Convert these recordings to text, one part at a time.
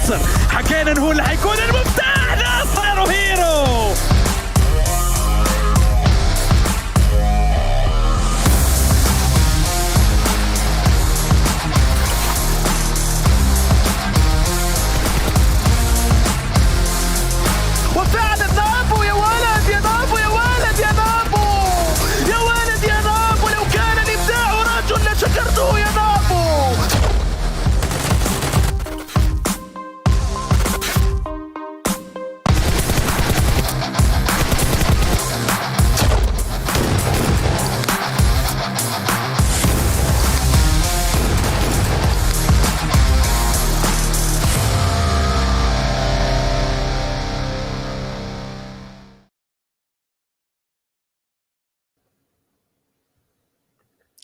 ناصر، حكينا هو اللي حيكون المفتاح. ناصر هيرو. وفعلا نابو يا ولد، يا نابو يا ولد، يا نابو يا ولد، يا نابو. لو كان الابداع رجل لشكرته يا نابو.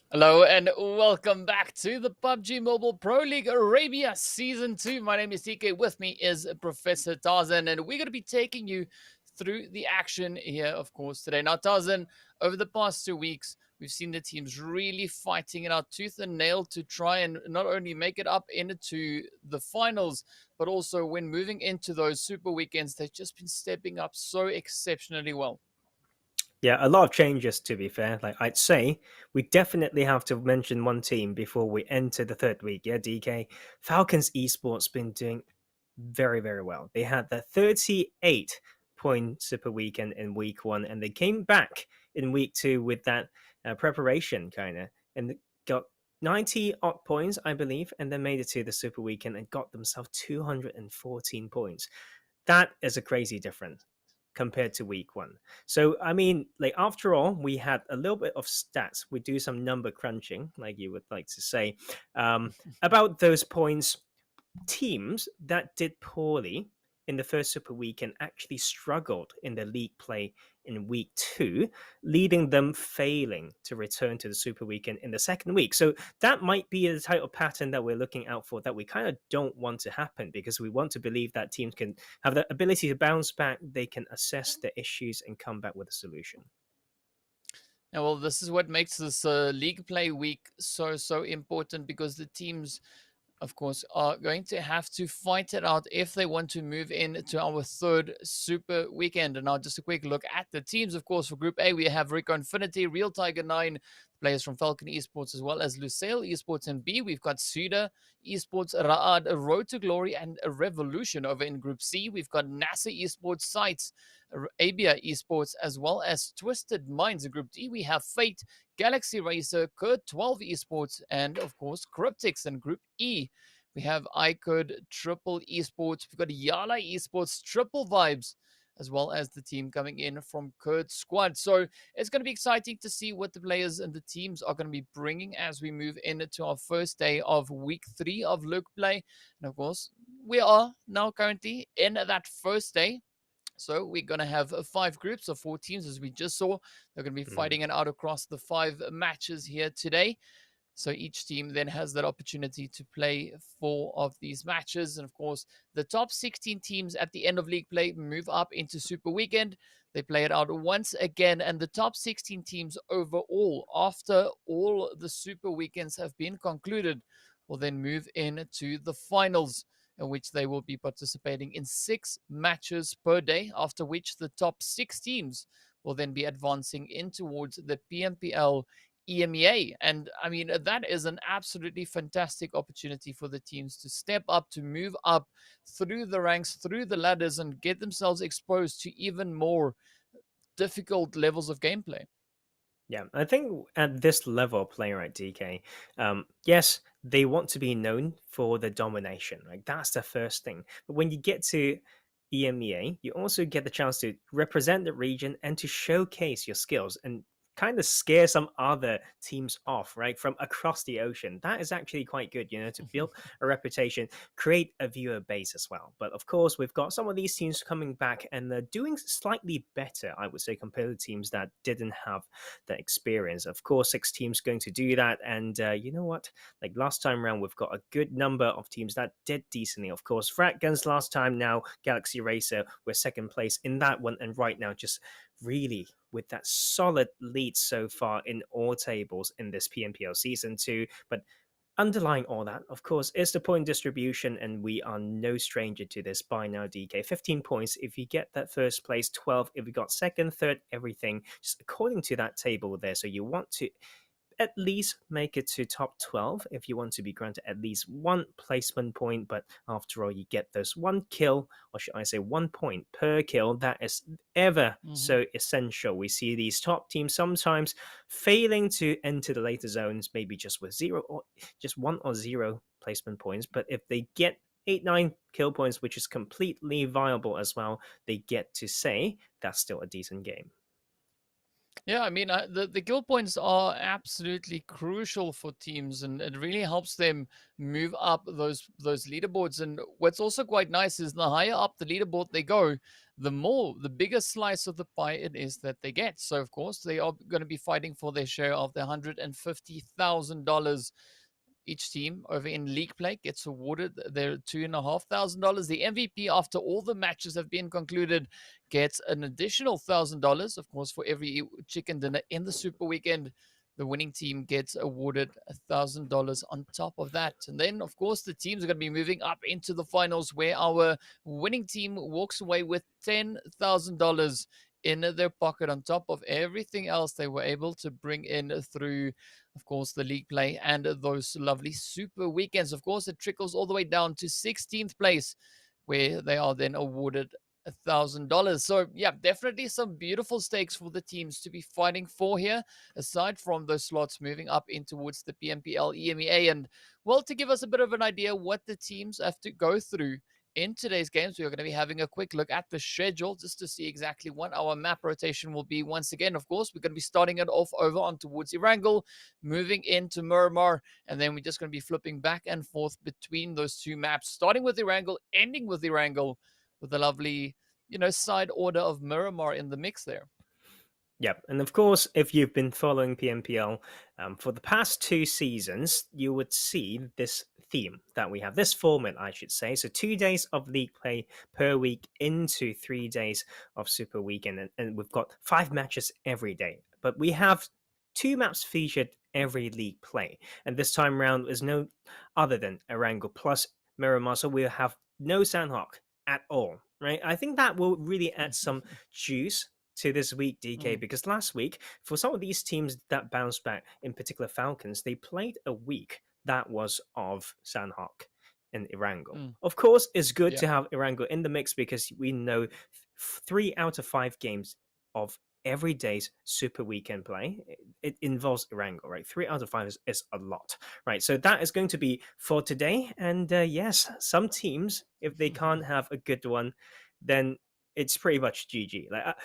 Hello and welcome back to the PUBG Mobile Pro League Arabia Season 2. My name is TK. With me is Professor Tarzan, and we're going to be taking you through the action here, of course, today. Now, Tarzan, over the past 2 weeks, we've seen the teams really fighting it out tooth and nail to try and not only make it up into the finals, but also when moving into those super weekends, they've just been stepping up so exceptionally well. Yeah, a lot of changes, to be fair. Like, I'd say we definitely have to mention one team before we enter the third week. Yeah, DK. Falcons Esports been doing very, very well. They had the 38-point super weekend in week 1, and they came back in week 2 with that preparation, kind of, and got 90 odd points, I believe, and then made it to the super weekend and got themselves 214 points. That is a crazy difference compared to week 1. So, I mean, like, after all, we had a little bit of stats. We do some number crunching, like you would like to say, about those points. Teams that did poorly in the first super weekend actually struggled in the league play in week 2, leading them failing to return to the super weekend in the second week. So that might be the type of pattern that we're looking out for, that we kind of don't want to happen, because we want to believe that teams can have the ability to bounce back, they can assess the issues and come back with a solution. Yeah, well, this is what makes this league play week so important, because the teams, of course, are going to have to fight it out if they want to move into our third super weekend. And now just a quick look at the teams. Of course, for Group A, we have RICO Infinity, Real Tiger 9, players from Falcon Esports, as well as Lusail Esports. In B, we've got SUDOR Esports, Raad, a Road to Glory, and a Revolution. Over in Group C, we've got NASR Esports, SCYTES, ABIAH Esports, as well as Twisted Minds. In Group D, we have Fate, Galaxy Racer, KURD, 12 Esports, and of course Cryptics. In Group E, we have iKURD, Triple Esports. We've got YaLLa Esports, Triple Vibes, as well as the team coming in from KURD Squad. So it's going to be exciting to see what the players and the teams are going to be bringing as we move into our first day of week 3 of League play. And of course, we are now currently in that first day. So we're going to have 5 groups of 4 teams, as we just saw. They're going to be fighting it out across the 5 matches here today. So each team then has that opportunity to play 4 of these matches. And of course, the top 16 teams at the end of league play move up into Super Weekend. They play it out once again. And the top 16 teams overall, after all the Super Weekends have been concluded, will then move into the finals, in which they will be participating in 6 matches per day, after which the top 6 teams will then be advancing in towards the PMPL EMEA. And I mean, that is an absolutely fantastic opportunity for the teams to step up, to move up through the ranks, through the ladders, and get themselves exposed to even more difficult levels of gameplay. Yeah, I think at this level of play, right, DK, yes, they want to be known for the domination. Like, that's the first thing. But when you get to EMEA, you also get the chance to represent the region and to showcase your skills and kind of scare some other teams off, right, from across the ocean. That is actually quite good, you know, to build a reputation, create a viewer base as well. But of course, we've got some of these teams coming back and they're doing slightly better, I would say, compared to teams that didn't have the experience. Of course, 6 teams going to do that. And you know what? Like last time around, we've got a good number of teams that did decently. Of course, Frat Guns last time, now Galaxy Racer, we're second place in that one. And right now, just really with that solid lead so far in all tables in this PMPL season 2. But underlying all that, of course, is the point distribution, and we are no stranger to this by now, DK. 15 points if you get that first place, 12 if you got second, third, everything, just according to that table there. So you want to at least make it to top 12 if you want to be granted at least one placement point. But after all, you get those 1 kill, or should I say 1 point per kill. That is ever so essential. We see these top teams sometimes failing to enter the later zones, maybe just with 1 or 0 placement points. But if they get 8-9 kill points, which is completely viable as well, they get to say that's still a decent game. Yeah, I mean, the kill points are absolutely crucial for teams, and it really helps them move up those leaderboards. And what's also quite nice is the higher up the leaderboard they go, the bigger slice of the pie it is that they get. So, of course, they are going to be fighting for their share of the $150,000. Each team over in league play gets awarded their $2,500. The MVP, after all the matches have been concluded, gets an additional $1,000. Of course, for every chicken dinner in the Super Weekend, the winning team gets awarded $1,000 on top of that. And then, of course, the teams are going to be moving up into the finals, where our winning team walks away with $10,000 in their pocket on top of everything else they were able to bring in through, of course, the league play and those lovely Super Weekends. Of course, it trickles all the way down to 16th place, where they are then awarded $1,000. So yeah, definitely some beautiful stakes for the teams to be fighting for here, aside from those slots moving up in towards the PMPL EMEA. And well, to give us a bit of an idea what the teams have to go through in today's games, we are going to be having a quick look at the schedule just to see exactly what our map rotation will be. Once again, of course, we're going to be starting it off over on towards Erangel, moving into Miramar, and then we're just going to be flipping back and forth between those two maps, starting with Erangel, ending with Erangel, with the lovely, side order of Miramar in the mix there. Yep, and of course, if you've been following PMPL for the past 2 seasons, you would see this theme that we have, this format, I should say. So 2 days of league play per week into 3 days of Super Weekend, and we've got 5 matches every day. But we have 2 maps featured every league play, and this time around is no other than Erangel plus Miramar, so we'll have no Sandhawk at all, right? I think that will really add some juice to this week, DK, because last week, for some of these teams that bounced back, in particular Falcons, they played a week that was of Sandhawk and Erangel. Of course, it's good to have Erangel in the mix, because we know 3 out of 5 games of every day's Super Weekend play, it involves Erangel, right? 3 out of 5 is a lot, right? So that is going to be for today. And yes, some teams, if they can't have a good one, then it's pretty much GG. Like,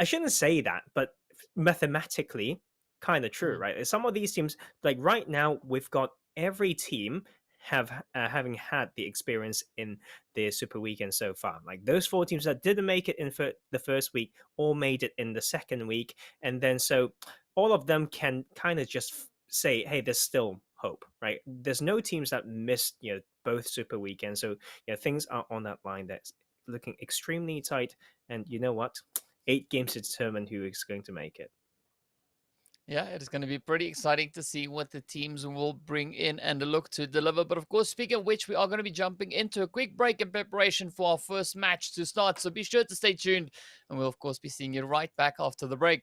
I shouldn't say that, but mathematically, kind of true, right? Some of these teams, like right now, we've got every team having had the experience in their Super Weekend so far. Like those 4 teams that didn't make it in the first week, all made it in the second week, and then so all of them can kind of just say, "Hey, there's still hope," right? There's no teams that missed, both Super Weekends, so things are on that line that's looking extremely tight. And you know what? 8 games to determine who is going to make it. Yeah, it is going to be pretty exciting to see what the teams will bring in and look to deliver. But of course, speaking of which, we are going to be jumping into a quick break in preparation for our first match to start. So be sure to stay tuned, and we'll of course be seeing you right back after the break.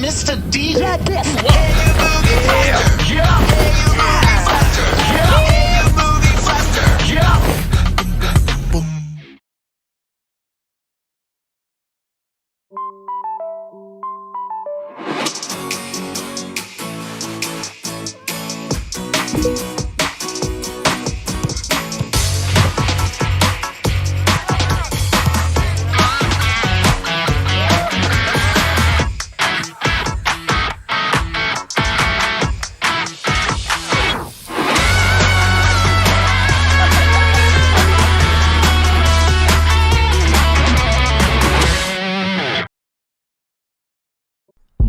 Mr. DJ. Yeah, this.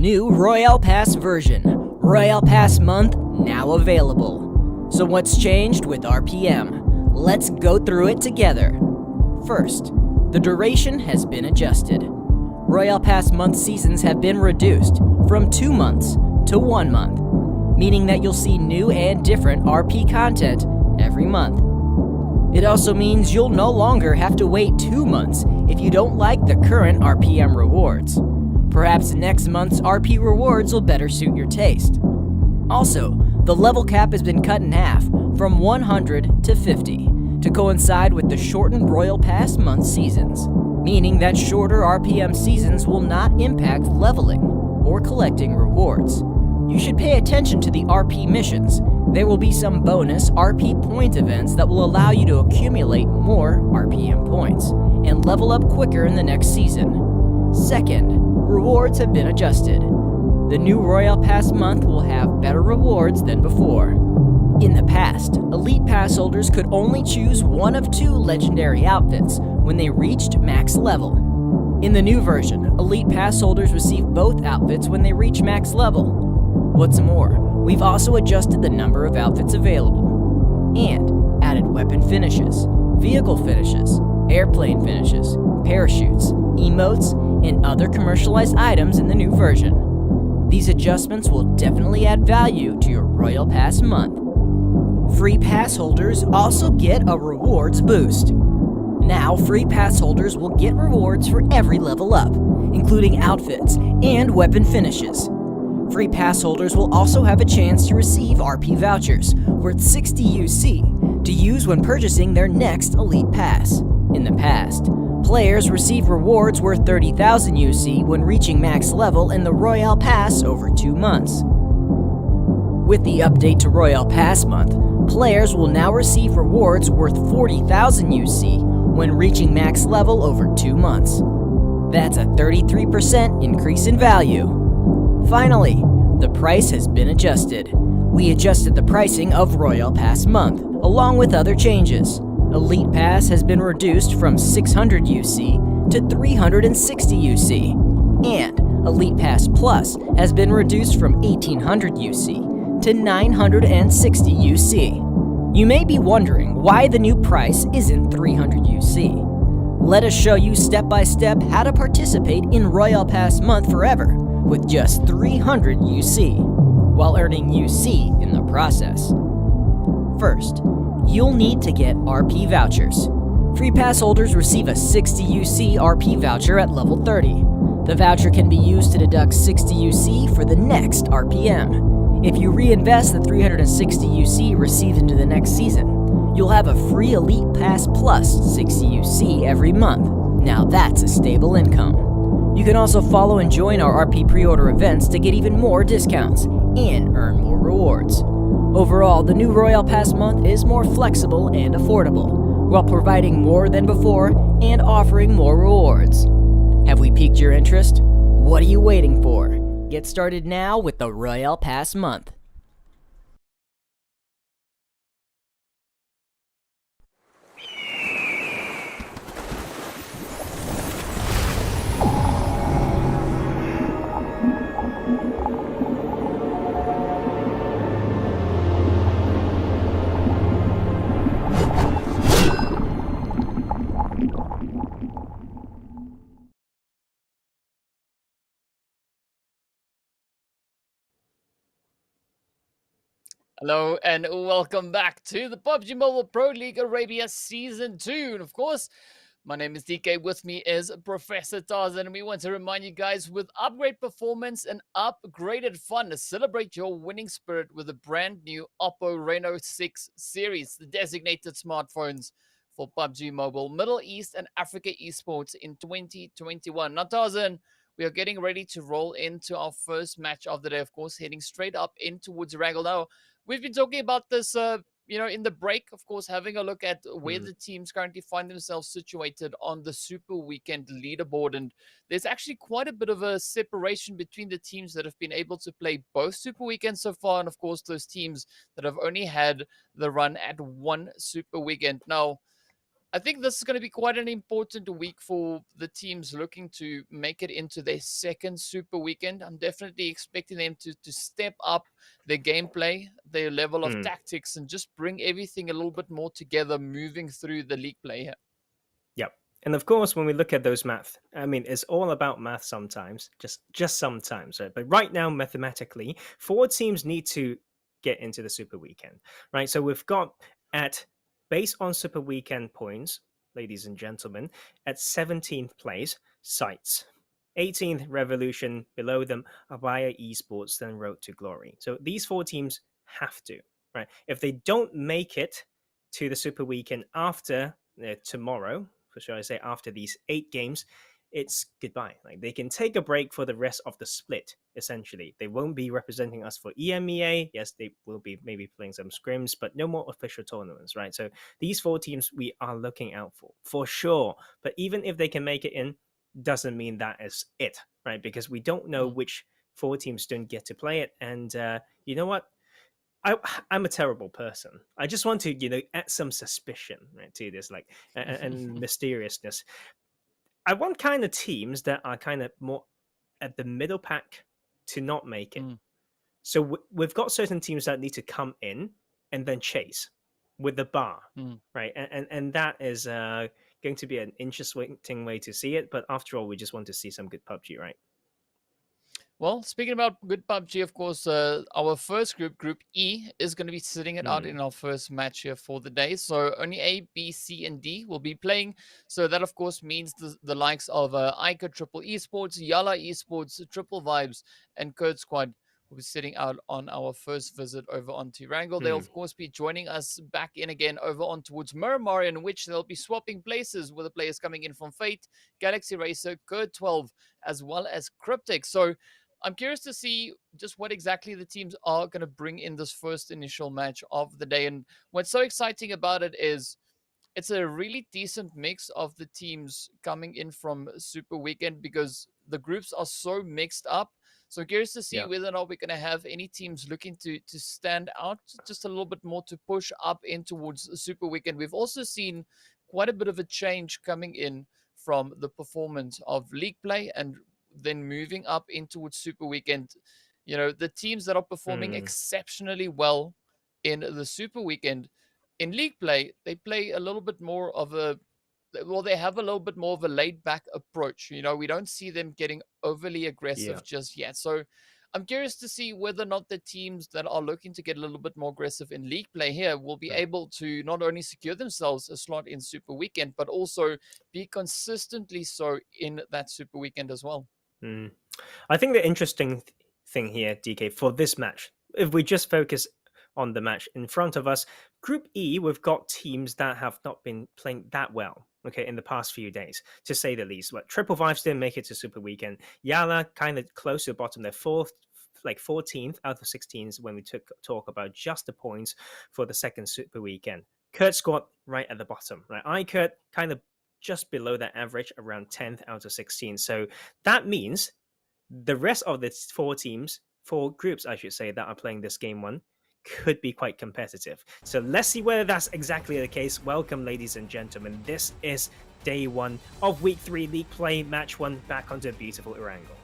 new Royale Pass version. Royale Pass month now available. So what's changed with RPM? Let's go through it together. First, the duration has been adjusted. Royale Pass month seasons have been reduced from 2 months to 1 month, meaning that you'll see new and different RP content every month. It also means you'll no longer have to wait 2 months if you don't like the current RPM rewards. Perhaps next month's RP rewards will better suit your taste. Also, the level cap has been cut in half from 100 to 50 to coincide with the shortened Royal Pass month seasons, meaning that shorter RPM seasons will not impact leveling or collecting rewards. You should pay attention to the RP missions. There will be some bonus RP point events that will allow you to accumulate more RPM points and level up quicker in the next season. Second, rewards have been adjusted. The new Royale Pass month will have better rewards than before. In the past, Elite Pass holders could only choose one of 2 legendary outfits when they reached max level. In the new version, Elite Pass holders receive both outfits when they reach max level. What's more, we've also adjusted the number of outfits available and added weapon finishes, vehicle finishes, airplane finishes, parachutes, emotes, and other commercialized items in the new version. These adjustments will definitely add value to your Royal Pass month. Free pass holders also get a rewards boost. Now, free pass holders will get rewards for every level up, including outfits and weapon finishes. Free pass holders will also have a chance to receive RP vouchers worth 60 UC to use when purchasing their next Elite Pass. In the past, players receive rewards worth 30,000 UC when reaching max level in the Royale Pass over 2 months. With the update to Royale Pass month, players will now receive rewards worth 40,000 UC when reaching max level over 2 months. That's a 33% increase in value. Finally, the price has been adjusted. We adjusted the pricing of Royale Pass month, along with other changes. Elite Pass has been reduced from 600 UC to 360 UC, and Elite Pass Plus has been reduced from 1800 UC to 960 UC. You may be wondering why the new price isn't 300 UC. Let us show you step by step how to participate in Royale Pass month forever with just 300 UC, while earning UC in the process. First, you'll need to get RP vouchers. Free pass holders receive a 60 UC RP voucher at level 30. The voucher can be used to deduct 60 UC for the next RPM. If you reinvest the 360 UC received into the next season, you'll have a free Elite Pass Plus 60 UC every month. Now that's a stable income. You can also follow and join our RP pre-order events to get even more discounts and earn more rewards. Overall, the new Royale Pass month is more flexible and affordable, while providing more than before and offering more rewards. Have we piqued your interest? What are you waiting for? Get started now with the Royale Pass month. Hello and welcome back to the PUBG Mobile Pro League Arabia Season 2. And of course, my name is DK. With me is Professor Tarzan. And we want to remind you guys, with upgrade performance and upgraded fun, to celebrate your winning spirit with a brand new Oppo Reno 6 series, the designated smartphones for PUBG Mobile, Middle East and Africa Esports in 2021. Now, Tarzan, we are getting ready to roll into our first match of the day, of course, heading straight up in towards Erangel. Now, we've been talking about this, in the break, of course, having a look at where the teams currently find themselves situated on the Super Weekend leaderboard. And there's actually quite a bit of a separation between the teams that have been able to play both Super Weekends so far, and of course, those teams that have only had the run at one Super Weekend. Now, I think this is going to be quite an important week for the teams looking to make it into their second Super Weekend. I'm definitely expecting them to step up their gameplay, their level of tactics, and just bring everything a little bit more together moving through the league play here. Yep. And of course, when we look at those math, I mean, it's all about math sometimes, just sometimes, right? But right now, mathematically, 4 teams need to get into the Super Weekend, right? So we've got based on Super Weekend points, ladies and gentlemen, at 17th place, SCYTES. 18th, Revolution. Below them, ABIAH Esports, then Road to Glory. So these 4 teams have to, right? If they don't make it to the Super Weekend after tomorrow, for sure I say after these 8 games, it's goodbye. Like, they can take a break for the rest of the split, essentially. They won't be representing us for EMEA. Yes, they will be maybe playing some scrims, but no more official tournaments, right? So these 4 teams we are looking out for sure. But even if they can make it in, doesn't mean that is it, right? Because we don't know which 4 teams don't get to play it. And you know what? I'm a terrible person. I just want to, add some suspicion, right, to this, like, and mysteriousness. I want kind of teams that are kind of more at the middle pack to not make it. So we've got certain teams that need to come in and then chase with the bar, right? And that is going to be an interesting way to see it. But after all, we just want to see some good PUBG, right? Well, speaking about good PUBG, of course, our first group, Group E, is going to be sitting it out in our first match here for the day. So only A, B, C, and D will be playing. So that, of course, means the likes of iKURD Triple Esports, YaLLa Esports, Triple Vibes, and KURD Squad will be sitting out on our first visit over onto Erangel. They'll, of course, be joining us back in again over on towards Miramar, in which they'll be swapping places with the players coming in from Fate, Galaxy Racer, KURD 12, as well as Cryptics. So I'm curious to see just what exactly the teams are going to bring in this first initial match of the day. And what's so exciting about it is it's a really decent mix of the teams coming in from Super Weekend, because the groups are so mixed up. So I'm curious to see whether or not we're going to have any teams looking to stand out just a little bit more to push up in towards Super Weekend. We've also seen quite a bit of a change coming in from the performance of league play and then moving up in towards Super Weekend. The teams that are performing exceptionally well in the Super Weekend in league play, they play a little bit more of they have a little bit more of a laid back approach. We don't see them getting overly aggressive just yet. So I'm curious to see whether or not the teams that are looking to get a little bit more aggressive in league play here will be able to not only secure themselves a slot in Super Weekend, but also be consistently so in that Super Weekend as well. I think the interesting thing here, DK, for this match, if we just focus on the match in front of us, Group E, we've got teams that have not been playing that well, okay, in the past few days, to say the least. But Triple Vibes didn't make it to Super Weekend. YaLLa kind of close to the bottom. They're 14th out of 16s when we talk about just the points for the second Super Weekend. KURD Squad right at the bottom, right? iKURD kind of just below that average, around 10th out of 16. So that means the rest of the 4 groups, I should say, that are playing this game 1 could be quite competitive. So let's see whether that's exactly the case. Welcome, ladies and gentlemen. This is day 1 of week 3 league play, match 1, back onto a beautiful Erangel.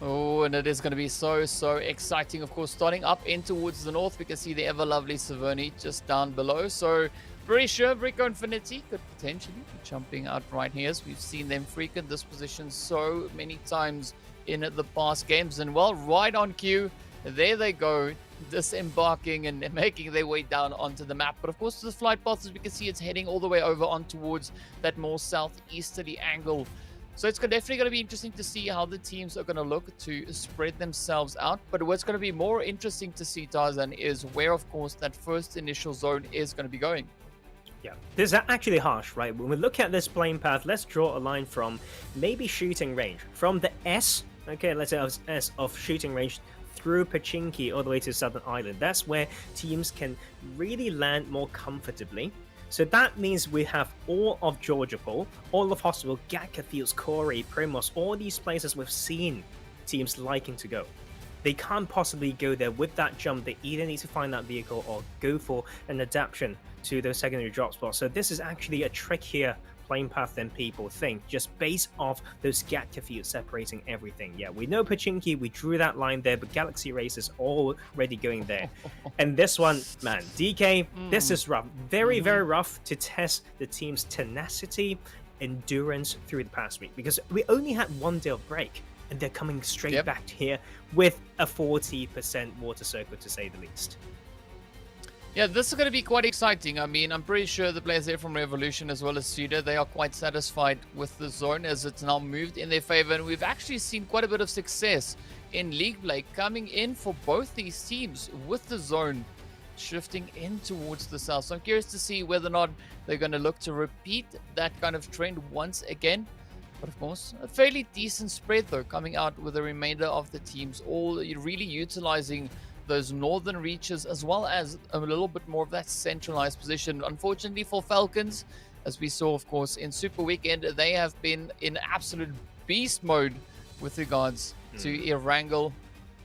Oh, and it is going to be so exciting. Of course, starting up in towards the north, we can see the ever lovely Saverni just down below. So pretty sure RICO Infinity could potentially be jumping out right here, as we've seen them frequent this position so many times in the past games. And well, right on cue, there they go, disembarking and making their way down onto the map. But of course, the flight path, as we can see, it's heading all the way over on towards that more southeasterly angle. So it's definitely going to be interesting to see how the teams are going to look to spread themselves out. But what's going to be more interesting to see, Tarzan, is where, of course, that first initial zone is going to be going. Yeah, this is actually harsh, right? When we look at this playing path, let's draw a line from maybe shooting range. From the S, okay, let's say S of shooting range through Pachinki all the way to Southern Island. That's where teams can really land more comfortably. So that means we have all of Georgiapol, all of Hospital, Gat Cathedrals, Corey, Primos, all these places we've seen teams liking to go. They can't possibly go there with that jump. They either need to find that vehicle or go for an adaptation to those secondary drop spots. So this is actually a trickier playing path than people think, just based off those Gatka fields separating everything. Yeah, we know Pachinki, we drew that line there, but Galaxy Race is already going there. And this one, man, DK, this is rough. Very, very rough to test the team's tenacity, endurance through the past week, because we only had 1 day of break, and they're coming straight back here with a 40% water circle, to say the least. Yeah, this is going to be quite exciting. I mean, I'm pretty sure the players here from Revolution as well as SUDOR, they are quite satisfied with the zone as it's now moved in their favor. And we've actually seen quite a bit of success in league play coming in for both these teams with the zone shifting in towards the south. So I'm curious to see whether or not they're going to look to repeat that kind of trend once again. But of course, a fairly decent spread though, coming out with the remainder of the teams, all really utilizing those northern reaches as well as a little bit more of that centralized position. Unfortunately for Falcons, as we saw of course in Super Weekend, they have been in absolute beast mode with regards to Erangel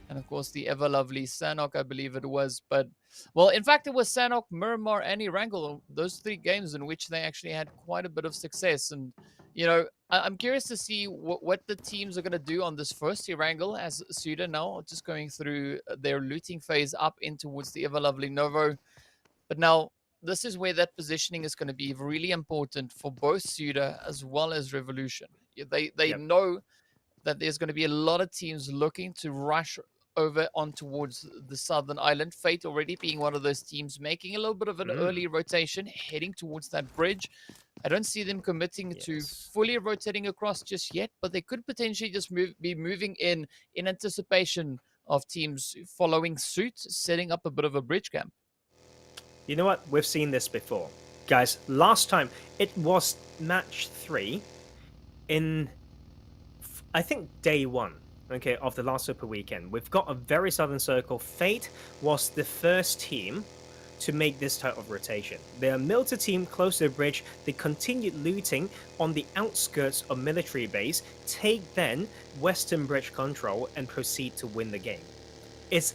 and of course the ever lovely Sanhok, I believe it was. But well, in fact it was Sanhok, Miramar and Erangel, those 3 games in which they actually had quite a bit of success. And you know, I'm curious to see what the teams are going to do on this first Erangel, as SUDOR now just going through their looting phase up in towards the ever lovely Novo. But now this is where that positioning is going to be really important for both SUDOR as well as Revolution. They know that there's going to be a lot of teams looking to rush over on towards the southern island. Fate already being one of those teams, making a little bit of an early rotation, heading towards that bridge. I don't see them committing to fully rotating across just yet, but they could potentially just be moving in anticipation of teams following suit, setting up a bit of a bridge camp. You know what? We've seen this before. Guys, last time, it was match 3 in, I think, day 1. Okay, of the last Super Weekend. We've got a very southern circle. Fate was the first team to make this type of rotation. They're a military team close to the bridge. They continued looting on the outskirts of military base, take then western bridge control, and proceed to win the game. It's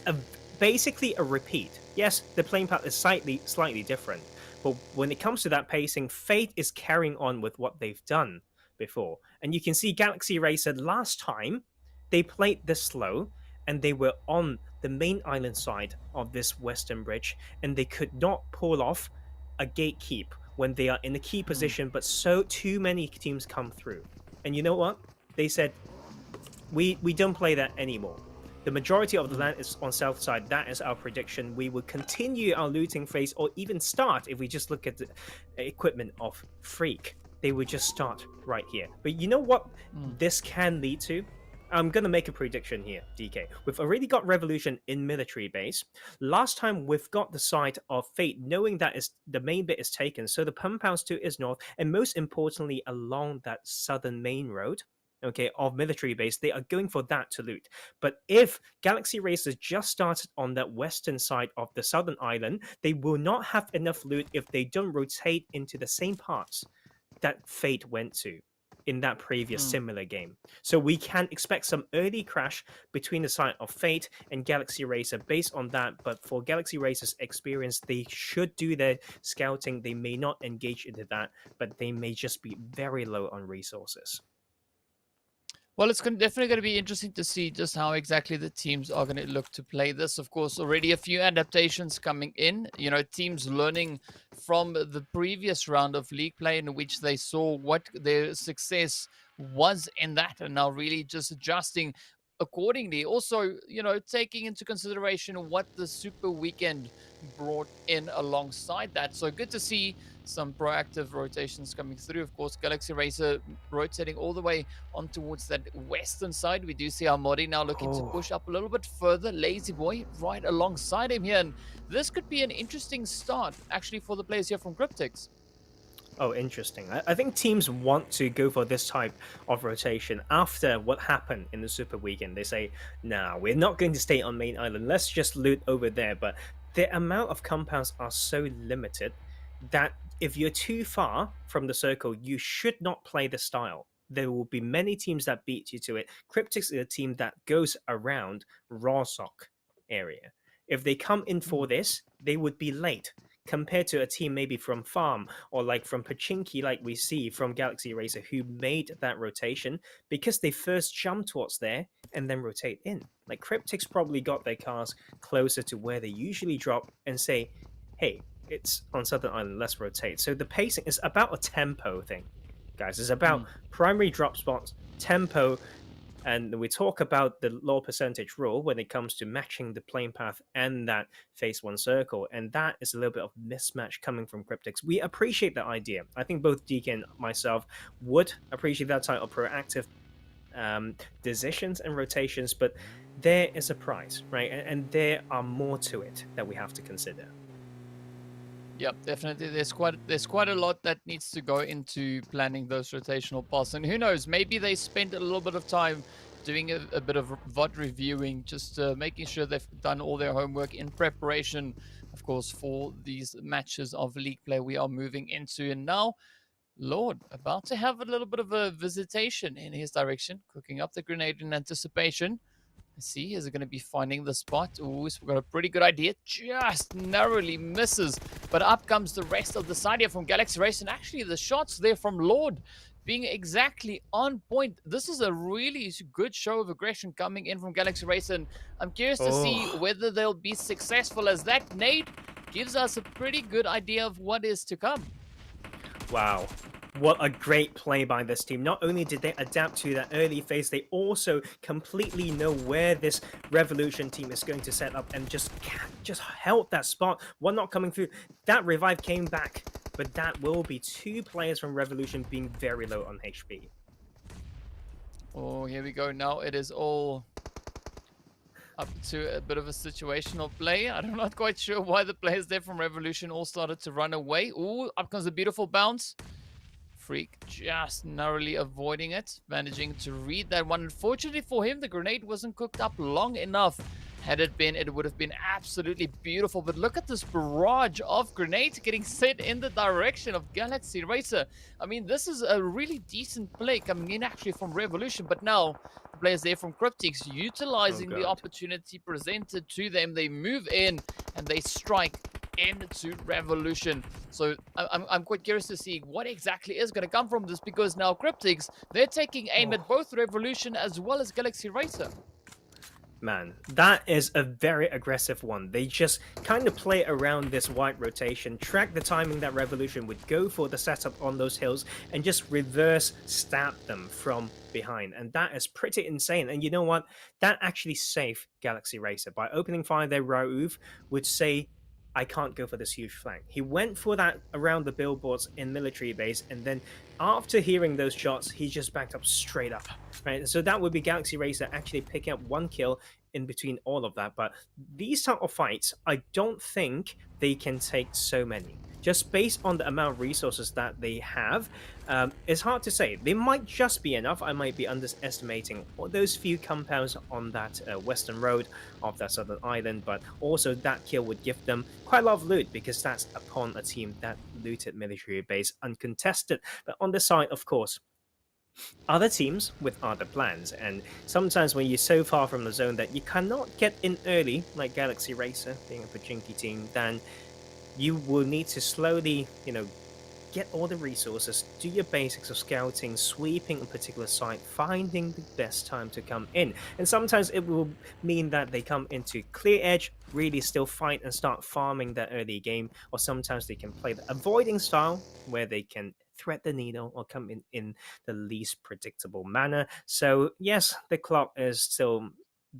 basically a repeat. Yes, the playing path is slightly different, but when it comes to that pacing, Fate is carrying on with what they've done before. And you can see Galaxy Racer last time, they played this slow, and they were on the main island side of this western bridge, and they could not pull off a gatekeep when they are in a key position, but too many teams come through. And you know what? They said, we don't play that anymore. The majority of the land is on south side. That is our prediction. We will continue our looting phase, or even start, if we just look at the equipment of Freak, they would just start right here. But you know what this can lead to? I'm going to make a prediction here, DK. We've already got Revolution in military base. Last time we've got the side of Fate, knowing that the main bit is taken. So the compounds 2 is north, and most importantly, along that southern main road, okay, of military base, they are going for that to loot. But if Galaxy Racers just started on that western side of the southern island, they will not have enough loot if they don't rotate into the same parts that Fate went to in that previous similar game. So we can expect some early crash between the side of Fate and Galaxy Racer based on that. But for Galaxy Racer's experience, they should do their scouting. They may not engage into that, but they may just be very low on resources. Well, it's definitely going to be interesting to see just how exactly the teams are going to look to play this. Of course, already a few adaptations coming in. You know, teams learning from the previous round of league play in which they saw what their success was in that, and now really just adjusting accordingly. Also, you know, taking into consideration what the Super Weekend brought in alongside that. So good to see some proactive rotations coming through. Of course, Galaxy Racer rotating all the way on towards that western side. We do see our Modi now looking to push up a little bit further. Lazy Boy right alongside him here. And this could be an interesting start, actually, for the players here from Cryptics. Oh, interesting. I think teams want to go for this type of rotation after what happened in the Super Weekend. They say, nah, we're not going to stay on main island. Let's just loot over there. But the amount of compounds are so limited that if you're too far from the circle, you should not play the style. there will be many teams that beat you to it. Cryptics is a team that goes around raw sock area. If they come in for this, they would be late compared to a team maybe from Farm or like from Pachinki, like we see from Galaxy Racer, who made that rotation because they first jump towards there and then rotate in. Like Cryptics probably got their cars closer to where they usually drop and say, hey, it's on Southern Island, let's rotate. So the pacing is about a tempo thing, guys. It's about primary drop spots, tempo, and we talk about the low percentage rule when it comes to matching the plane path and that phase one circle. And that is a little bit of mismatch coming from Cryptics. We appreciate that idea. I think both DK and myself would appreciate that type of proactive decisions and rotations, but there is a price, right? And there are more to it that we have to consider. Yep, definitely. There's quite a lot that needs to go into planning those rotational paths. And who knows, maybe they spend a little bit of time doing a bit of VOD reviewing, just making sure they've done all their homework in preparation, of course, for these matches of league play we are moving into. And now, Lord, about to have a little bit of a visitation in his direction, cooking up the grenade in anticipation. See, is it going to be finding the spot? Ooh, so we've got a pretty good idea. Just narrowly misses. But up comes the rest of the side here from Galaxy Race. And actually, the shots there from Lord being exactly on point. This is a really good show of aggression coming in from Galaxy Race. And I'm curious to see whether they'll be successful, as that nade gives us a pretty good idea of what is to come. Wow. What a great play by this team. Not only did they adapt to that early phase, they also completely know where this Revolution team is going to set up and just held that spot. One not coming through. That revive came back, but that will be two players from Revolution being very low on HP. Oh, here we go. Now it is all up to a bit of a situational play. I'm not quite sure why the players there from Revolution all started to run away. Ooh, up comes a beautiful bounce. Freak just narrowly avoiding it, managing to read that one. Unfortunately for him, the grenade wasn't cooked up long enough. Had it been, it would have been absolutely beautiful. But look at this barrage of grenades getting set in the direction of Galaxy Racer. I mean, this is a really decent play coming in actually from Revolution. But now, the players there from Cryptics utilizing the opportunity presented to them. They move in and they strike into Revolution. So I'm quite curious to see what exactly is going to come from this, because now Cryptics, they're taking aim at both Revolution as well as Galaxy Racer. Man, that is a very aggressive one. They just kind of play around this wide rotation, track the timing that Revolution would go for the setup on those hills, and just reverse stab them from behind. And that is pretty insane. And you know what? That actually saved Galaxy Racer. By opening fire there, Raouf would say, I can't go for this huge flank. He went for that around the billboards in military base, and then after hearing those shots, he just backed up straight up. Right, so that would be Galaxy Racer actually picking up one kill in between all of that. But these type of fights, I don't think they can take so many. Just based on the amount of resources that they have, it's hard to say. They might just be enough. I might be underestimating those few compounds on that western road of that southern island, but also that kill would give them quite a lot of loot, because that's upon a team that looted military base uncontested. But on the side, of course, other teams with other plans, and sometimes when you're so far from the zone that you cannot get in early, like Galaxy Racer being a Pachinki team, then you will need to slowly, get all the resources, do your basics of scouting, sweeping a particular site, finding the best time to come in. And sometimes it will mean that they come into clear edge, really still fight and start farming that early game, or sometimes they can play the avoiding style where they can thread the needle or come in the least predictable manner. So yes, the clock is still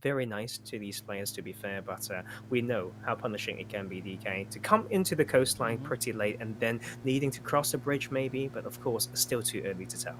very nice to these players, to be fair, but we know how punishing it can be, DK, to come into the coastline pretty late and then needing to cross the bridge maybe, but of course still too early to tell.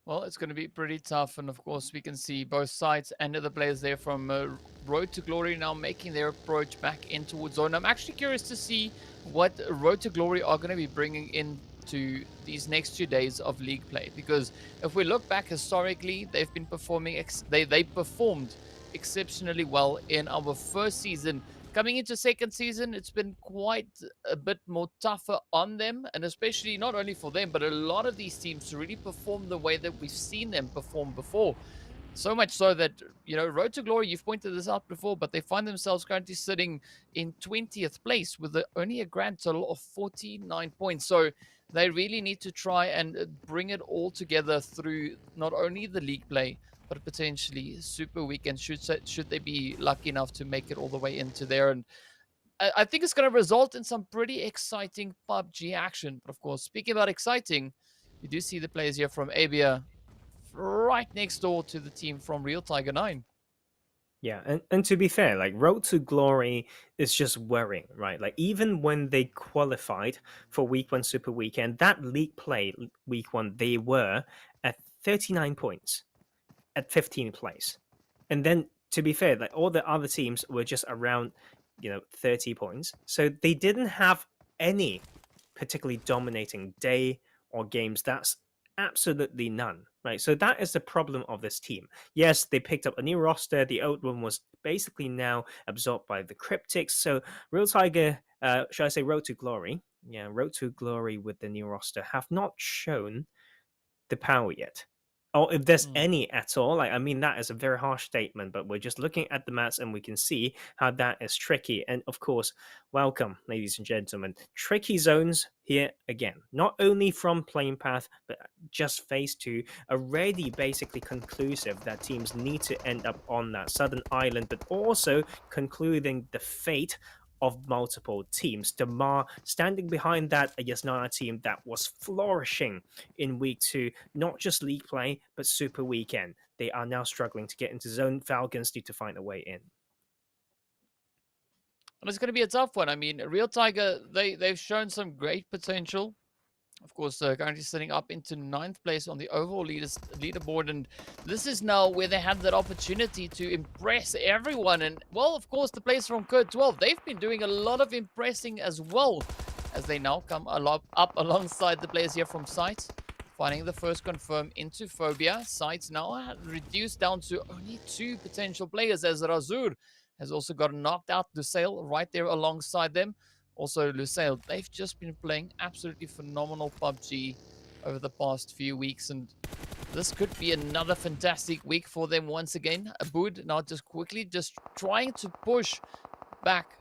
Well, it's going to be pretty tough, and of course we can see both sides and the players there from Road to Glory now making their approach back in towards zone. I'm actually curious to see what Road to Glory are going to be bringing in to these next 2 days of league play, because if we look back historically, they've been performing they performed exceptionally well in our first season coming into second season, it's been quite a bit more tougher on them, and especially not only for them, but a lot of these teams to really perform the way that we've seen them perform before. So much so that, you know, Road to Glory, you've pointed this out before, but they find themselves currently sitting in 20th place with only a grand total of 49 points. So they really need to try and bring it all together through not only the league play, but potentially Super Weekend, should they be lucky enough to make it all the way into there. And I think it's going to result in some pretty exciting PUBG action. But of course, speaking about exciting, you do see the players here from ABIAH right next door to the team from Real Tiger 9. Yeah, and to be fair, like Road to Glory is just worrying, right? Like even when they qualified for Week 1 Super Weekend, that league play Week 1, they were at 39 points at 15th place. And then to be fair, like all the other teams were just around, 30 points. So they didn't have any particularly dominating day or games. That's absolutely none, right? So that is the problem of this team. Yes, they picked up a new roster. The old one was basically now absorbed by the Cryptics. So Real Tiger, should I say Road to Glory? Yeah, Road to Glory with the new roster have not shown the power yet. Or if there's any at all. Like, I mean, that is a very harsh statement, but we're just looking at the maps and we can see how that is tricky. And of course, welcome, ladies and gentlemen. Tricky zones here again, not only from playing path, but just phase 2, already basically conclusive that teams need to end up on that southern island, but also concluding the fate of multiple teams. Damar standing behind that Yasnaya team that was flourishing in Week 2, not just league play, but Super Weekend. They are now struggling to get into zone. Falcons need to find a way in. And it's going to be a tough one. I mean, Real Tiger, they've shown some great potential. Of course, currently sitting up into 9th place on the overall leaderboard. And this is now where they have that opportunity to impress everyone. And, well, of course, the players from KURD 12, they've been doing a lot of impressing as well, as they now come up alongside the players here from SCYTES, finding the first confirm into Phobia. SCYTES now reduced down to only 2 potential players, as Razur has also got knocked out. Lusail right there alongside them. Also, Lusail, they've just been playing absolutely phenomenal PUBG over the past few weeks, and this could be another fantastic week for them once again. ABIAH now just quickly just trying to push back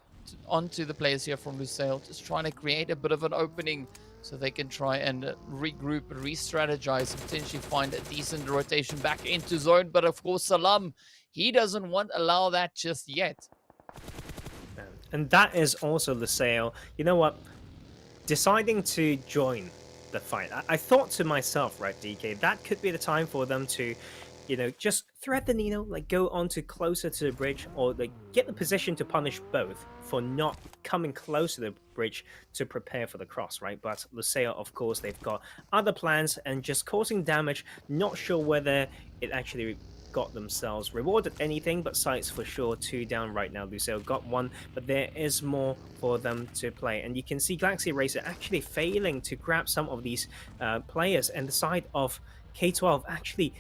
onto the players here from Lusail, just trying to create a bit of an opening so they can try and regroup, re-strategize, and potentially find a decent rotation back into zone. But of course, Salam, he doesn't allow that just yet. And that is also Lusail. You know what? Deciding to join the fight. I thought to myself, right, DK, that could be the time for them to, just threaten, like go on to closer to the bridge, or like get the position to punish both for not coming close to the bridge to prepare for the cross, right? But Lusail, of course, they've got other plans and just causing damage. Not sure whether it actually got themselves rewarded anything, but SCYTES for sure 2 down right now. Lusail got 1, but there is more for them to play, and you can see Galaxy Racer actually failing to grab some of these players, and the side of K12 actually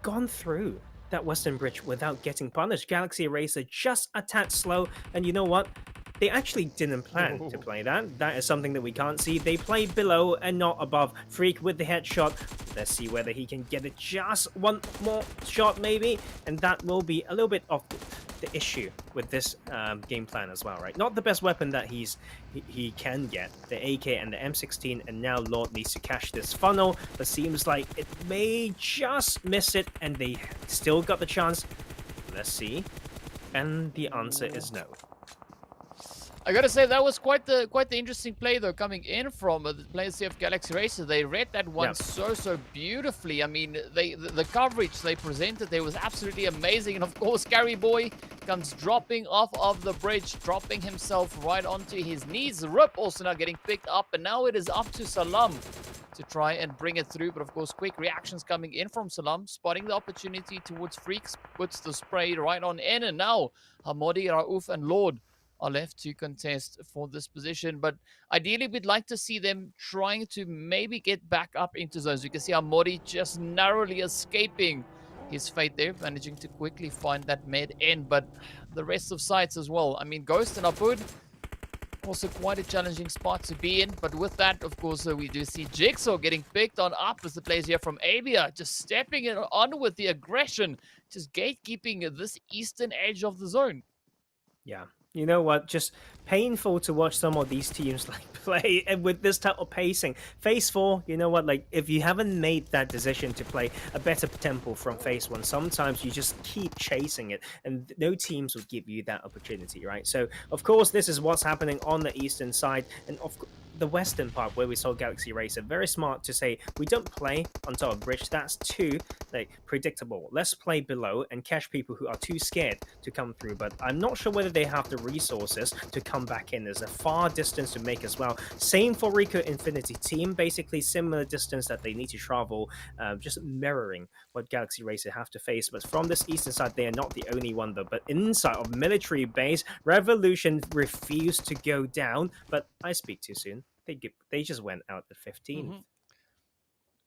gone through that western bridge without getting punished. Galaxy Racer just a tad slow, and you know what? They actually didn't plan to play that. That is something that we can't see. They played below and not above. Freak with the headshot. Let's see whether he can get it just one more shot maybe. And that will be a little bit of the issue with this game plan as well, right? Not the best weapon that he can get. The AK and the M16, and now Lord needs to catch this funnel. But seems like it may just miss it, and they still got the chance. Let's see. And the answer is no. I gotta say, that was quite the interesting play though, coming in from the players here of Galaxy Racer. They read that one so beautifully. I mean, the coverage they presented there was absolutely amazing. And of course, Carry Boy comes dropping off of the bridge, dropping himself right onto his knees. Rip also now getting picked up, and now it is up to Salam to try and bring it through. But of course, quick reactions coming in from Salam, spotting the opportunity towards Freaks, puts the spray right on in, and now Hamodi, Rauf, and Lord are left to contest for this position. But ideally, we'd like to see them trying to maybe get back up into zones. You can see Hamodi just narrowly escaping His Fate there, managing to quickly find that mid end, but the rest of sides as well. I mean, Ghost and iKURD, also quite a challenging spot to be in, but with that, of course, we do see Jigsaw getting picked on up as the players here from ABIAH just stepping it on with the aggression, just gatekeeping this eastern edge of the zone. Yeah. You know what? Just painful to watch some of these teams like play and with this type of pacing. Phase 4, you know what? Like, if you haven't made that decision to play a better tempo from Phase 1, sometimes you just keep chasing it, and no teams will give you that opportunity, right? So, of course, this is what's happening on the eastern side, and of course, the western part where we saw Galaxy Racer. Very smart to say we don't play on top of bridge. That's too predictable. Let's play below and catch people who are too scared to come through. But I'm not sure whether they have the resources to come back in. There's a far distance to make as well. Same for RICO Infinity Team. Basically similar distance that they need to travel, just mirroring what Galaxy Racer have to face. But from this eastern side, they are not the only one though. But inside of military base, Revolution refused to go down. But I speak too soon. They just went out at 15th.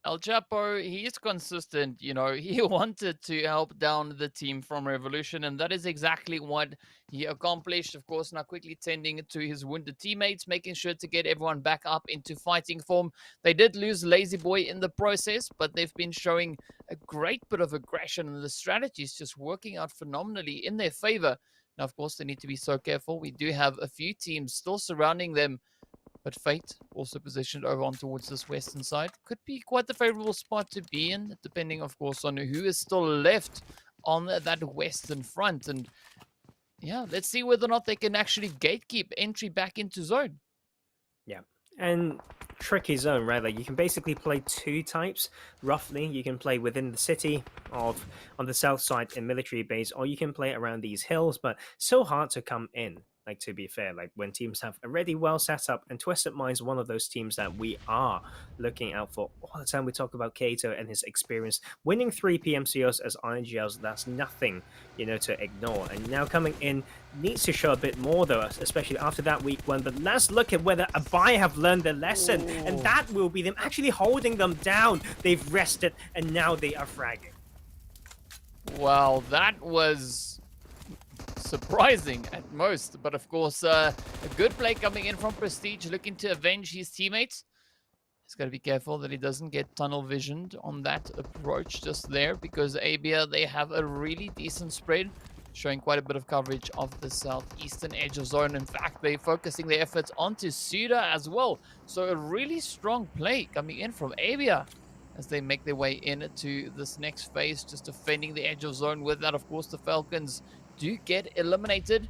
El Chapo, he's consistent, you know, he wanted to help down the team from Revolution, and that is exactly what he accomplished. Of course, now quickly tending to his wounded teammates, making sure to get everyone back up into fighting form. They did lose Lazy Boy in the process, but they've been showing a great bit of aggression, and the strategy is just working out phenomenally in their favor. Now, of course, they need to be so careful. We do have a few teams still surrounding them, but Fate, also positioned over on towards this western side, could be quite the favorable spot to be in, depending, of course, on who is still left on that western front. And yeah, let's see whether or not they can actually gatekeep entry back into zone. Yeah, and tricky zone, right? Like, you can basically play two types, roughly. You can play within the city on the south side in military base, or you can play around these hills, but so hard to come in. Like, to be fair, like when teams have already well set up, and Twisted Mind's one of those teams that we are looking out for all the time. We talk about Kato and his experience winning 3 PMCOs as IGLs. That's nothing, you know, to ignore. And now coming in needs to show a bit more though, especially after that week 1. But let's look at whether ABIAH have learned their lesson, and that will be them actually holding them down. They've rested, and now they are fragging. Wow, that was surprising at most, but of course a good play coming in from Prestige, looking to avenge his teammates. He's got to be careful that he doesn't get tunnel visioned on that approach just there, because ABIAH, they have a really decent spread, showing quite a bit of coverage of the southeastern edge of zone. In fact, they're focusing their efforts onto SUDOR as well, so a really strong play coming in from ABIAH as they make their way into this next phase, just defending the edge of zone. With that, of course, the Falcons do get eliminated.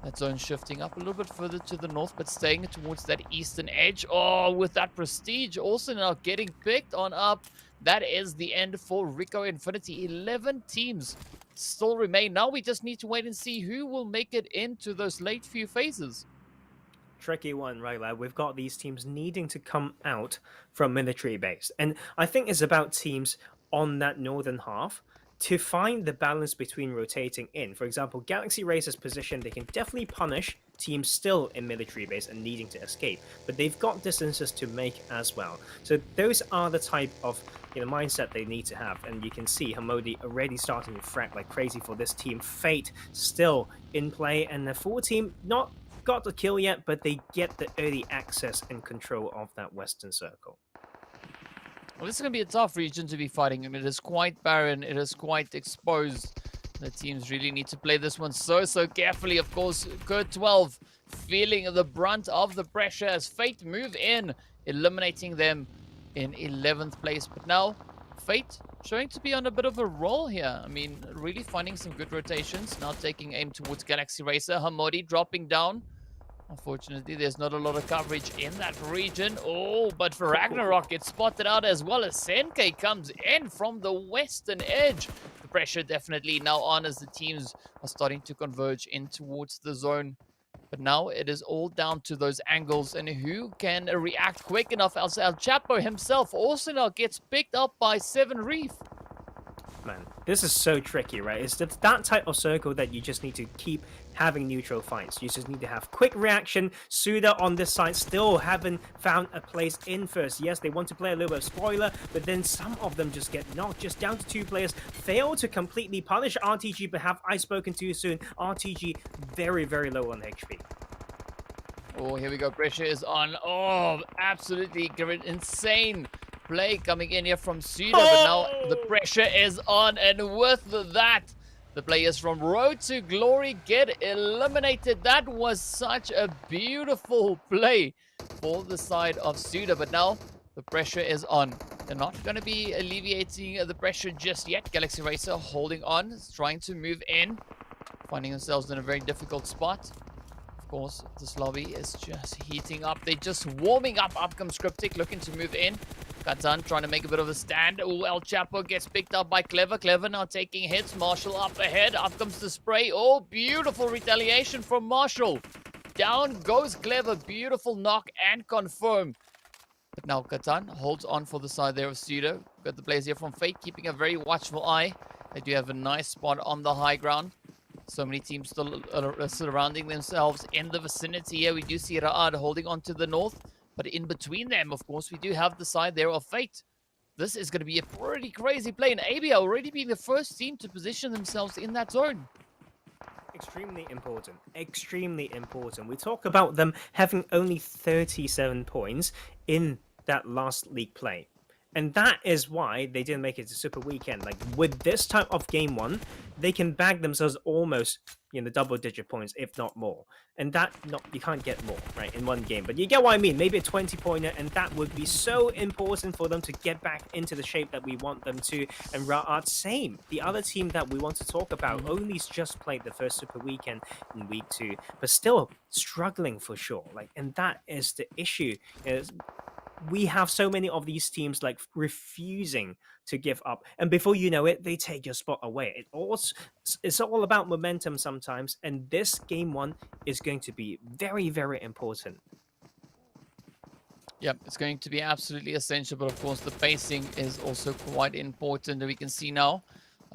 That zone shifting up a little bit further to the north, but staying towards that eastern edge. Oh, with that Prestige also now getting picked on up. That is the end for RICO Infinity. 11 teams still remain. Now we just need to wait and see who will make it into those late few phases. Tricky one, right, lad? We've got these teams needing to come out from military base. And I think it's about teams on that northern half to find the balance between rotating in. For example, Galaxy Racer's position, they can definitely punish teams still in military base and needing to escape, but they've got distances to make as well. So those are the type of, you know, mindset they need to have. And you can see Hamodi already starting to frag like crazy for this team. Fate still in play, and the full team not got the kill yet, but they get the early access and control of that western circle. Well, this is going to be a tough region to be fighting in. It is quite barren. It is quite exposed. The teams really need to play this one so carefully. Of course, KURD 12 feeling the brunt of the pressure as Fate move in, eliminating them in 11th place. But now, Fate showing to be on a bit of a roll here. I mean, really finding some good rotations. Now taking aim towards Galaxy Racer. Hamodi dropping down. Unfortunately, there's not a lot of coverage in that region. Oh, but for Ragnarok, gets spotted out as well as Senkei comes in from the western edge. The pressure definitely now on as the teams are starting to converge in towards the zone. But now it is all down to those angles and who can react quick enough. El Chapo himself also now gets picked up by 7 Reef. man. This is so tricky, right? It's that type of circle that you just need to keep having neutral fights. You just need to have quick reaction. SUDOR on this side still haven't found a place in first. Yes, they want to play a little bit of spoiler, but then some of them just get knocked. Just down to 2 players. Fail to completely punish RTG, but have I spoken too soon? RTG very, very low on HP. Oh, here we go. Pressure is on. Oh, absolutely insane play coming in here from SUDOR. But now the pressure is on. And with that, the players from Road to Glory get eliminated. That was such a beautiful play for the side of SUDOR. But now the pressure is on. They're not going to be alleviating the pressure just yet. Galaxy Racer holding on, trying to move in, finding themselves in a very difficult spot. Of course, this lobby is just heating up. They're just warming up. Up comes Cryptic, looking to move in. Katan trying to make a bit of a stand. Oh, El Chapo gets picked up by Clever. Clever now taking hits. Marshall up ahead. Up comes the spray. Oh, beautiful retaliation from Marshall. Down goes Clever. Beautiful knock and confirm. But now Katan holds on for the side there of SUDOR. Got the players here from Fate keeping a very watchful eye. They do have a nice spot on the high ground. So many teams still surrounding themselves in the vicinity here. We do see Ra'ad holding on to the north. But in between them, of course, we do have the side there of Fate. This is going to be a pretty crazy play. And ABIAH already being the first team to position themselves in that zone. Extremely important. Extremely important. We talk about them having only 37 points in that last league play. And that is why they didn't make it to Super Weekend. Like, with this type of game one, they can bag themselves almost, double-digit points, if not more. And you can't get more, right, in one game. But you get what I mean. Maybe a 20-pointer, and that would be so important for them to get back into the shape that we want them to. And Ra'ad, same. The other team that we want to talk about only just played the first Super Weekend in week 2, but still struggling for sure. And that is the issue. We have so many of these teams refusing to give up, and before you know it, they take your spot away. It's all about momentum sometimes, and this game one is going to be very, very important. Yep, it's going to be absolutely essential, but of course the pacing is also quite important. We can see now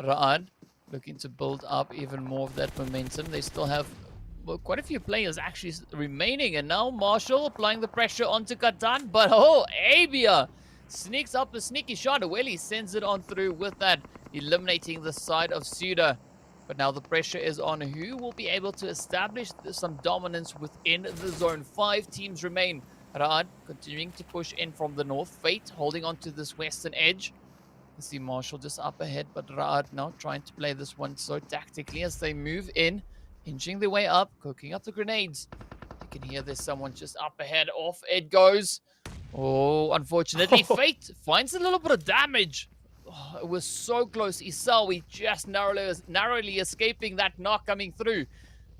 Ra'ad looking to build up even more of that momentum. They still have quite a few players actually remaining, and now Marshall applying the pressure onto Katan, but ABIAH sneaks up a sneaky shot. Welly sends it on through with that, eliminating the side of SUDOR. But now the pressure is on. Who will be able to establish some dominance within the zone? 5 teams remain. Ra'ad continuing to push in from the north. Fate holding on to this western edge. You see Marshall just up ahead, but Ra'ad now trying to play this one so tactically as they move in, inching their way up, cooking up the grenades. You can hear there's someone just up ahead. Off it goes. Oh, unfortunately, Fate finds a little bit of damage. Oh, it was so close. Isawi just narrowly escaping that knock coming through.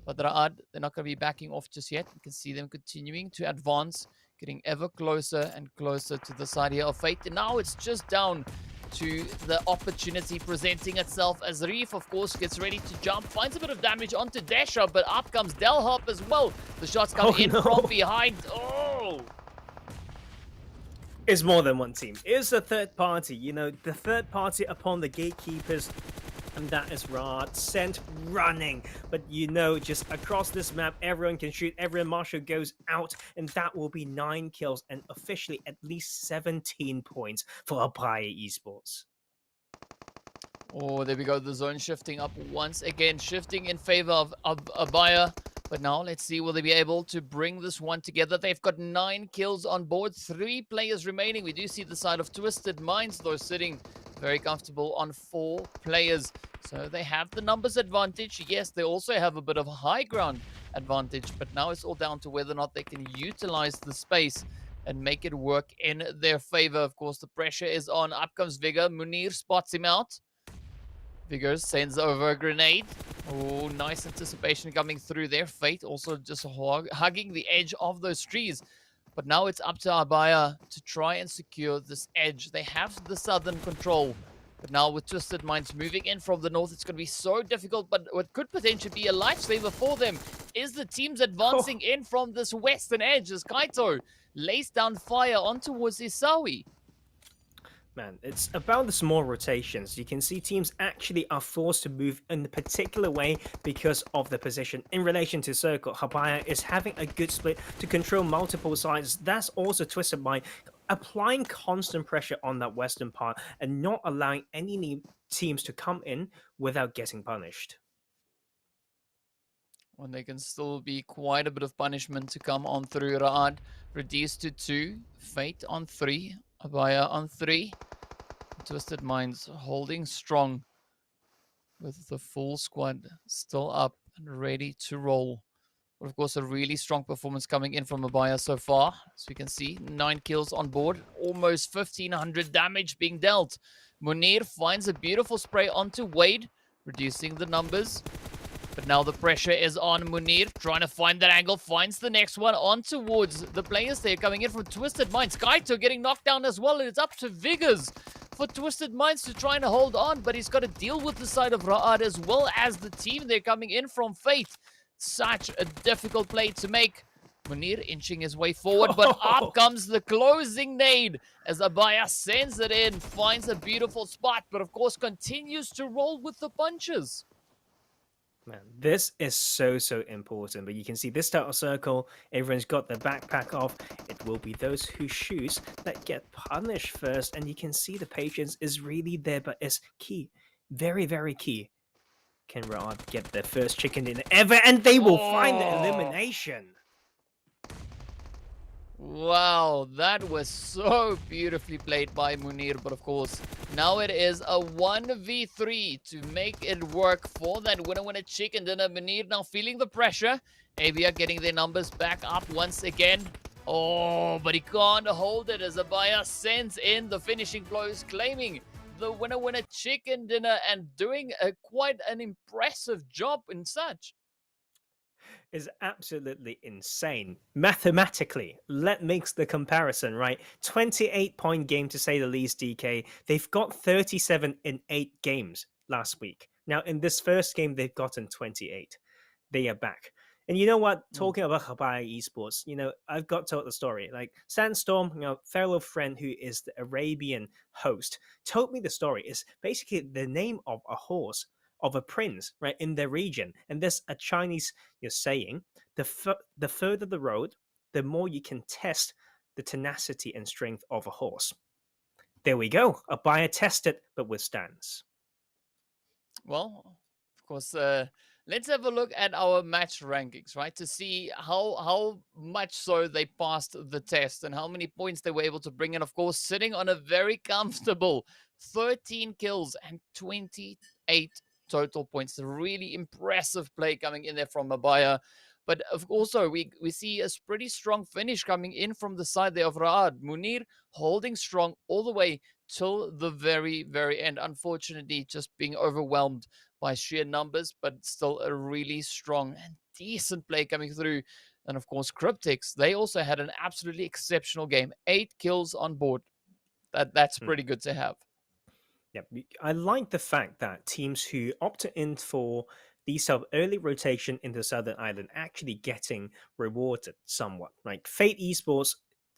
But Ra'ad, they're not going to be backing off just yet. You can see them continuing to advance, getting ever closer and closer to the side here of Fate. And now it's just down to the opportunity presenting itself as Reef, of course, gets ready to jump, finds a bit of damage onto Desha, but up comes Delhop as well. The shots come in from behind. Oh! It's more than one team. It's a third party, the third party upon the gatekeepers, and that is Ra'ad sent running. But just across this map, everyone can shoot, everyone. Marshall goes out, and that will be 9 kills and officially at least 17 points for ABIAH Esports. Oh, there we go. The zone shifting up once again, shifting in favor of ABIAH. But now let's see, will they be able to bring this one together? They've got 9 kills on board, 3 players remaining. We do see the side of Twisted Minds, though, sitting very comfortable on 4 players. So they have the numbers advantage. Yes, they also have a bit of high ground advantage, but now it's all down to whether or not they can utilize the space and make it work in their favor. Of course, the pressure is on. Up comes Vigor. Munir spots him out. Vigor sends over a grenade. Oh, nice anticipation coming through there. Fate also just hugging the edge of those trees. But now it's up to ABIAH to try and secure this edge. They have the southern control. But now with Twisted Minds moving in from the north, it's going to be so difficult. But what could potentially be a lifesaver for them is the teams advancing in from this western edge as Kaito lays down fire on towards Isawi. Man, it's about the small rotations. You can see teams actually are forced to move in a particular way because of the position. In relation to Circle, ABIAH is having a good split to control multiple sides. That's also twisted by applying constant pressure on that western part and not allowing any teams to come in without getting punished. When there can still be quite a bit of punishment to come on through. Raad reduced to 2, Fate on 3, ABIAH on 3. Twisted Minds holding strong with the full squad still up and ready to roll. But of course, a really strong performance coming in from ABIAH so far. As we can see, 9 kills on board, almost 1,500 damage being dealt. Munir finds a beautiful spray onto Wade, reducing the numbers. But now the pressure is on Munir, trying to find that angle, finds the next one on towards the players there coming in from Twisted Minds. SCYTES getting knocked down as well, and it's up to Vigors for Twisted Minds to try and hold on, but he's got to deal with the side of Raad as well as the team they're coming in from Fate. Such a difficult play to make. Munir inching his way forward, but up comes the closing nade as ABIAH sends it in, finds a beautiful spot, but of course continues to roll with the punches. Man, this is so important. But you can see this title circle, everyone's got their backpack off. It will be those who choose that get punished first. And you can see the patience is really there, but it's key. Very key. Can Raad get their first chicken dinner ever? And they will find the elimination. Wow, that was so beautifully played by Munir, but of course, now it is a 1v3 to make it work for that winner chicken dinner. Munir now feeling the pressure. ABIAH getting their numbers back up once again. Oh, but he can't hold it as ABIAH sends in the finishing blows, claiming the winner chicken dinner and doing quite an impressive job in such. Is absolutely insane. Mathematically, let makes the comparison, right? 28-point game to say the least, DK. They've got 37 in 8 games last week. Now, in this first game, they've gotten 28. They are back. And you know what? Talking about ABIAH Esports, I've got told the story. Like Sandstorm, fellow friend who is the Arabian host, told me the story. It's basically the name of a horse of a prince, right, in their region. And there's a Chinese saying, the further the road, the more you can test the tenacity and strength of a horse. There we go. ABIAH tested, but withstands. Well, of course, let's have a look at our match rankings, right? To see how much so they passed the test and how many points they were able to bring in. Of course, sitting on a very comfortable 13 kills and 28 total points. A really impressive play coming in there from ABIAH. But also, we see a pretty strong finish coming in from the side there of Raad. Munir holding strong all the way till the very end. Unfortunately, just being overwhelmed by sheer numbers, but still a really strong and decent play coming through. And of course, Cryptics, they also had an absolutely exceptional game. 8 kills on board. That's pretty good to have. Yeah, I like the fact that teams who opted in for these sort of early rotation into Southern Island actually getting rewarded somewhat. Like Fate Esports,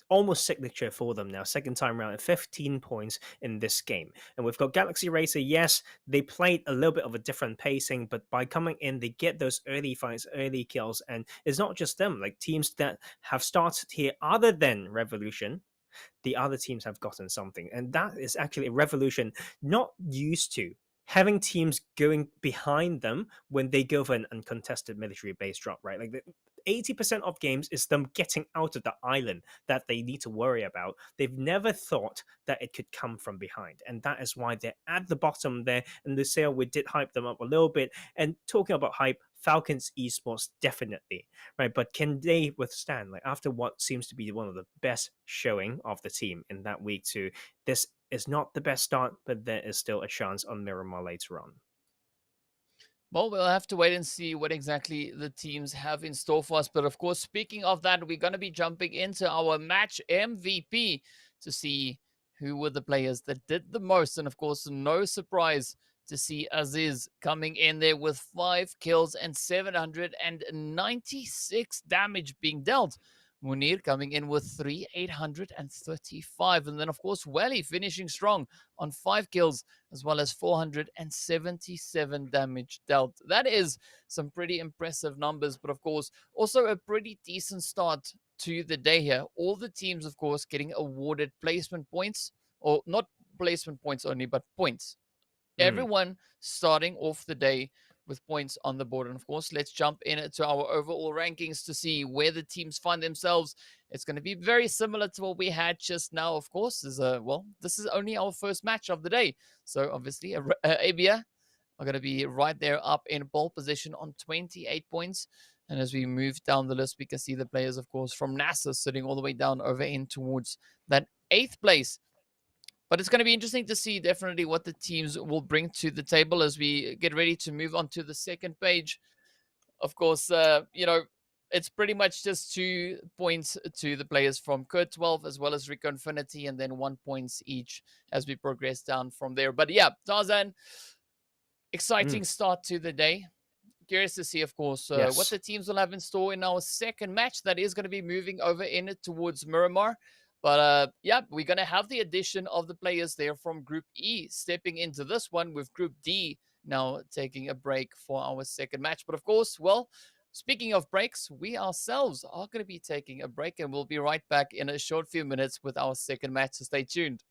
almost signature for them now, second time around at 15 points in this game. And we've got Galaxy Racer, yes, they played a little bit of a different pacing, but by coming in, they get those early fights, early kills, and it's not just them, like teams that have started here other than Revolution, the other teams have gotten something. And that is actually a Revolution not used to. Having teams going behind them when they go for an uncontested military base drop, right? Like 80% of games is them getting out of the island that they need to worry about. They've never thought that it could come from behind. And that is why they're at the bottom there. And Lusail, we did hype them up a little bit. And talking about hype, Falcons Esports, definitely, right? But can they withstand, like after what seems to be one of the best showing of the team in that week too? This is not the best start, but there is still a chance on Miramar later on. Well, we'll have to wait and see what exactly the teams have in store for us. But of course, speaking of that, we're going to be jumping into our match MVP to see who were the players that did the most. And of course, no surprise to see Aziz coming in there with 5 kills and 796 damage being dealt. Munir coming in with 3,835. And then, of course, YaLLa finishing strong on 5 kills as well as 477 damage dealt. That is some pretty impressive numbers, but of course, also a pretty decent start to the day here. All the teams, of course, getting awarded placement points, or not placement points only, but points. Everyone starting off the day with points on the board. And of course, let's jump into our overall rankings to see where the teams find themselves. It's going to be very similar to what we had just now, of course. This is only our first match of the day. So obviously, ABIAH are going to be right there up in pole position on 28 points. And as we move down the list, we can see the players, of course, from NASR sitting all the way down over in towards that 8th place. But it's going to be interesting to see definitely what the teams will bring to the table as we get ready to move on to the second page. Of course, it's pretty much just 2 points to the players from KURD 12 as well as RICO Infinity, and then 1 point each as we progress down from there. But yeah, Tarzan, exciting start to the day. Curious to see, of course, what the teams will have in store in our second match that is going to be moving over in towards Miramar. But yeah, we're going to have the addition of the players there from Group E stepping into this one, with Group D now taking a break for our second match. But of course, well, speaking of breaks, we ourselves are going to be taking a break, and we'll be right back in a short few minutes with our second match. So stay tuned.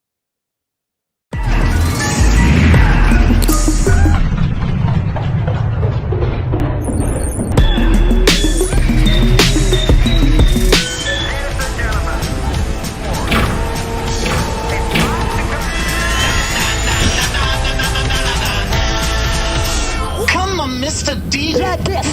Mr. DJ. Like this.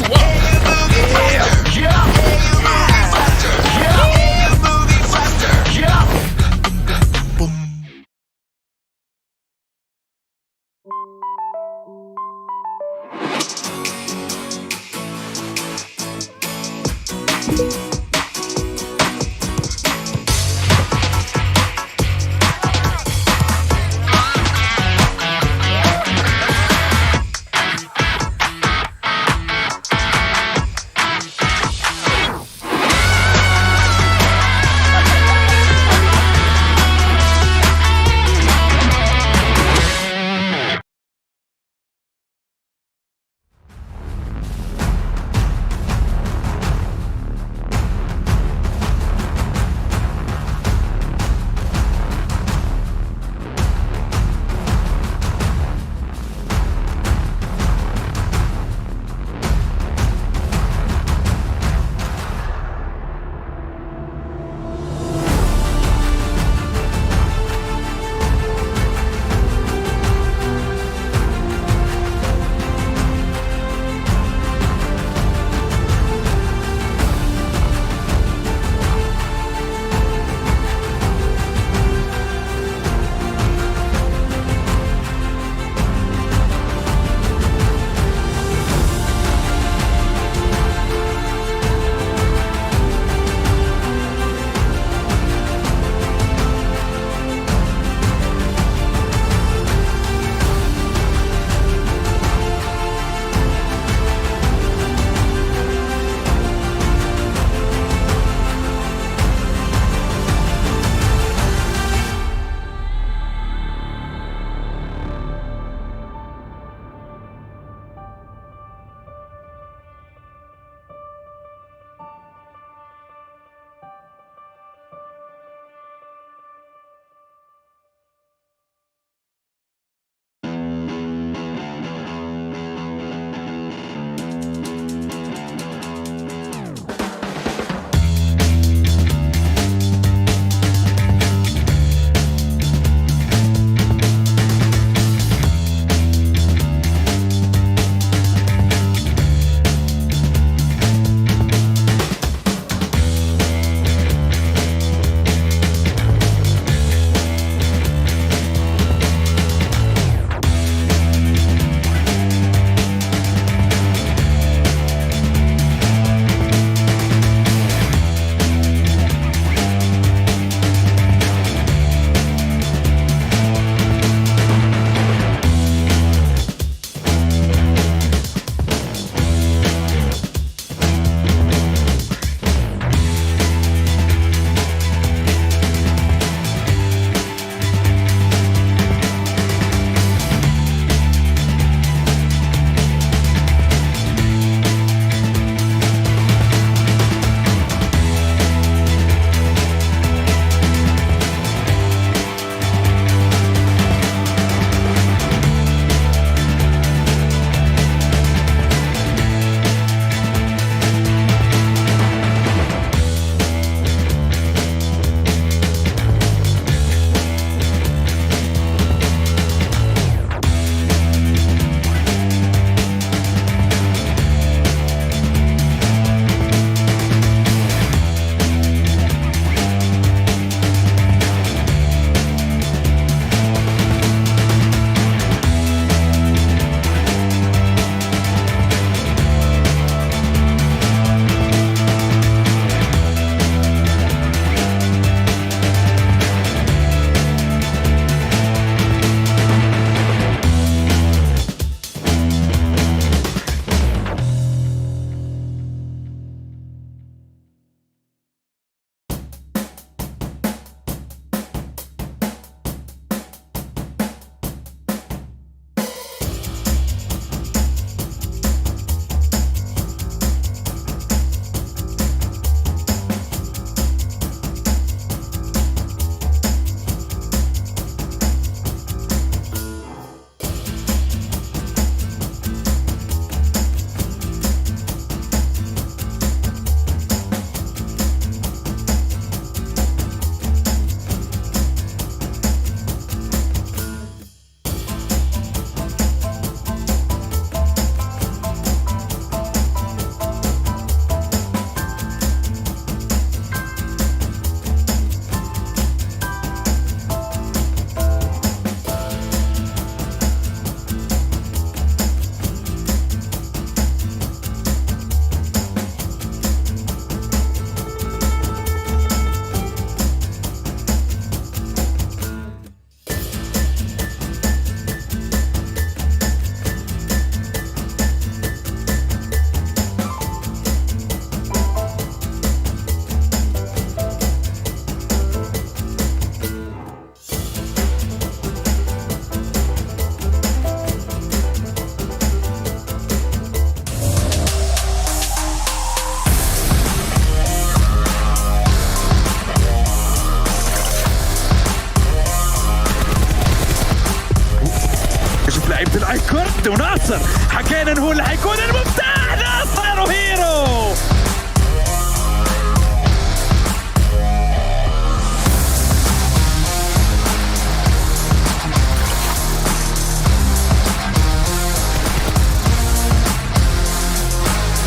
لعيبة الايكورد وناصر حكينا انه هو اللي حيكون المفتاح. ناصر وهيرو.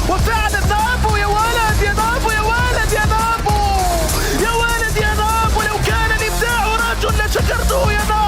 وفعلا نابو يا ولد يا نابو يا ولد يا نابو يا ولد يا نابو. لو كان الابداع رجل لشكرته يا نابو.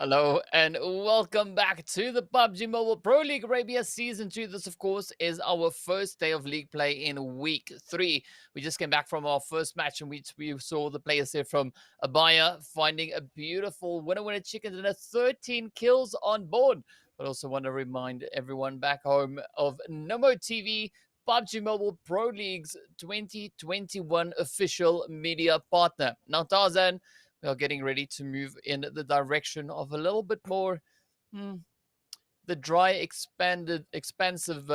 Hello and welcome back to the PUBG Mobile Pro League Arabia Season 2. This, of course, is our first day of league play in Week 3. We just came back from our first match in which we saw the players here from ABIAH finding a beautiful winner chicken and 13 kills on board. But also want to remind everyone back home of Nomo TV, PUBG Mobile Pro League's 2021 official media partner. Now, Tarzan, we are getting ready to move in the direction of a little bit more the dry, expansive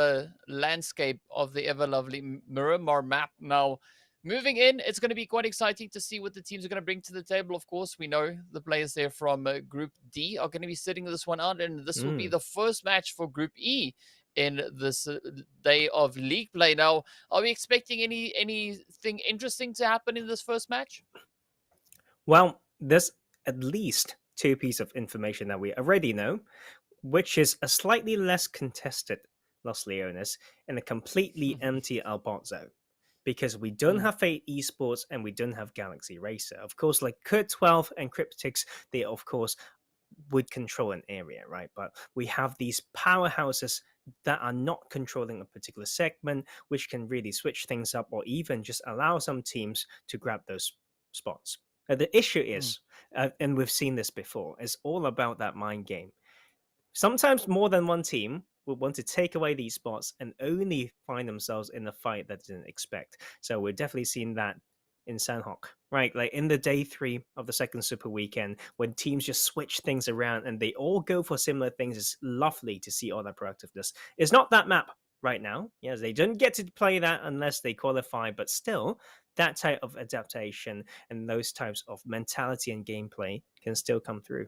landscape of the ever lovely Miramar map. Now, moving in, it's going to be quite exciting to see what the teams are going to bring to the table. Of course, we know the players there from Group D are going to be sitting this one out, and this will be the first match for Group E in this day of league play. Now, are we expecting anything interesting to happen in this first match? Well, there's at least two pieces of information that we already know, which is a slightly less contested Los Leones and a completely empty Albot zone. Because we don't have ABIAH Esports and we don't have Galaxy Racer. Of course, like KURD 12 and Cryptics, they of course would control an area, right? But we have these powerhouses that are not controlling a particular segment, which can really switch things up or even just allow some teams to grab those spots. The issue is, and we've seen this before, it's all about that mind game. Sometimes more than one team would want to take away these spots and only find themselves in a fight that they didn't expect. So we're definitely seeing that in Sanhok, right? Like in the day 3 of the second Super Weekend, when teams just switch things around and they all go for similar things, it's lovely to see all that proactiveness. It's not that map right now. Yes, they don't get to play that unless they qualify, but still, that type of adaptation and those types of mentality and gameplay can still come through.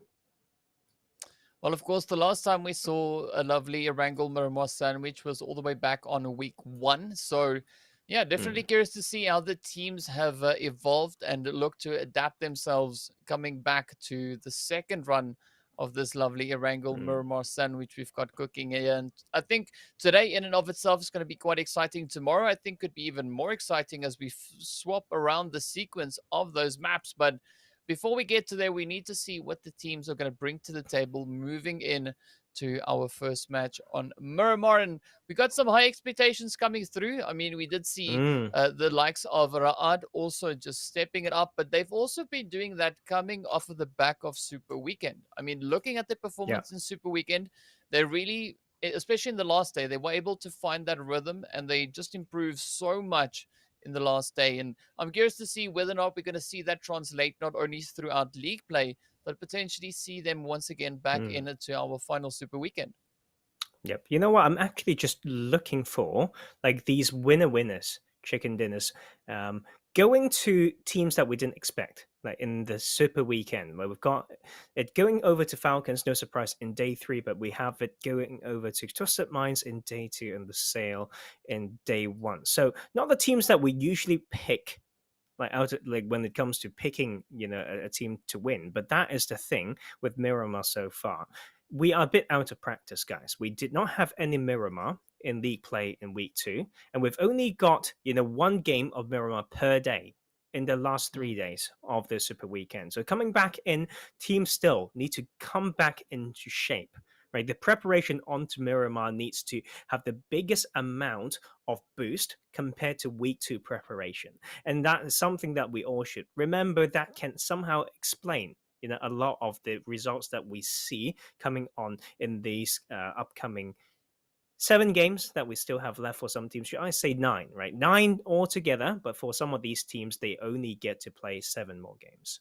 Well, of course, the last time we saw a lovely Erangel Miramar sandwich was all the way back on Week 1. So, yeah, definitely curious to see how the teams have evolved and look to adapt themselves coming back to the second run of this lovely Erangel Miramar sandwich we've got cooking here. And I think today in and of itself is going to be quite exciting. Tomorrow, I think, could be even more exciting as we swap around the sequence of those maps. But before we get to there, we need to see what the teams are going to bring to the table moving in to our first match on Miramar. And we got some high expectations coming through. I mean, we did see the likes of Ra'ad also just stepping it up, but they've also been doing that coming off of the back of Super Weekend. I mean, looking at their performance in Super Weekend, they really, especially in the last day, they were able to find that rhythm and they just improved so much in the last day. And I'm curious to see whether or not we're going to see that translate not only throughout league play, but potentially see them once again back into our final Super Weekend. Yep. You know what? I'm actually just looking for like these winners, chicken dinners, going to teams that we didn't expect, like in the Super Weekend, where we've got it going over to Falcons, no surprise, in day 3, but we have it going over to Twisted Minds in day 2 and Lusail in day 1. So not the teams that we usually pick, like when it comes to picking, a team to win. But that is the thing with Miramar so far. We are a bit out of practice, guys. We did not have any Miramar in league play in week 2, and we've only got one game of Miramar per day in the last 3 days of the Super Weekend. So coming back in, teams still need to come back into shape. Right, the preparation onto Miramar needs to have the biggest amount of boost compared to week 2 preparation, and that is something that we all should remember. That can somehow explain, a lot of the results that we see coming on in these upcoming 7 games that we still have left for some teams. Should I say 9, right? 9 altogether, but for some of these teams, they only get to play 7 more games.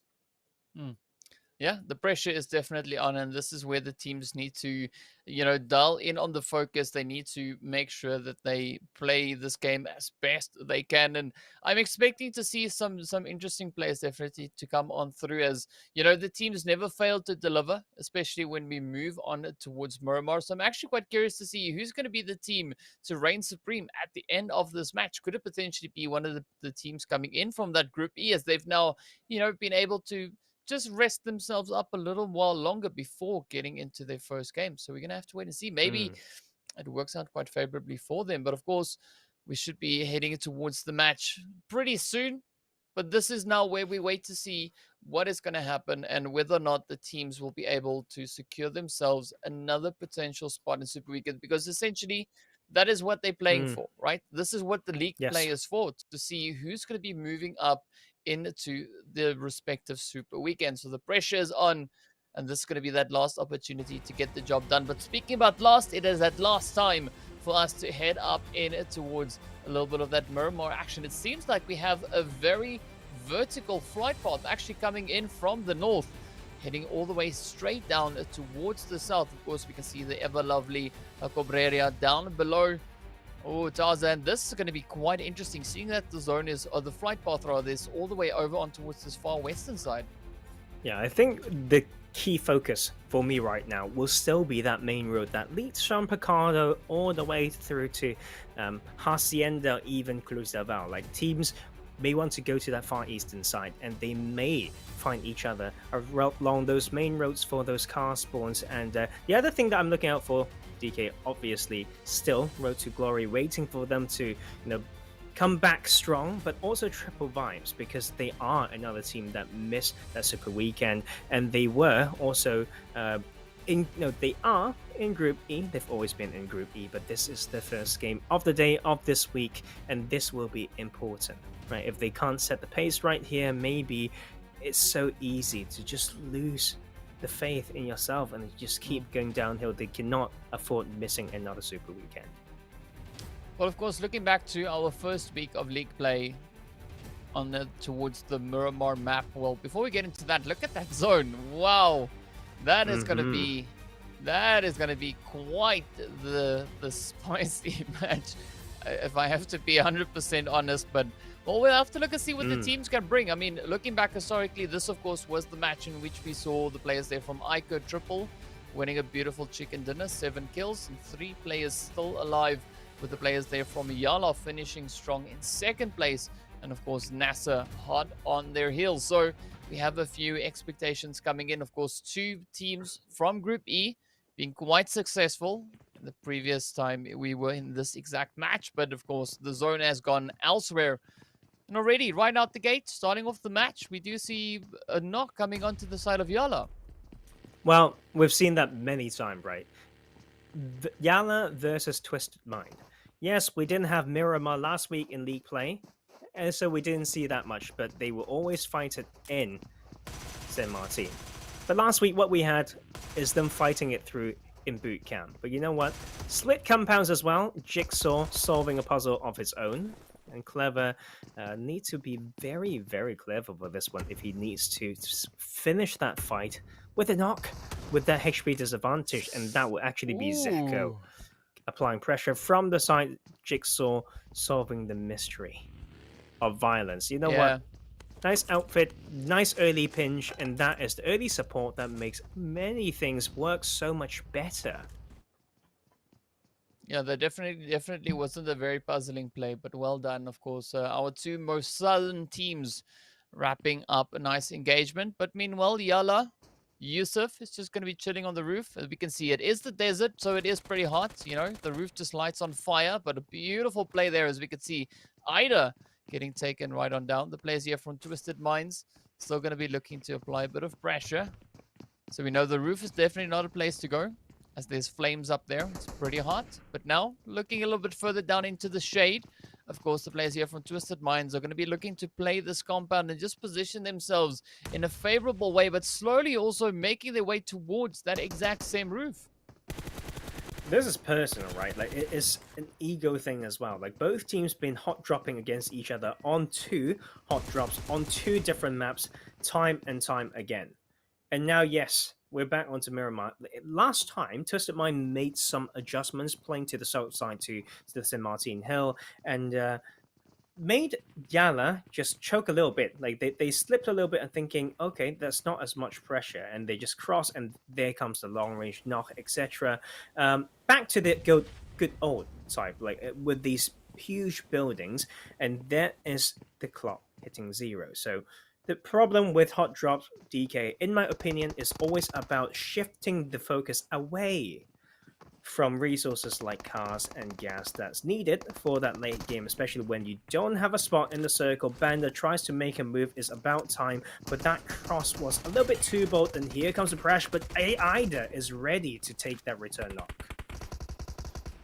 Yeah, the pressure is definitely on, and this is where the teams need to, dial in on the focus. They need to make sure that they play this game as best they can, and I'm expecting to see some interesting players definitely to come on through. As the teams never fail to deliver, especially when we move on towards Miramar. So I'm actually quite curious to see who's going to be the team to reign supreme at the end of this match. Could it potentially be one of the teams coming in from that Group E, as they've now, been able to just rest themselves up a little while longer before getting into their first game. So we're going to have to wait and see. Maybe it works out quite favorably for them. But of course, we should be heading towards the match pretty soon. But this is now where we wait to see what is going to happen and whether or not the teams will be able to secure themselves another potential spot in Super Weekend. Because essentially, that is what they're playing for, right? This is what the league play is for, to see who's going to be moving up into the respective Super Weekend. So the pressure is on, and this is going to be that last opportunity to get the job done. But speaking about last, it is that last time for us to head up in towards a little bit of that Miramar action. It seems like we have a very vertical flight path actually coming in from the north, heading all the way straight down towards the south. Of course, we can see the ever lovely Cobreria down below. Oh, Tarzan, this is going to be quite interesting, seeing that the zone is, or the flight path rather, is all the way over on towards this far western side. Yeah, I think the key focus for me right now will still be that main road that leads from Picado all the way through to Hacienda, even Cruz del Val. Like, teams may want to go to that far eastern side, and they may find each other along those main roads for those car spawns. And the other thing that I'm looking out for, DK, obviously still Road to Glory, waiting for them to come back strong, but also Triple Vibes, because they are another team that missed that Super Weekend, and they were also they are in Group E. They've always been in Group E, but this is the first game of the day of this week, and this will be important, right? If they can't set the pace right here, maybe it's so easy to just lose the faith in yourself and just keep going downhill. They cannot afford missing another Super Weekend. Well, of course, looking back to our first week of league play towards the Miramar map. Well, before we get into that, look at that zone. Wow, that is going to be quite the spicy match, if I have to be 100% honest. But well, we'll have to look and see what the teams can bring. I mean, looking back historically, this of course was the match in which we saw the players there from iKURD Triple winning a beautiful chicken dinner, 7 kills and 3 players still alive, with the players there from YaLLa finishing strong in 2nd place, and of course NASR hot on their heels. So we have a few expectations coming in. Of course, 2 teams from Group E being quite successful the previous time we were in this exact match, but of course the zone has gone elsewhere. And already, right out the gate, starting off the match, we do see a knock coming onto the side of YaLLa. Well, we've seen that many times, right? YaLLa versus Twisted Mind. Yes, we didn't have Miramar last week in league play, and so we didn't see that much, but they will always fight it in San Martin. But last week, what we had is them fighting it through in boot camp. But you know what? Split compounds as well. Jigsaw solving a puzzle of his own. And Clever needs to be very, very clever for this one if he needs to finish that fight with a knock, with that HP disadvantage. And that will actually be Zeko applying pressure from the side, Jigsaw solving the mystery of violence. You know what? Nice outfit, nice early pinch, and that is the early support that makes many things work so much better. Yeah, that definitely wasn't a very puzzling play, but well done, of course. Our 2 most southern teams wrapping up a nice engagement. But meanwhile, YaLLa, Yusuf is just going to be chilling on the roof. As we can see, it is the desert, so it is pretty hot. The roof just lights on fire, but a beautiful play there, as we can see. Ida getting taken right on down. The players here from Twisted Minds still going to be looking to apply a bit of pressure. So we know the roof is definitely not a place to go, as there's flames up there. It's pretty hot. But now, looking a little bit further down into the shade, of course, the players here from Twisted Minds are going to be looking to play this compound and just position themselves in a favorable way, but slowly also making their way towards that exact same roof. this is personal, right? Like, it is an ego thing as well. Like, both teams been hot dropping against each other on 2 hot drops on 2 different maps time and time again. And now, yes, we're back onto Miramar. Last time, Twisted Mind made some adjustments playing to the south side to the St. Martin Hill, and made YaLLa just choke a little bit. Like, they slipped a little bit and thinking, okay, that's not as much pressure, and they just cross, and there comes the long range knock, etc. Back to the good old type, like with these huge buildings, and that is the clock hitting 0. So the problem with hot drops, DK, in my opinion, is always about shifting the focus away from resources like cars and gas that's needed for that late game, especially when you don't have a spot in the circle. Banda tries to make a move, is about time, but that cross was a little bit too bold, and here comes the pressure, but AIDA is ready to take that return knock.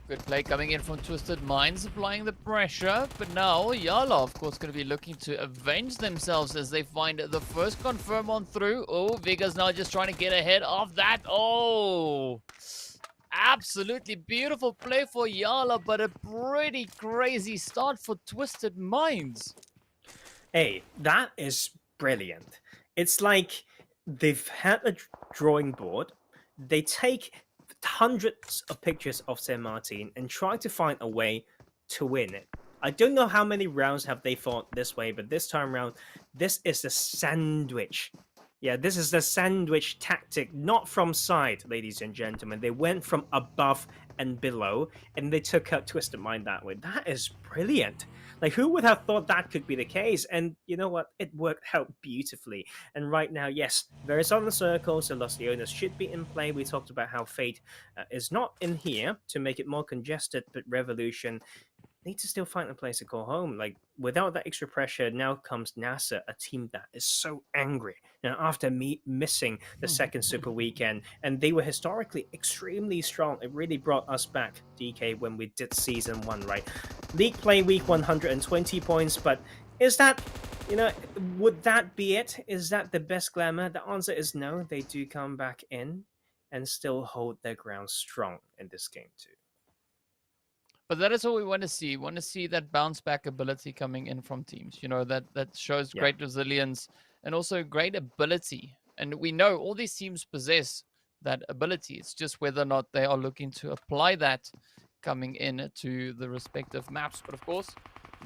Good play coming in from Twisted Minds, applying the pressure, but now YaLLa, of course, going to be looking to avenge themselves as they find the first confirm on through. Oh, Viga's now just trying to get ahead of that. Oh, absolutely beautiful play for YaLLa, but a pretty crazy start for Twisted Minds. Hey, that is brilliant. It's like they've had a drawing board, they take hundreds of pictures of St. Martin and try to find a way to win it. I don't know how many rounds have they fought this way, but this time around, this is a sandwich. Yeah, this is the sandwich tactic, not from side, ladies and gentlemen. They went from above and below, and they took out Twisted Mind that way. That is brilliant. Like, who would have thought that could be the case? And you know what? It worked out beautifully. And right now, yes, there is on the circle, so Los Leones should be in play. We talked about how Fate is not in here to make it more congested, but Revolution need to still find a place to call home. Like, without that extra pressure, now comes NASR, a team that is so angry. Now, after missing the second Super Weekend, and they were historically extremely strong, it really brought us back, DK, when we did Season 1, right? League play week 120 points, but is that, you know, would that be it? Is that the best glamour? The answer is no. They do come back in and still hold their ground strong in this game too. But that is what we want to see. We want to see that bounce back ability coming in from teams. You know, that shows great resilience and also great ability. And we know all these teams possess that ability. It's just whether or not they are looking to apply that coming in to the respective maps. But of course,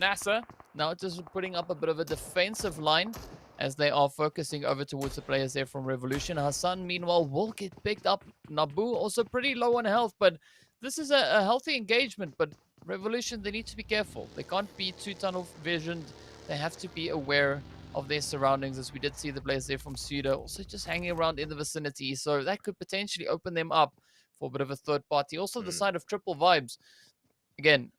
NASR now just putting up a bit of a defensive line as they are focusing over towards the players there from Revolution. Hassan, meanwhile, will get picked up. Nabu also pretty low on health, but this is a healthy engagement, but Revolution, they need to be careful. They can't be too tunnel visioned. They have to be aware of their surroundings, as we did see the players there from SUDOR also just hanging around in the vicinity. So that could potentially open them up for a bit of a third party. Also, the side of Triple Vibes, again,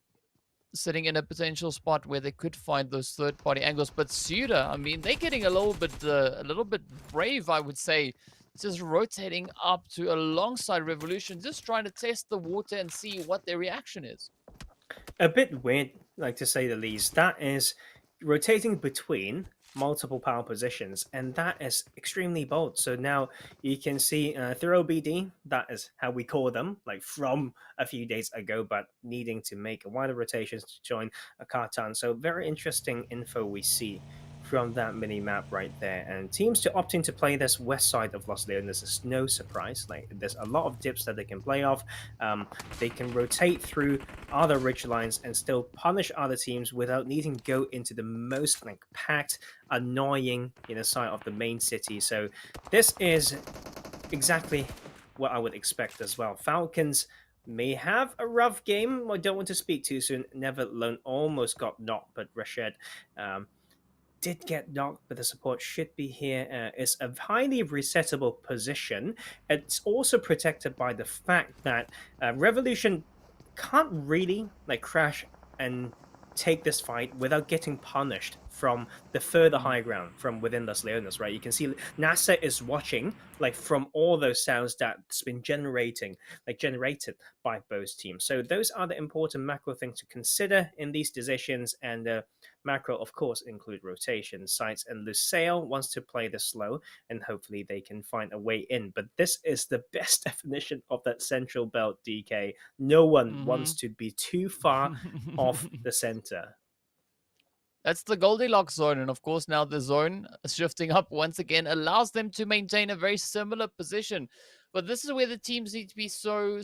sitting in a potential spot where they could find those third party angles. But SUDOR, I mean, they're getting a little bit brave, I would say. Just rotating up to alongside Revolution, just trying to test the water and see what their reaction is. A bit weird, like, to say the least. That is rotating between multiple power positions, and that is extremely bold. So now you can see throw BD, that is how we call them, like from a few days ago, but needing to make wider rotations to join a Katan. So very interesting info we see from that mini map right there. And teams to opting to play this west side of Los Leones is no surprise. Like, there's a lot of dips that they can play off. They can rotate through other ridge lines and still punish other teams without needing to go into the most like packed, annoying, you know, side of the main city. So this is exactly what I would expect as well. Falcons may have a rough game. I don't want to speak too soon. Never Alone almost got knocked, but Rashid did get knocked, but the support should be here. It's a highly resettable position. It's also protected by the fact that Revolution can't really like crash and take this fight without getting punished from the further high ground from within Los Leones, right? You can see NASA is watching like from all those sounds that's been generated by both teams. So those are the important macro things to consider in these decisions. And macro, of course, include rotation. SCYTES and Lusail wants to play this slow, and hopefully they can find a way in. But this is the best definition of that central belt, DK. No one wants to be too far off the center. That's the Goldilocks zone, and of course now the zone shifting up once again allows them to maintain a very similar position. But this is where the teams need to be so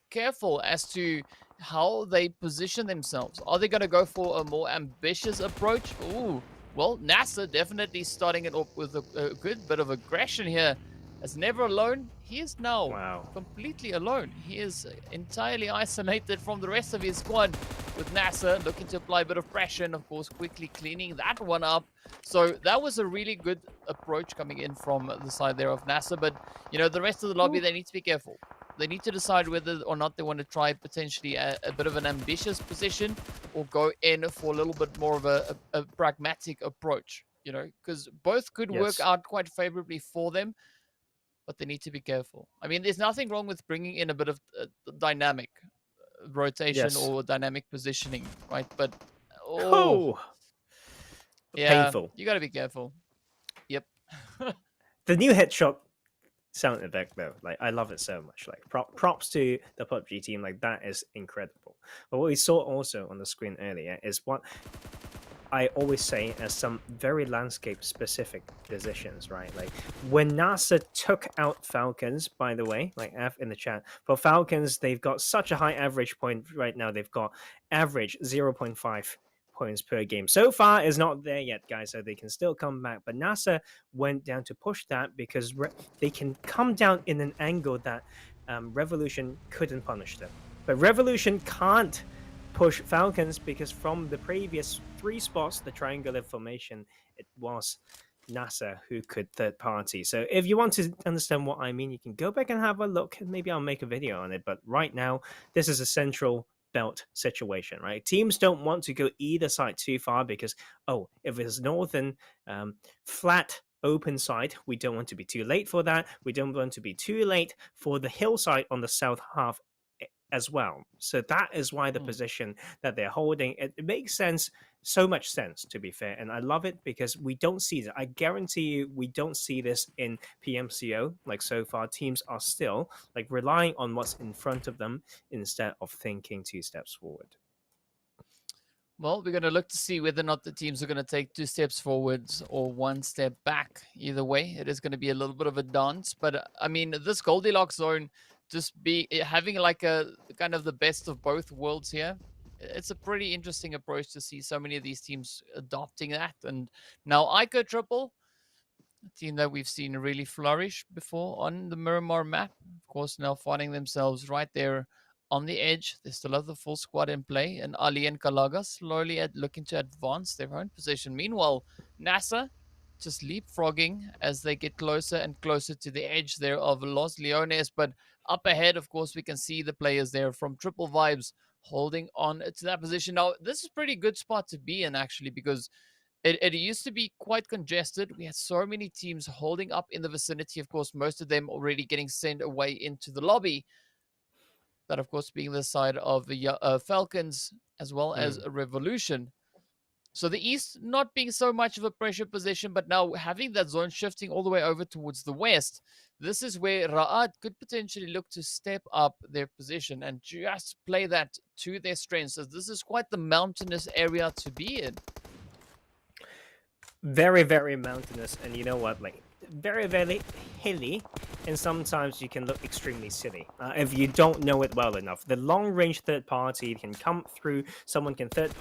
careful as to how they position themselves. Are they going to go for a more ambitious approach? Ooh, well, NASR definitely starting it off with a good bit of aggression here. As never alone, he is now completely alone. He is entirely isolated from the rest of his squad, with NASR looking to apply a bit of pressure and, of course, quickly cleaning that one up. So that was a really good approach coming in from the side there of NASR. But, you know, the rest of the lobby, they need to be careful. They need to decide whether or not they want to try potentially a bit of an ambitious position or go in for a little bit more of a pragmatic approach, you know, because both could work out quite favorably for them. But they need to be careful. I mean, there's nothing wrong with bringing in a bit of dynamic rotation or dynamic positioning, right? But yeah, painful. You got to be careful. Yep. The new headshot sound effect, though, like I love it so much. Like props to the PUBG team. Like that is incredible. But what we saw also on the screen earlier is what I always say as some very landscape specific decisions, right? Like when NASA took out Falcons, by the way, like F in the chat, for Falcons, they've got such a high average point right now. They've got average 0.5 points per game. So far is not there yet, guys, so they can still come back. But NASA went down to push that because they can come down in an angle that Revolution couldn't punish them. But Revolution can't push Falcons because from the previous 3 spots, the triangular formation, it was NASA who could third party. So if you want to understand what I mean, you can go back and have a look, and maybe I'll make a video on it. But right now, this is a central belt situation, right? Teams don't want to go either side too far because, if it's northern flat open side, we don't want to be too late for that. We don't want to be too late for the hillside on the south half as well. So that is why the position that they're holding, it makes sense, so much sense, to be fair. And I love it because we don't see that. I guarantee you we don't see this in PMCO. Like so far, teams are still like relying on what's in front of them instead of thinking 2 steps forward. Well, we're going to look to see whether or not the teams are going to take 2 steps forwards or 1 step back. Either way, it is going to be a little bit of a dance. But I mean, this Goldilocks zone, just having like a kind of the best of both worlds here, it's a pretty interesting approach to see so many of these teams adopting that. And now iKURD Triple, a team that we've seen really flourish before on the Miramar map, of course, now finding themselves right there on the edge. They still have the full squad in play, and Ali and Kalaga slowly looking to advance their own position. Meanwhile, NASA just leapfrogging as they get closer and closer to the edge there of Los Leones. But up ahead, of course, we can see the players there from Triple Vibes holding on to that position. Now, this is a pretty good spot to be in, actually, because it used to be quite congested. We had so many teams holding up in the vicinity. Of course, most of them already getting sent away into the lobby. That, of course, being the side of the Falcons as well as a Revolution. So the East not being so much of a pressure position, but now having that zone shifting all the way over towards the West, this is where Ra'ad could potentially look to step up their position and just play that to their strengths, as this is quite the mountainous area to be in. Very, very mountainous, and you know what, like very, very hilly, and sometimes you can look extremely silly if you don't know it well enough. The long-range third party can come through. Someone can third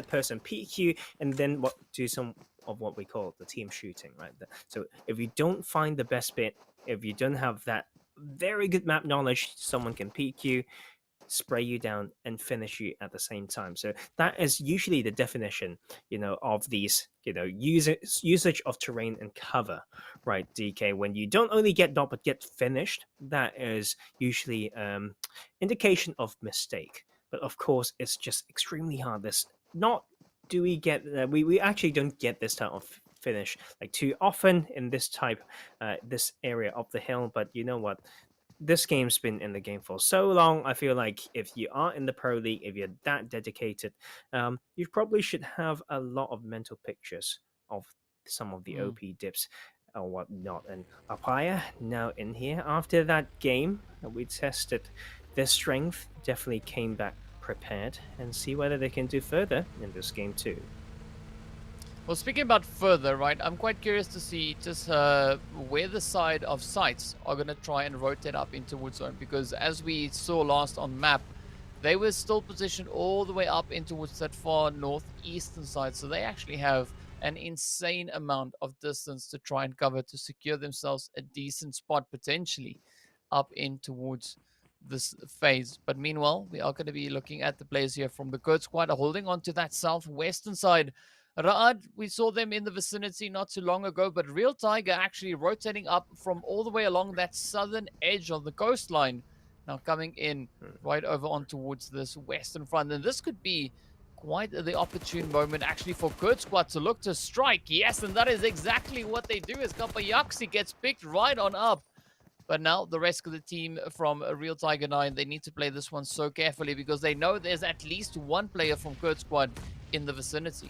person peek you, and then do some of what we call the team shooting, right? So if you don't find the best bit, if you don't have that very good map knowledge, someone can peek you, spray you down, and finish you at the same time. So that is usually the definition, of these, usage of terrain and cover, right, DK? When you don't only get knocked but get finished, that is usually indication of mistake. But of course, it's just extremely hard. There's not do we get we actually don't get this type of finish like too often in this type this area of the hill. But you know what, this game's been in the game for so long. I feel like if you are in the pro league, if you're that dedicated, you probably should have a lot of mental pictures of some of the OP dips or whatnot. And ABIAH now in here after that game that we tested their strength, definitely came back prepared, and see whether they can do further in this game too. Well, speaking about further, right, I'm quite curious to see just where the side of SCYTES are going to try and rotate up into wood zone, because as we saw last on map, they were still positioned all the way up in towards that far northeastern side, so they actually have an insane amount of distance to try and cover to secure themselves a decent spot potentially up in towards this phase. But meanwhile, we are going to be looking at the players here from the KURD squad holding on to that southwestern side. Ra'ad, we saw them in the vicinity not too long ago, but Real Tiger actually rotating up from all the way along that southern edge of the coastline, now coming in right over on towards this western front. And this could be quite the opportune moment actually for KURD squad to look to strike. Yes, and that is exactly what they do as Kapayaksi gets picked right on up. But now the rest of the team from Real Tiger 9, they need to play this one so carefully, because they know there's at least one player from KURD squad in the vicinity.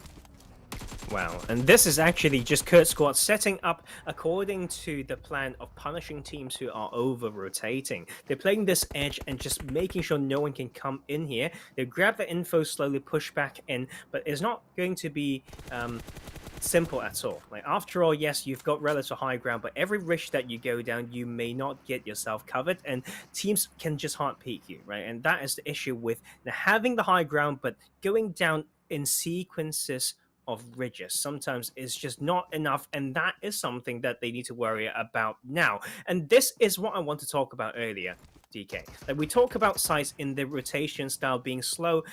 Wow, and this is actually just KURD squad setting up according to the plan of punishing teams who are over-rotating. They're playing this edge and just making sure no one can come in here. They grab the info, slowly push back in, but it's not going to be simple at all. Like, after all, yes, you've got relative high ground, but every ridge that you go down, you may not get yourself covered, and teams can just hard peek you, right? And that is the issue with having the high ground, but going down in sequences of ridges sometimes is just not enough, and that is something that they need to worry about now. And this is what I want to talk about earlier, DK. Like, we talk about SCYTES in the rotation style being slow,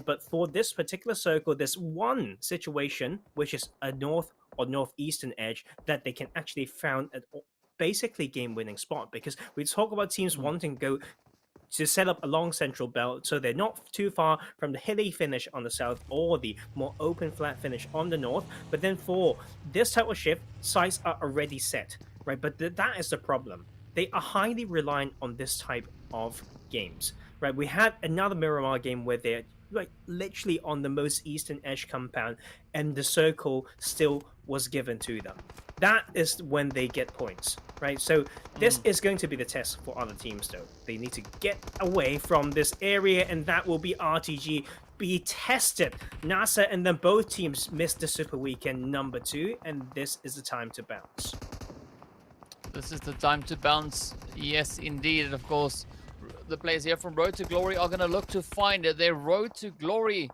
but for this particular circle, there's one situation which is a north or northeastern edge that they can actually found at basically game-winning spot, because we talk about teams wanting to go to set up a long central belt so they're not too far from the hilly finish on the south or the more open flat finish on the north. But then for this type of shift, sites are already set, right? But that is the problem. They are highly reliant on this type of games, right? We had another Miramar game where they're like literally on the most eastern edge compound, and the circle still was given to them. That is when they get points, right? So this is going to be the test for other teams, though. They need to get away from this area, and that will be RTG be tested. NASR and then both teams missed the Super Weekend number 2, and this is the time to bounce. This is the time to bounce. Yes, indeed. And of course, the players here from Road to Glory are going to look to find their Road to Glory,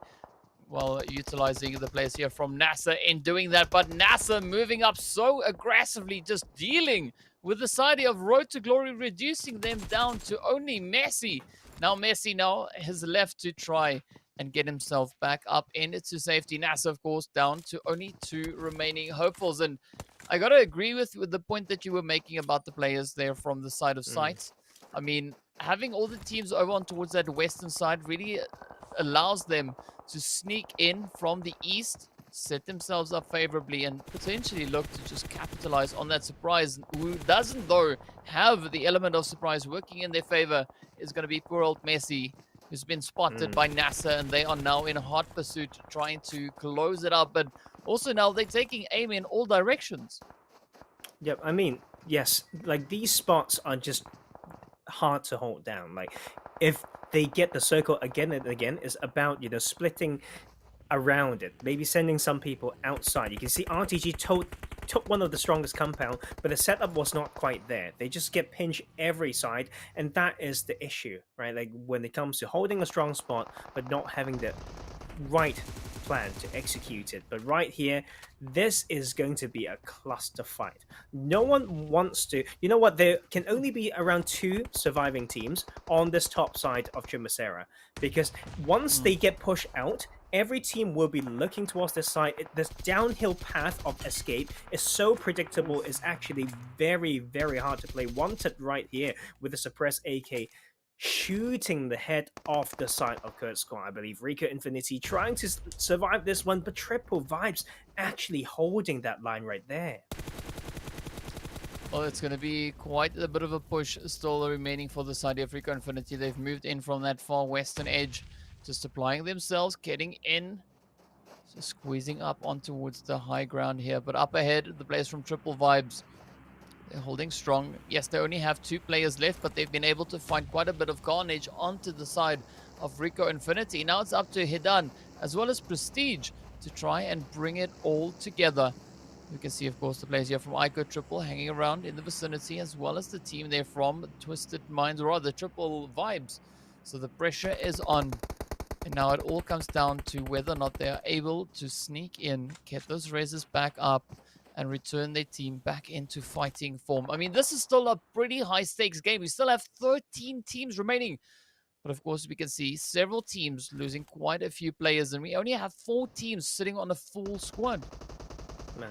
well, utilizing the players here from NASR in doing that. But NASR moving up so aggressively, just dealing with the side of Road to Glory, reducing them down to only Messi. Now Messi has left to try and get himself back up into safety. NASR, of course, down to only 2 remaining hopefuls. And I got to agree with the point that you were making about the players there from the side of SCYTES. I mean, having all the teams over on towards that western side really allows them to sneak in from the east, set themselves up favorably, and potentially look to just capitalize on that surprise. Who doesn't, though, have the element of surprise working in their favor is going to be poor old Messi, who's been spotted by NASR, and they are now in hot pursuit trying to close it up. But also now they're taking aim in all directions. Yep, I mean, yes, like these spots are just hard to hold down. Like, if they get the circle again and again, it's about, splitting around it, maybe sending some people outside. You can see RTG took one of the strongest compound, but the setup was not quite there. They just get pinched every side, and that is the issue, right? Like, when it comes to holding a strong spot but not having the right plan to execute it. But right here, this is going to be a cluster fight. No one wants to, you know what, there can only be around 2 surviving teams on this top side of Chimasera, because once they get pushed out, every team will be looking towards this side. This downhill path of escape is so predictable, it's actually very, very hard to play. Wanted right here with the suppressed AK shooting the head off the side of KURD squad. I believe RICO Infinity trying to survive this one, but Triple Vibes actually holding that line right there. Well, it's going to be quite a bit of a push still remaining for the side of RICO Infinity. They've moved in from that far western edge, just applying themselves, getting in, just squeezing up on towards the high ground here. But up ahead, the players from Triple Vibes, they're holding strong. Yes, they only have 2 players left, but they've been able to find quite a bit of carnage onto the side of RICO Infinity. Now it's up to Hidan as well as Prestige to try and bring it all together. You can see, of course, the players here from iKURD Triple hanging around in the vicinity, as well as the team there from Twisted Minds, or rather Triple Vibes. So the pressure is on. And now it all comes down to whether or not they are able to sneak in, get those raises back up, and return their team back into fighting form. I mean, this is still a pretty high-stakes game. We still have 13 teams remaining. But of course, we can see several teams losing quite a few players, and we only have 4 teams sitting on a full squad. Man,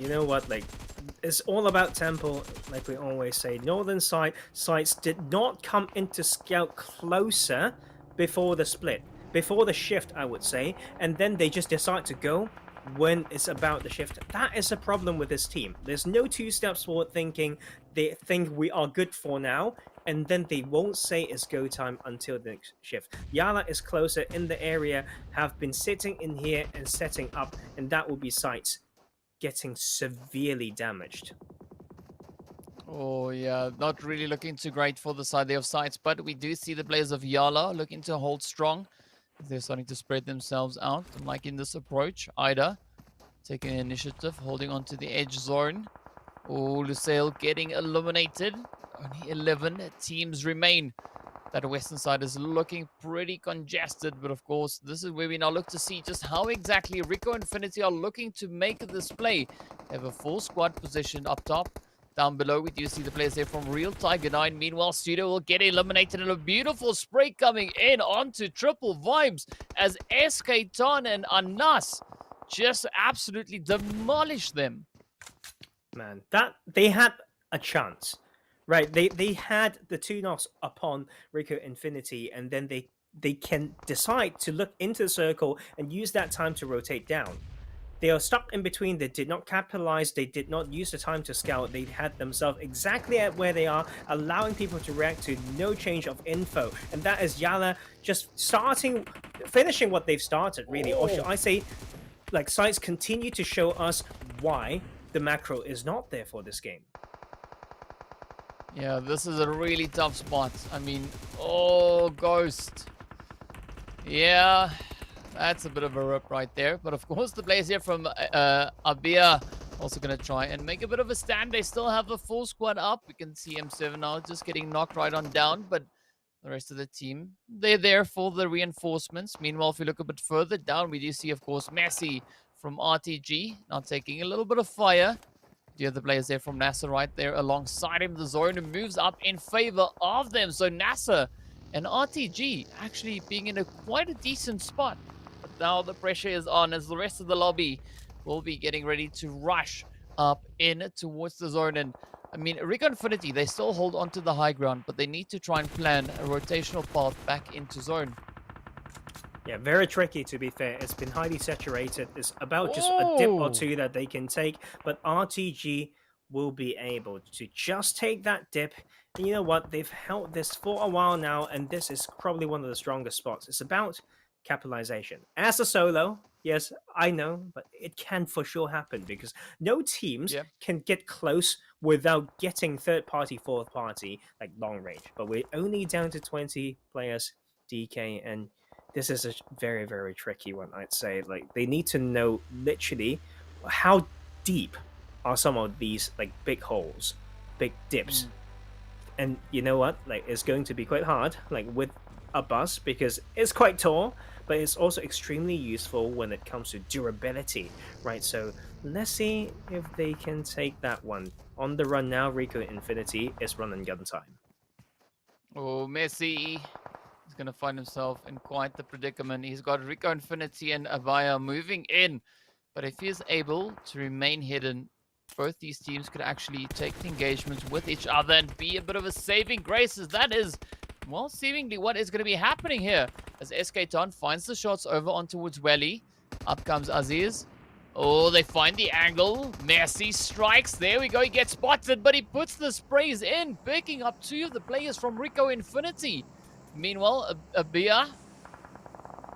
you know what? Like, it's all about tempo, like we always say. Northern side sites did not come into scout closer before the split, before the shift, I would say, and then they just decide to go when it's about the shift. That is a problem with this team. There's no 2 steps forward thinking. They think we are good for now, and then they won't say it's go time until the next shift. YaLLa is closer in the area, have been sitting in here and setting up, and that will be sites getting severely damaged. Oh yeah, not really looking too great for the side there of sites, but we do see the players of YaLLa looking to hold strong. They're starting to spread themselves out. I'm liking this approach. Ida taking initiative, holding on to the edge zone. Oh, Lusail getting eliminated. Only 11 teams remain. That western side is looking pretty congested, but of course, this is where we now look to see just how exactly RICO Infinity are looking to make this play. They have a full squad positioned up top. Down below, we do see the players there from Real Tiger 9. Meanwhile, SUDOR will get eliminated, and a beautiful spray coming in onto Triple Vibes as SK Tan and Anas just absolutely demolish them. Man, that they had a chance, right? They had the 2 knocks upon RICO Infinity, and then they can decide to look into the circle and use that time to rotate down. They are stuck in between. They did not capitalize. They did not use the time to scout. They had themselves exactly at where they are, allowing people to react to no change of info. And that is YaLLa just finishing what they've started, really. Or should I say, like, sites continue to show us why the macro is not there for this game. Yeah, this is a really tough spot. I mean, oh, Ghost. Yeah, that's a bit of a rip right there. But of course, the players here from ABIAH also going to try and make a bit of a stand. They still have a full squad up. We can see M7 now just getting knocked right on down. But the rest of the team, they're there for the reinforcements. Meanwhile, if we look a bit further down, we do see, of course, Messi from RTG now taking a little bit of fire. The other players there from NASR right there alongside him. The zone moves up in favor of them. So NASR and RTG actually being in quite a decent spot. But now the pressure is on as the rest of the lobby will be getting ready to rush up in towards the zone. And I mean, RICO Infinity, they still hold onto the high ground, but they need to try and plan a rotational path back into zone. Yeah, very tricky, to be fair. It's been highly saturated. It's about just a dip or 2 that they can take, but RTG will be able to just take that dip. And you know what? They've held this for a while now, and this is probably one of the strongest spots. It's about capitalization. As a solo, yes, I know, but it can for sure happen because no teams can get close without getting third party, fourth party, like long range. But we're only down to 20 players, DK, and this is a very, very tricky one, I'd say. Like, they need to know literally how deep are some of these, like, big holes, big dips. And you know what? Like, it's going to be quite hard, like, with a bus, because it's quite tall, but it's also extremely useful when it comes to durability, right? So let's see if they can take that one. On the run now, RICO Infinity is run and gun time. Oh, Messi. He's going to find himself in quite the predicament. He's got RICO Infinity and ABIAH moving in. But if he is able to remain hidden, both these teams could actually take the engagements with each other and be a bit of a saving grace, as that is well, seemingly what is going to be happening here as SK Ton finds the shots over on towards Welly. Up comes Aziz. Oh, they find the angle. Messi strikes. There we go. He gets spotted, but he puts the sprays in, picking up 2 of the players from RICO Infinity. Meanwhile, ABIAH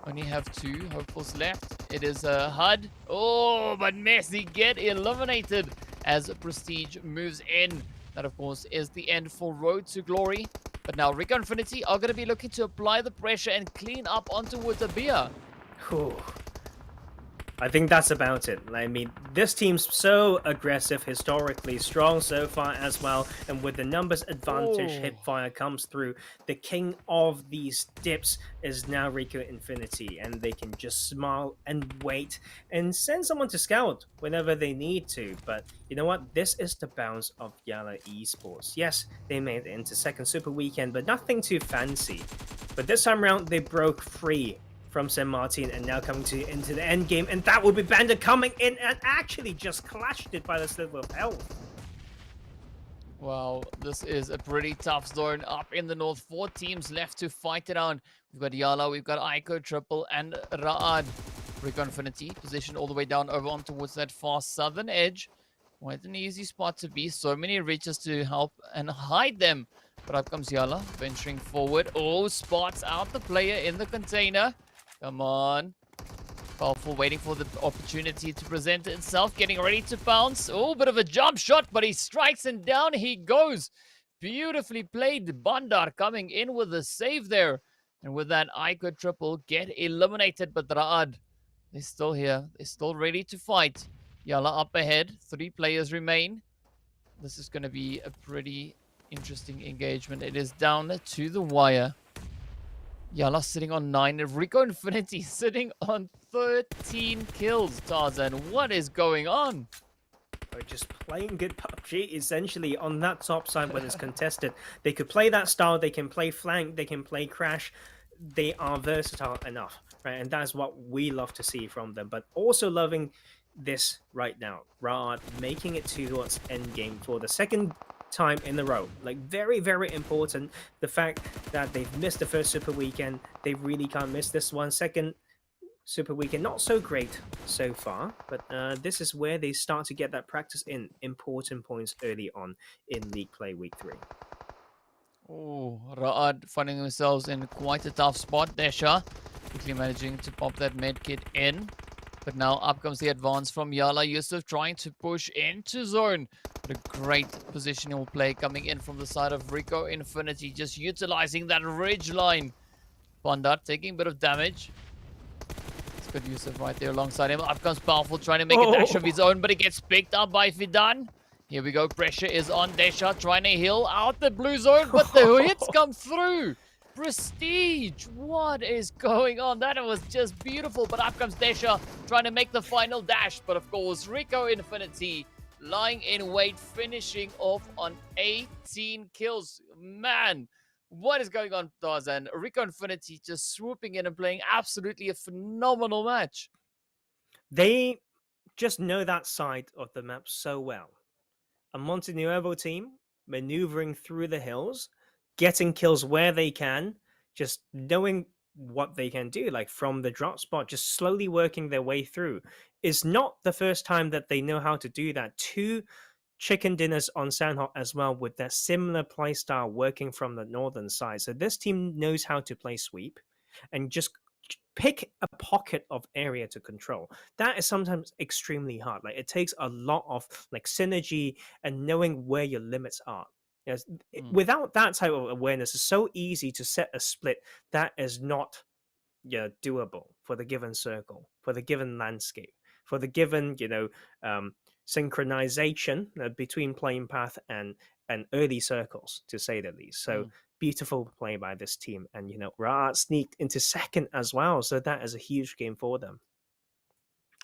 only have 2 hopefuls left. It is HUD. Oh, but Messi get eliminated as Prestige moves in. That, of course, is the end for Road to Glory. But now RICO Infinity are going to be looking to apply the pressure and clean up on towards ABIAH. Whew. I think that's about it. I mean, this team's so aggressive, historically strong so far as well, and with the numbers advantage, Hipfire comes through. The king of these dips is now RICO Infinity, and they can just smile and wait and send someone to scout whenever they need to. But you know what? This is the bounce of YaLLa Esports. Yes, they made it into second Super Weekend, but nothing too fancy. But this time around, they broke free from San Martin and now coming into the end game, and that would be Bandit coming in and actually just clashed it by the sliver of health. Wow, this is a pretty tough zone up in the north. 4 teams left to fight it out. We've got YaLLa, we've got iKURD, Triple, and Ra'ad. RICO Infinity positioned all the way down over on towards that far southern edge. Quite an easy spot to be. So many reaches to help and hide them. But up comes YaLLa, venturing forward. Oh, spots out the player in the container. Come on. Powerful, waiting for the opportunity to present itself. Getting ready to bounce. Oh, bit of a jump shot, but he strikes and down he goes. Beautifully played. Bandar coming in with a save there. And with that, iKURD Triple get eliminated. But Ra'ad, they're still here. They're still ready to fight. YaLLa up ahead. 3 players remain. This is going to be a pretty interesting engagement. It is down to the wire. YaLLa sitting on 9. RICO Infinity sitting on 13 kills. Tarzan, what is going on? They're just playing good PUBG, essentially, on that top side when it's contested. They could play that style, they can play flank, they can play crash. They are versatile enough, right? And that's what we love to see from them. But also loving this right now. Ra'ad making it towards endgame for the second time in a row. Like, very, very important. The fact that they've missed the first Super Weekend, they really can't miss this one. Second Super Weekend, not so great so far, but this is where they start to get that practice in important points early on in League Play Week 3. Oh, Ra'ad finding themselves in quite a tough spot. Desha quickly managing to pop that medkit in. But now up comes the advance from YaLLa. Yusuf trying to push into zone. What a great positional play coming in from the side of RICO Infinity. Just utilizing that ridge line. Bandar taking a bit of damage. It's good Yusuf right there alongside him. Up comes Powerful trying to make a dash of his own, but it gets picked up by Fidan. Here we go. Pressure is on Desha trying to heal out the blue zone, but the hits come through. Prestige, what is going on? That was just beautiful, but up comes Desha trying to make the final dash. But of course, RICO Infinity lying in wait, finishing off on 18 kills. Man, what is going on, Tarzan? RICO Infinity just swooping in and playing absolutely a phenomenal match. They just know that side of the map so well. A Montenuevo team maneuvering through the hills, getting kills where they can, just knowing what they can do, like from the drop spot, just slowly working their way through. Is not the first time that they know how to do that. 2 chicken dinners on Sandhawk as well, with that similar play style working from the northern side. So this team knows how to play sweep and just pick a pocket of area to control. That is sometimes extremely hard. Like, it takes a lot of like synergy and knowing where your limits are. Yes, without that type of awareness, it's so easy to set a split that is not doable for the given circle, for the given landscape, for the given synchronization between playing path and early circles, to say the least. So beautiful play by this team, and Ra'ad sneaked into second as well, so that is a huge game for them.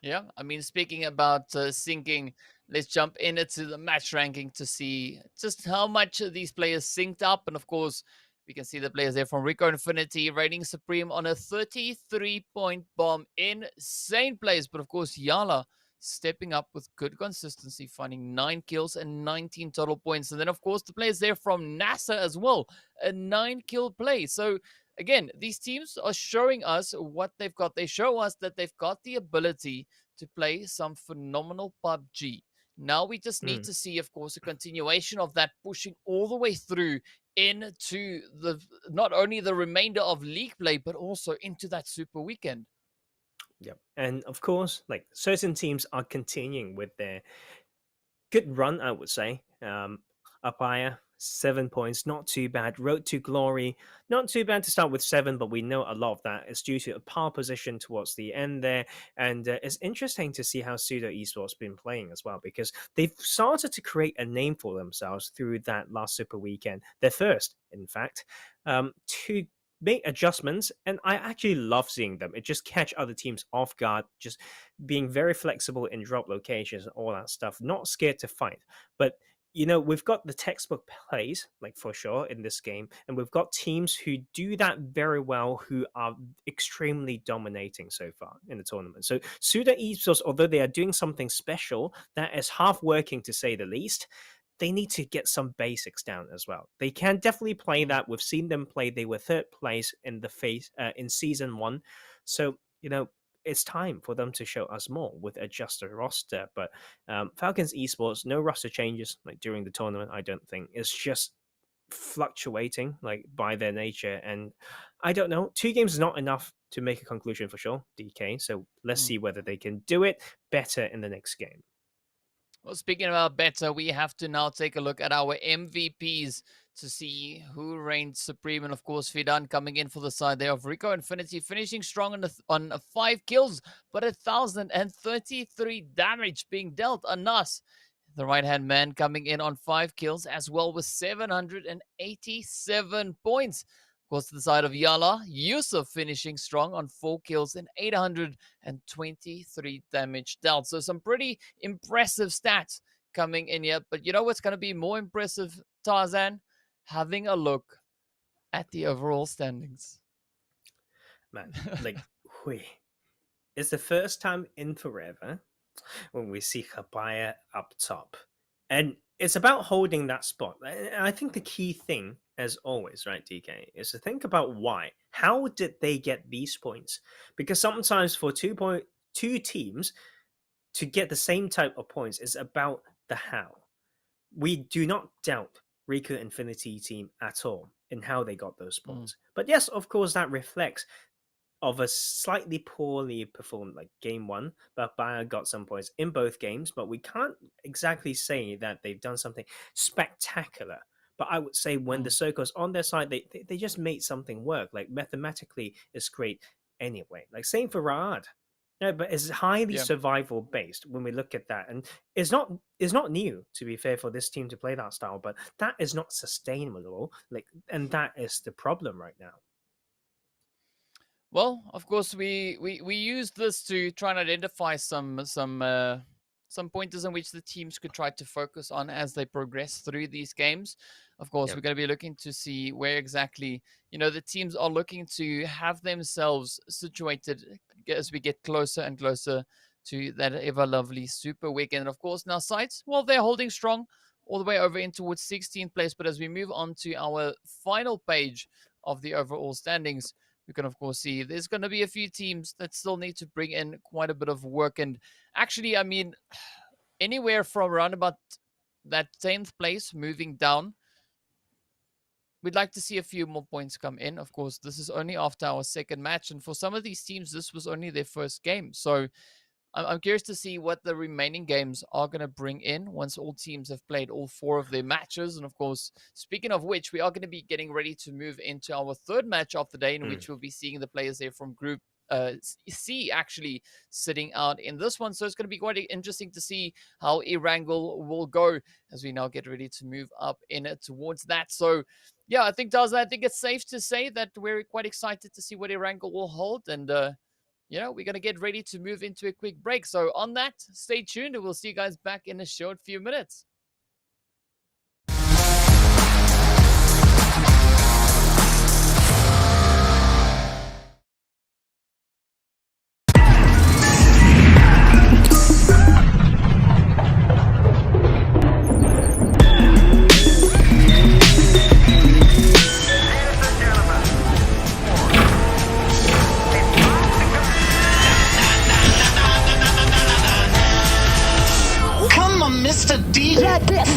Yeah, I mean, speaking about syncing, let's jump into the match ranking to see just how much these players synced up. And of course, we can see the players there from RICO Infinity reigning supreme on a 33-point bomb. Insane plays. But of course, YaLLa stepping up with good consistency, finding 9 kills and 19 total points. And then, of course, the players there from NASR as well, a 9-kill play. So, again, these teams are showing us what they've got. They show us that they've got the ability to play some phenomenal PUBG. Now we just need to see, of course, a continuation of that, pushing all the way through into the not only the remainder of league play, but also into that super weekend. Yep. And of course, like certain teams are continuing with their good run, I would say. ABIAH, 7 points, not too bad. Road to Glory, not too bad to start with 7, but we know a lot of that is due to a power position towards the end there. And it's interesting to see how SUDOR Esports been playing as well, because they've started to create a name for themselves through that last Super Weekend. They're first, in fact, to make adjustments, and I actually love seeing them. It just catch other teams off guard, just being very flexible in drop locations and all that stuff, not scared to fight. But you know, we've got the textbook plays, like for sure, in this game, and we've got teams who do that very well, who are extremely dominating so far in the tournament. So SUDOR Esports, although they are doing something special that is half working to say the least, they need to get some basics down as well. They can definitely play that. We've seen them play. They were 3rd place in the in season 1. So, you know, it's time for them to show us more with adjusted roster. But FalconsEsport, no roster changes like during the tournament, I don't think. It's just fluctuating like by their nature. And I don't know, 2 games is not enough to make a conclusion for sure, DK. So let's see whether they can do it better in the next game. Well, speaking about better, we have to now take a look at our MVPs to see who reigned supreme. And of course, Fidan coming in for the side there of RICO Infinity, finishing strong on 5 kills, but 1,033 damage being dealt. Anas, the right-hand man, coming in on 5 kills as well with 787 points. Of course, to the side of YaLLa, Yusuf finishing strong on 4 kills and 823 damage dealt. So some pretty impressive stats coming in here. But you know what's going to be more impressive, Tarzan? Having a look at the overall standings. Man, like, it's the first time in forever when we see ABIAH up top. And it's about holding that spot. I think the key thing, as always, right, DK, is to think about why. How did they get these points? Because sometimes for two teams to get the same type of points is about the how. We do not doubt RICO Infinity team at all in how they got those points. But yes, of course, that reflects of a slightly poorly performed like game 1, but ABIAH got some points in both games, but we can't exactly say that they've done something spectacular. But I would say when the circle's on their side, they just made something work. Like mathematically, it's great anyway. Like same for Raad. No, but it's highly survival based when we look at that, and it's not new, to be fair, for this team to play that style. But that is not sustainable. Like, and that is the problem right now. Well, of course, we use this to try and identify some pointers in which the teams could try to focus on as they progress through these games. Of course, we're going to be looking to see where exactly, you know, the teams are looking to have themselves situated as we get closer and closer to that ever lovely super weekend. And of course, now SCYTES, well, they're holding strong all the way over in towards 16th place. But as we move on to our final page of the overall standings, we can, of course, see there's going to be a few teams that still need to bring in quite a bit of work. And actually, I mean, anywhere from around about that 10th place moving down, we'd like to see a few more points come in. Of course, this is only after our 2nd match. And for some of these teams, this was only their 1st game. So I'm curious to see what the remaining games are going to bring in once all teams have played all 4 of their matches. And of course, speaking of which, we are going to be getting ready to move into our 3rd match of the day, in which we'll be seeing the players there from Group C actually sitting out in this one. So it's going to be quite interesting to see how Erangel will go as we now get ready to move up in it towards that. So yeah, I think it's safe to say that we're quite excited to see what Erangel will hold. And you know, we're going to get ready to move into a quick break. So on that, stay tuned and we'll see you guys back in a short few minutes. like this.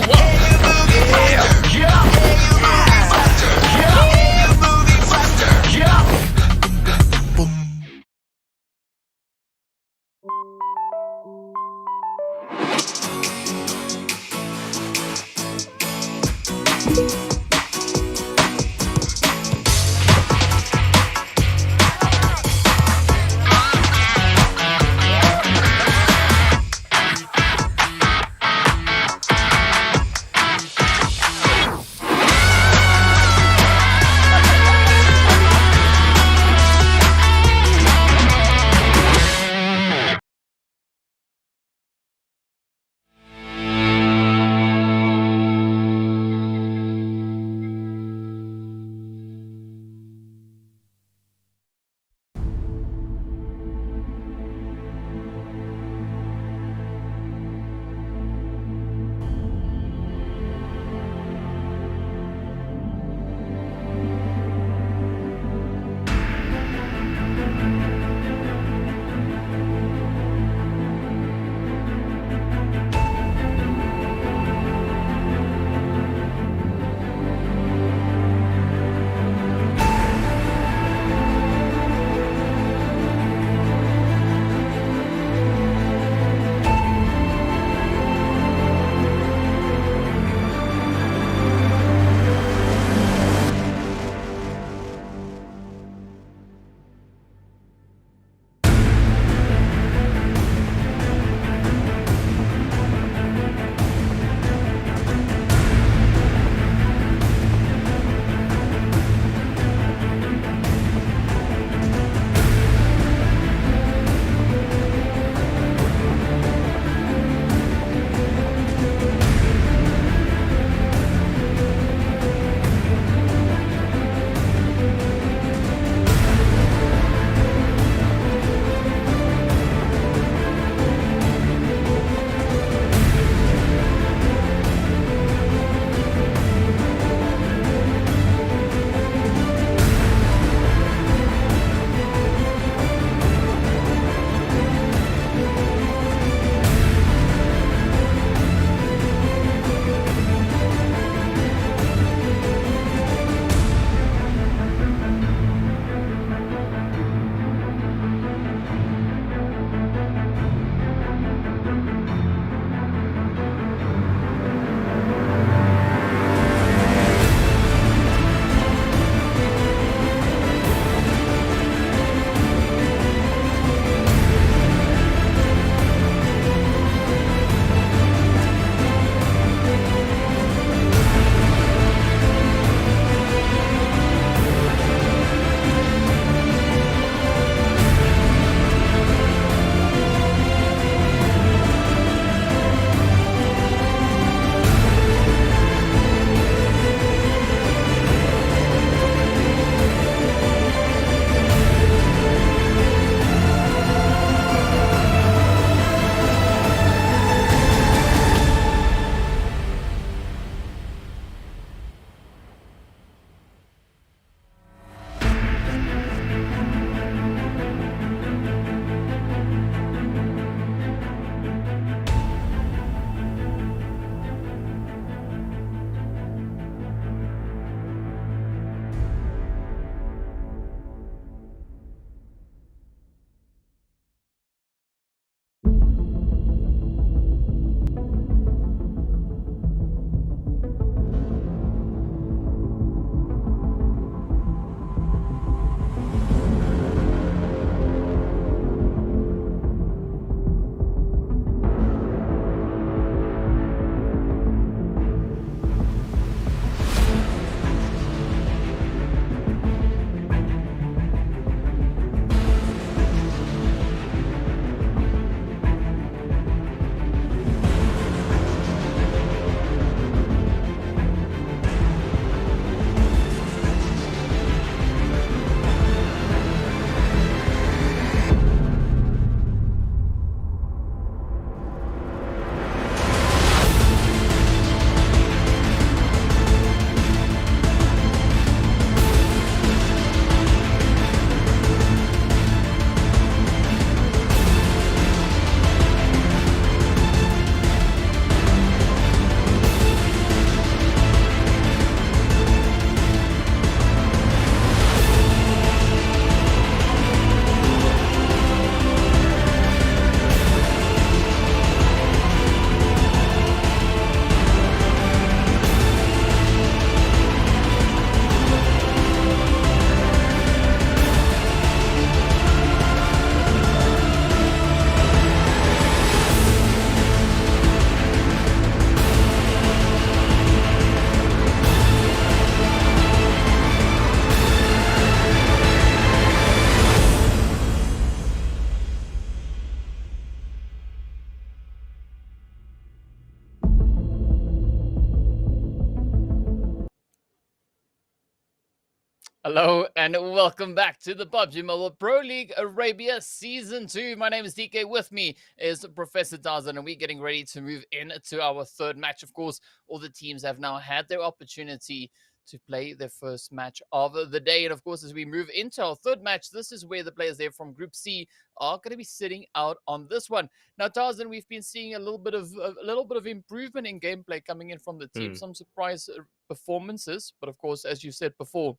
Hello and welcome back to the PUBG Mobile Pro League Arabia Season 2. My name is DK. With me is Professor Tarzan, and we're getting ready to move into our third match. Of course, all the teams have now had their opportunity to play their first match of the day. And of course, as we move into our third match, this is where the players there from Group C are going to be sitting out on this one. Now, Tarzan, we've been seeing a little bit of improvement in gameplay coming in from the team. Some surprise performances, but of course, as you said before,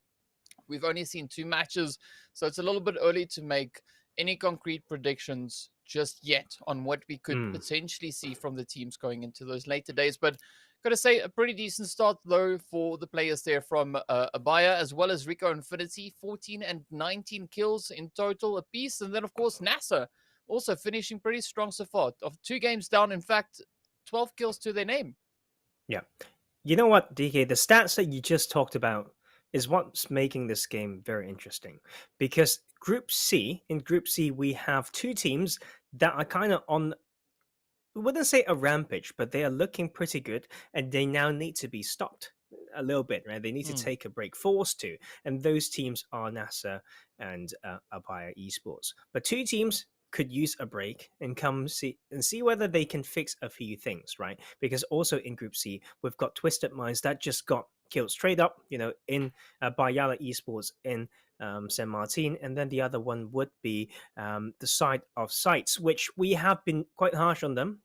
we've only seen 2 matches, so it's a little bit early to make any concrete predictions just yet on what we could potentially see from the teams going into those later days. But got to say, a pretty decent start, though, for the players there from ABIAH, as well as RICO Infinity, 14 and 19 kills in total apiece. And then, of course, NASR also finishing pretty strong so far. Of 2 games down, in fact, 12 kills to their name. Yeah. You know what, DK? The stats that you just talked about is what's making this game very interesting, because in Group C we have 2 teams that are kind of on, I wouldn't say a rampage, but they are looking pretty good, and they now need to be stopped a little bit, right? They need to take a break, forced to, and those teams are NASR and ABIAH Esports. But 2 teams could use a break and see whether they can fix a few things, right? Because also in Group C, we've got Twisted Minds that just got killed straight up, in by YaLLa Esports in San Martin, and then the other one would be the side of SCYTES, which we have been quite harsh on them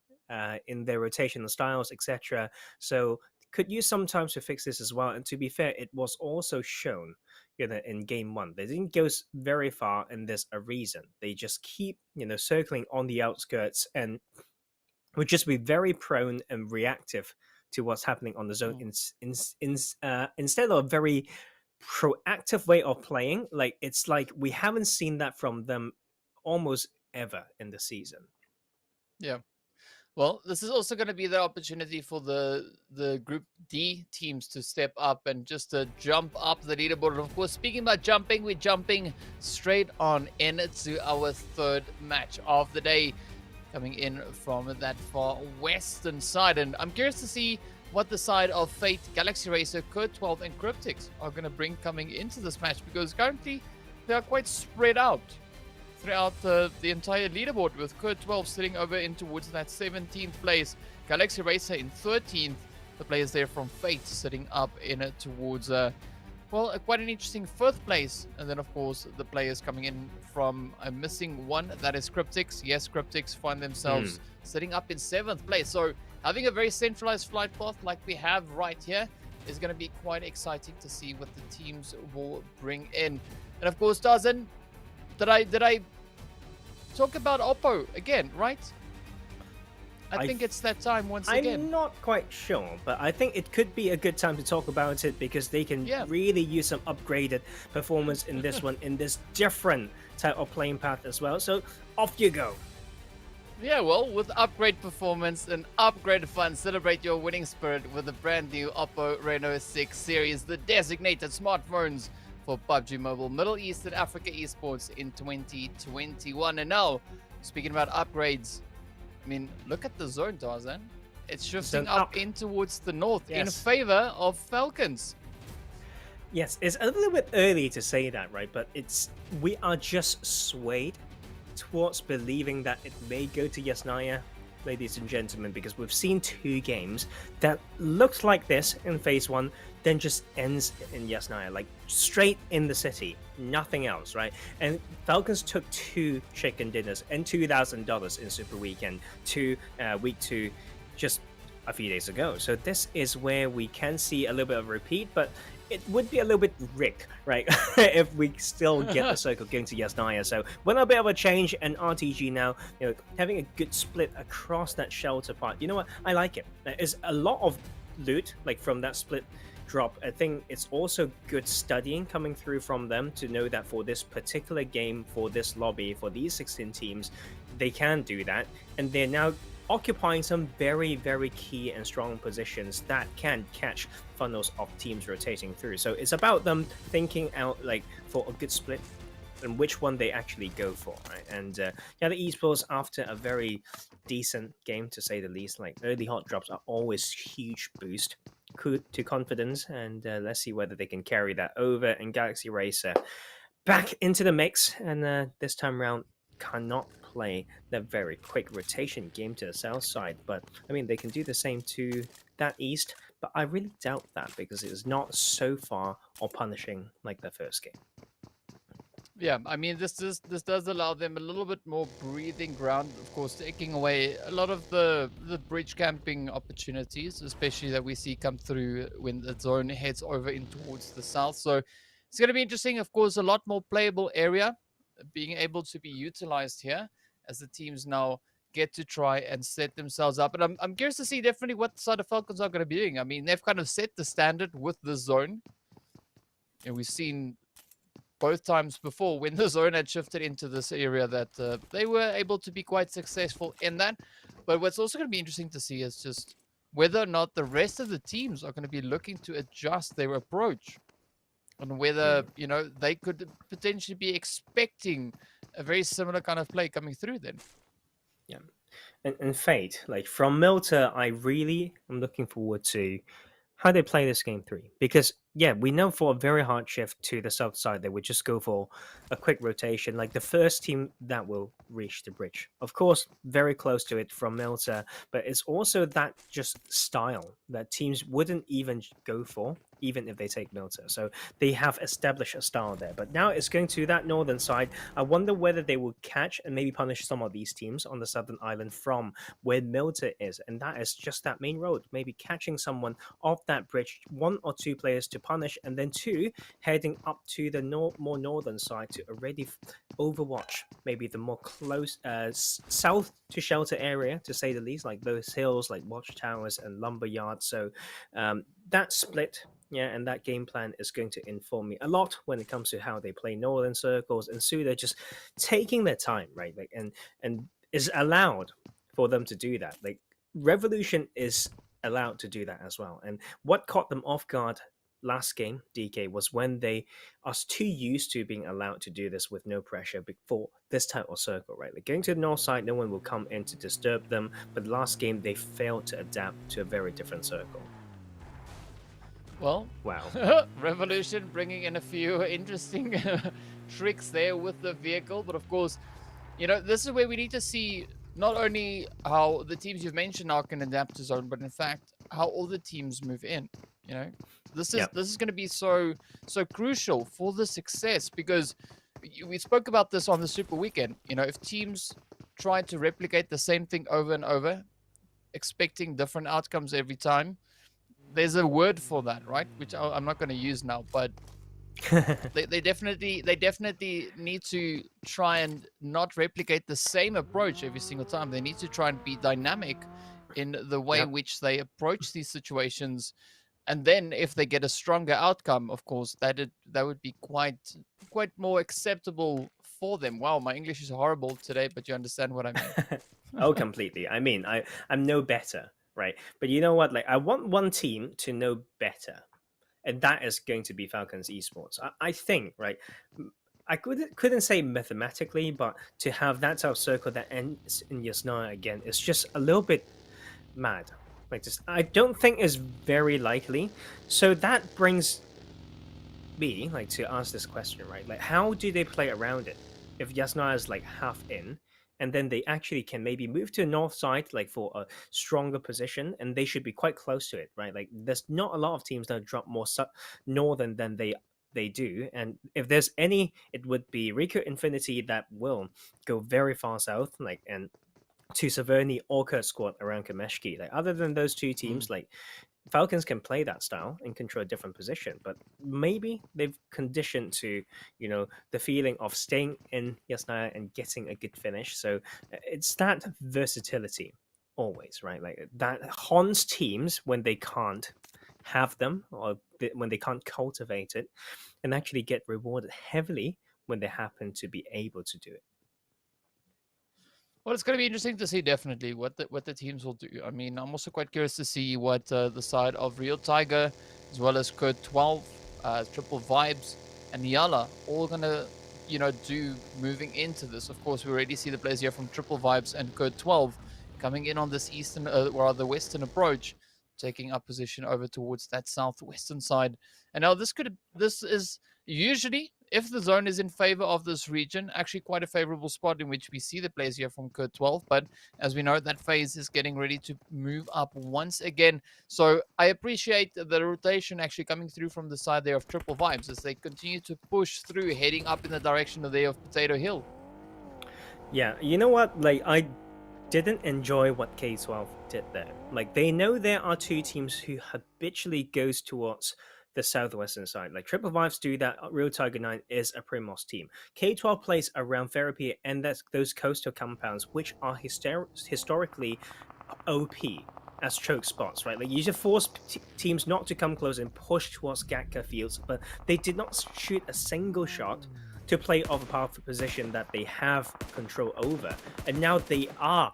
in their rotational styles, etc. So could use some time to fix this as well. And to be fair, it was also shown, in game 1. They didn't go very far, and there's a reason. They just keep, circling on the outskirts and would just be very prone and reactive to what's happening on the zone instead of a very proactive way of playing. Like, it's like we haven't seen that from them almost ever in the season. Yeah. Well, this is also going to be the opportunity for the Group D teams to step up and just to jump up the leaderboard. And of course, speaking about jumping, we're jumping straight on into our third match of the day, coming in from that far western side. And I'm curious to see what the side of Fate, Galaxy Racer, KURD 12, and Cryptics are going to bring coming into this match, because currently they are quite spread out throughout the entire leaderboard, with KURD 12 sitting over in towards that 17th place, Galaxy Racer in 13th, the players there from Fate sitting up in towards quite an interesting 5th place. And then of course the players coming in from a missing one, that is Cryptics. Yes, Cryptics find themselves sitting up in 7th place. So having a very centralized flight path like we have right here is going to be quite exciting to see what the teams will bring in. And of course, Tarzan, did I talk about Oppo again, right? I think it's that time once again. I'm not quite sure, but I think it could be a good time to talk about it, because they can really use some upgraded performance in this one, in this different type of playing path as well. So off you go. Yeah, well, with upgrade performance and upgrade fun, celebrate your winning spirit with the brand new Oppo Reno 6 series, the designated smartphones for PUBG Mobile Middle East and Africa Esports in 2021. And now, speaking about upgrades, I mean, look at the zone, Tarzan. It's shifting up in towards the north in favor of Falcons. Yes, it's a little bit early to say that, right? But we are just swayed towards believing that it may go to YaLLa, ladies and gentlemen, because we've seen 2 games that looked like this in phase 1, then just ends in YaLLa, like straight in the city, nothing else, right? And Falcons took 2 chicken dinners and $2,000 in Super Weekend to week 2 just a few days ago. So this is where we can see a little bit of a repeat, but it would be a little bit rigged, right? if we still get the circle going to YaLLa. So when a bit of a change, and RTG now, having a good split across that shelter part. You know what? I like it. There's a lot of loot, like from that split drop. I think it's also good studying coming through from them to know that for this particular game, for this lobby, for these 16 teams, they can do that. And they're now occupying some very, very key and strong positions that can catch funnels of teams rotating through. So it's about them thinking out, like, for a good split and which one they actually go for, right? And YaLLa Esports, after a very decent game, to say the least, like early hot drops are always huge boost to confidence, and let's see whether they can carry that over. And Galaxy Racer back into the mix, and this time around cannot play the very quick rotation game to the south side. But I mean, they can do the same to that east, but I really doubt that because it is not so far or punishing like the first game. Yeah, I mean, this does allow them a little bit more breathing ground, of course, taking away a lot of the bridge camping opportunities, especially that we see come through when the zone heads over in towards the south. So it's going to be interesting, of course, a lot more playable area being able to be utilized here as the teams now get to try and set themselves up. And I'm curious to see definitely what side of Falcons are going to be doing. I mean, they've kind of set the standard with the zone. And we've seen both times before when the zone had shifted into this area that they were able to be quite successful in that. But what's also going to be interesting to see is just whether or not the rest of the teams are going to be looking to adjust their approach, and whether, you know, they could potentially be expecting a very similar kind of play coming through then. Yeah. And Fate, like from Milta, I really am looking forward to how they play this game 3. Because, yeah, we know for a very hard shift to the south side, they would just go for a quick rotation, like the first team that will reach the bridge. Of course, very close to it from Milta, but it's also that just style that teams wouldn't even go for, even if they take Milta. So they have established a style there. But now it's going to that northern side. I wonder whether they will catch and maybe punish some of these teams on the southern island from where Milta is. And that is just that main road. Maybe catching someone off that bridge, 1 or 2 players to punish, and then 2 heading up to the more northern side to already overwatch maybe the more close south to shelter area, to say the least, like those hills like watchtowers and lumberyards. So that split, yeah, and that game plan is going to inform me a lot when it comes to how they play northern circles, and SUDOR just taking their time, right? Like and is allowed for them to do that. Like Revolution is allowed to do that as well. And what caught them off guard last game, DK, was when they are too used to being allowed to do this with no pressure before this type of circle, right? Like going to the north side, no one will come in to disturb them. But last game, they failed to adapt to a very different circle. Well, wow. Revolution bringing in a few interesting tricks there with the vehicle. But of course, you know, this is where we need to see not only how the teams you've mentioned now can adapt to zone, but in fact, how all the teams move in. You know, this is going to be so crucial for the success, because we spoke about this on the Super Weekend. You know, if teams try to replicate the same thing over and over, expecting different outcomes every time, there's a word for that, right? Which I'm not going to use now, but they definitely need to try and not replicate the same approach every single time. They need to try and be dynamic in the way in which they approach these situations. And then if they get a stronger outcome, of course, that would be quite more acceptable for them. Wow, my English is horrible today, but you understand what I mean. Oh, completely. I mean, I'm no better, right? But you know what? Like, I want one team to know better, and that is going to be Falcons Esports. I think, right? I couldn't say mathematically, but to have that type of circle that ends in Yasna again is just a little bit mad. Like this, I don't think is very likely. So that brings me like to ask this question, right? Like, how do they play around it if Yasna is like half in, and then they actually can maybe move to the north side like for a stronger position, and they should be quite close to it, right? Like, there's not a lot of teams that drop more northern than they do, and if there's any, it would be RICO Infinity that will go very far south, like, and to Severny or KURD squad around Kameshki. Like, other than those two teams, like, Falcons can play that style and control a different position, but maybe they've conditioned to, you know, the feeling of staying in Yasnaya and getting a good finish. So it's that versatility always, right? Like, that haunts teams when they can't have them, or when they can't cultivate it, and actually get rewarded heavily when they happen to be able to do it. Well, it's going to be interesting to see definitely what the teams will do. I mean, I'm also quite curious to see what the side of Real Tiger, as well as KURD 12, Triple Vibes, and YaLLa all going to, you know, do moving into this. Of course, we already see the players here from Triple Vibes and KURD 12 coming in on this eastern or the western approach. taking up position over towards that southwestern side. And now this is usually, if the zone is in favor of this region, actually quite a favorable spot in which we see the players here from KURD 12. But as we know, that phase is getting ready to move up once again. So I appreciate the rotation actually coming through from the side there of Triple Vibes as they continue to push through, heading up in the direction of there of Potato Hill. Yeah, you know what? Like, I didn't enjoy what K12 did there. Like, they know there are two teams who habitually goes towards the southwestern side. Like, Triple Vibes do that. Real Tiger 9 is a Primos team. K12 plays around Therapy and that's those coastal compounds, which are historically OP as choke spots, right? Like, you just force teams not to come close and push towards Gatka fields, but they did not shoot a single shot to play off a powerful position that they have control over. And now they are,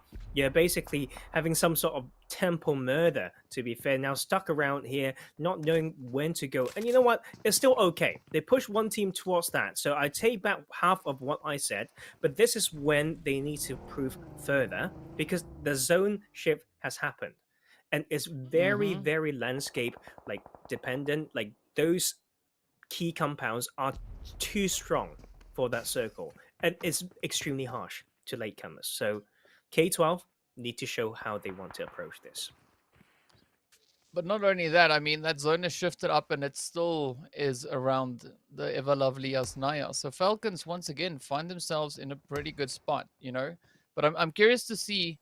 basically having some sort of temple murder, to be fair, now stuck around here, not knowing when to go. And you know what? It's still okay. They push one team towards that. So I take back half of what I said, but this is when they need to prove further because the zone shift has happened. And it's very, very landscape like dependent. Like those key compounds are too strong for that circle, and it's extremely harsh to latecomers. So K12 need to show how they want to approach this. But not only that, I mean, that zone is shifted up and it still is around the ever lovely Yasnaya. So Falcons, once again, find themselves in a pretty good spot, you know? But I'm curious to see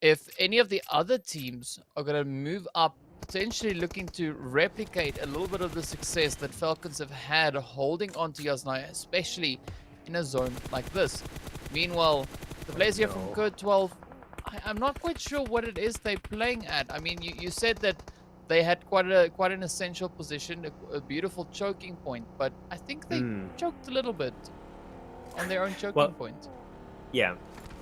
if any of the other teams are going to move up, potentially looking to replicate a little bit of the success that Falcons have had holding on to Yasnaya, especially in a zone like this. Meanwhile, the players here from KURD 12, I'm not quite sure what it is they're playing at. I mean, you said that they had quite an essential position, a beautiful choking point, but I think they choked a little bit on their own choking point. Yeah.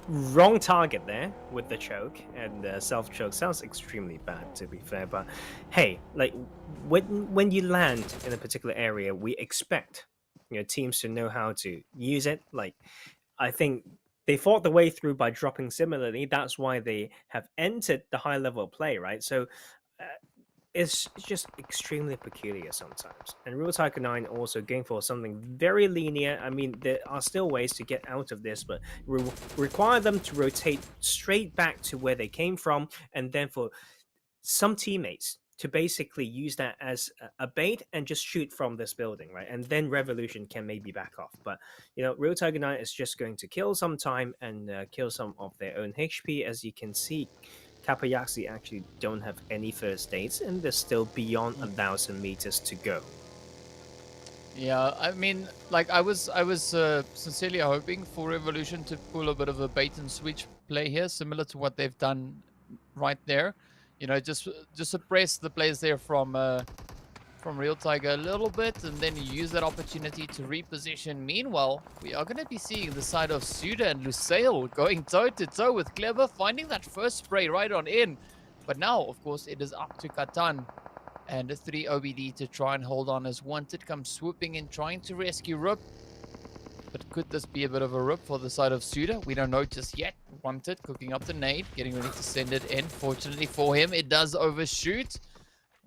Wrong target there with the choke, and self-choke sounds extremely bad, to be fair, but hey, like when you land in a particular area, we expect teams to know how to use it. Like, I think they fought the way through by dropping similarly. That's why they have entered the high level of play, right? So it's just extremely peculiar sometimes. And Real Tiger 9 also going for something very linear. I mean, there are still ways to get out of this, but require them to rotate straight back to where they came from, and then for some teammates to basically use that as a bait and just shoot from this building, right? And then Revolution can maybe back off. But, Real Tiger 9 is just going to kill some time and kill some of their own HP. As you can see, Kapayaksi actually don't have any first aids, and they're still beyond 1,000 meters to go. Yeah, I mean, like I was sincerely hoping for Revolution to pull a bit of a bait and switch play here, similar to what they've done right there. Just suppress the players there from Real Tiger a little bit, and then use that opportunity to reposition. Meanwhile, we are going to be seeing the side of SUDOR and Lusail going toe-to-toe with Clever, finding that first spray right on in. But now, of course, it is up to Katan and 3 OBD to try and hold on as Wanted comes swooping in, trying to rescue Rip. But could this be a bit of a rip for the side of SUDOR? We don't know just yet. Wanted cooking up the nade, getting ready to send it in. Fortunately for him, it does overshoot.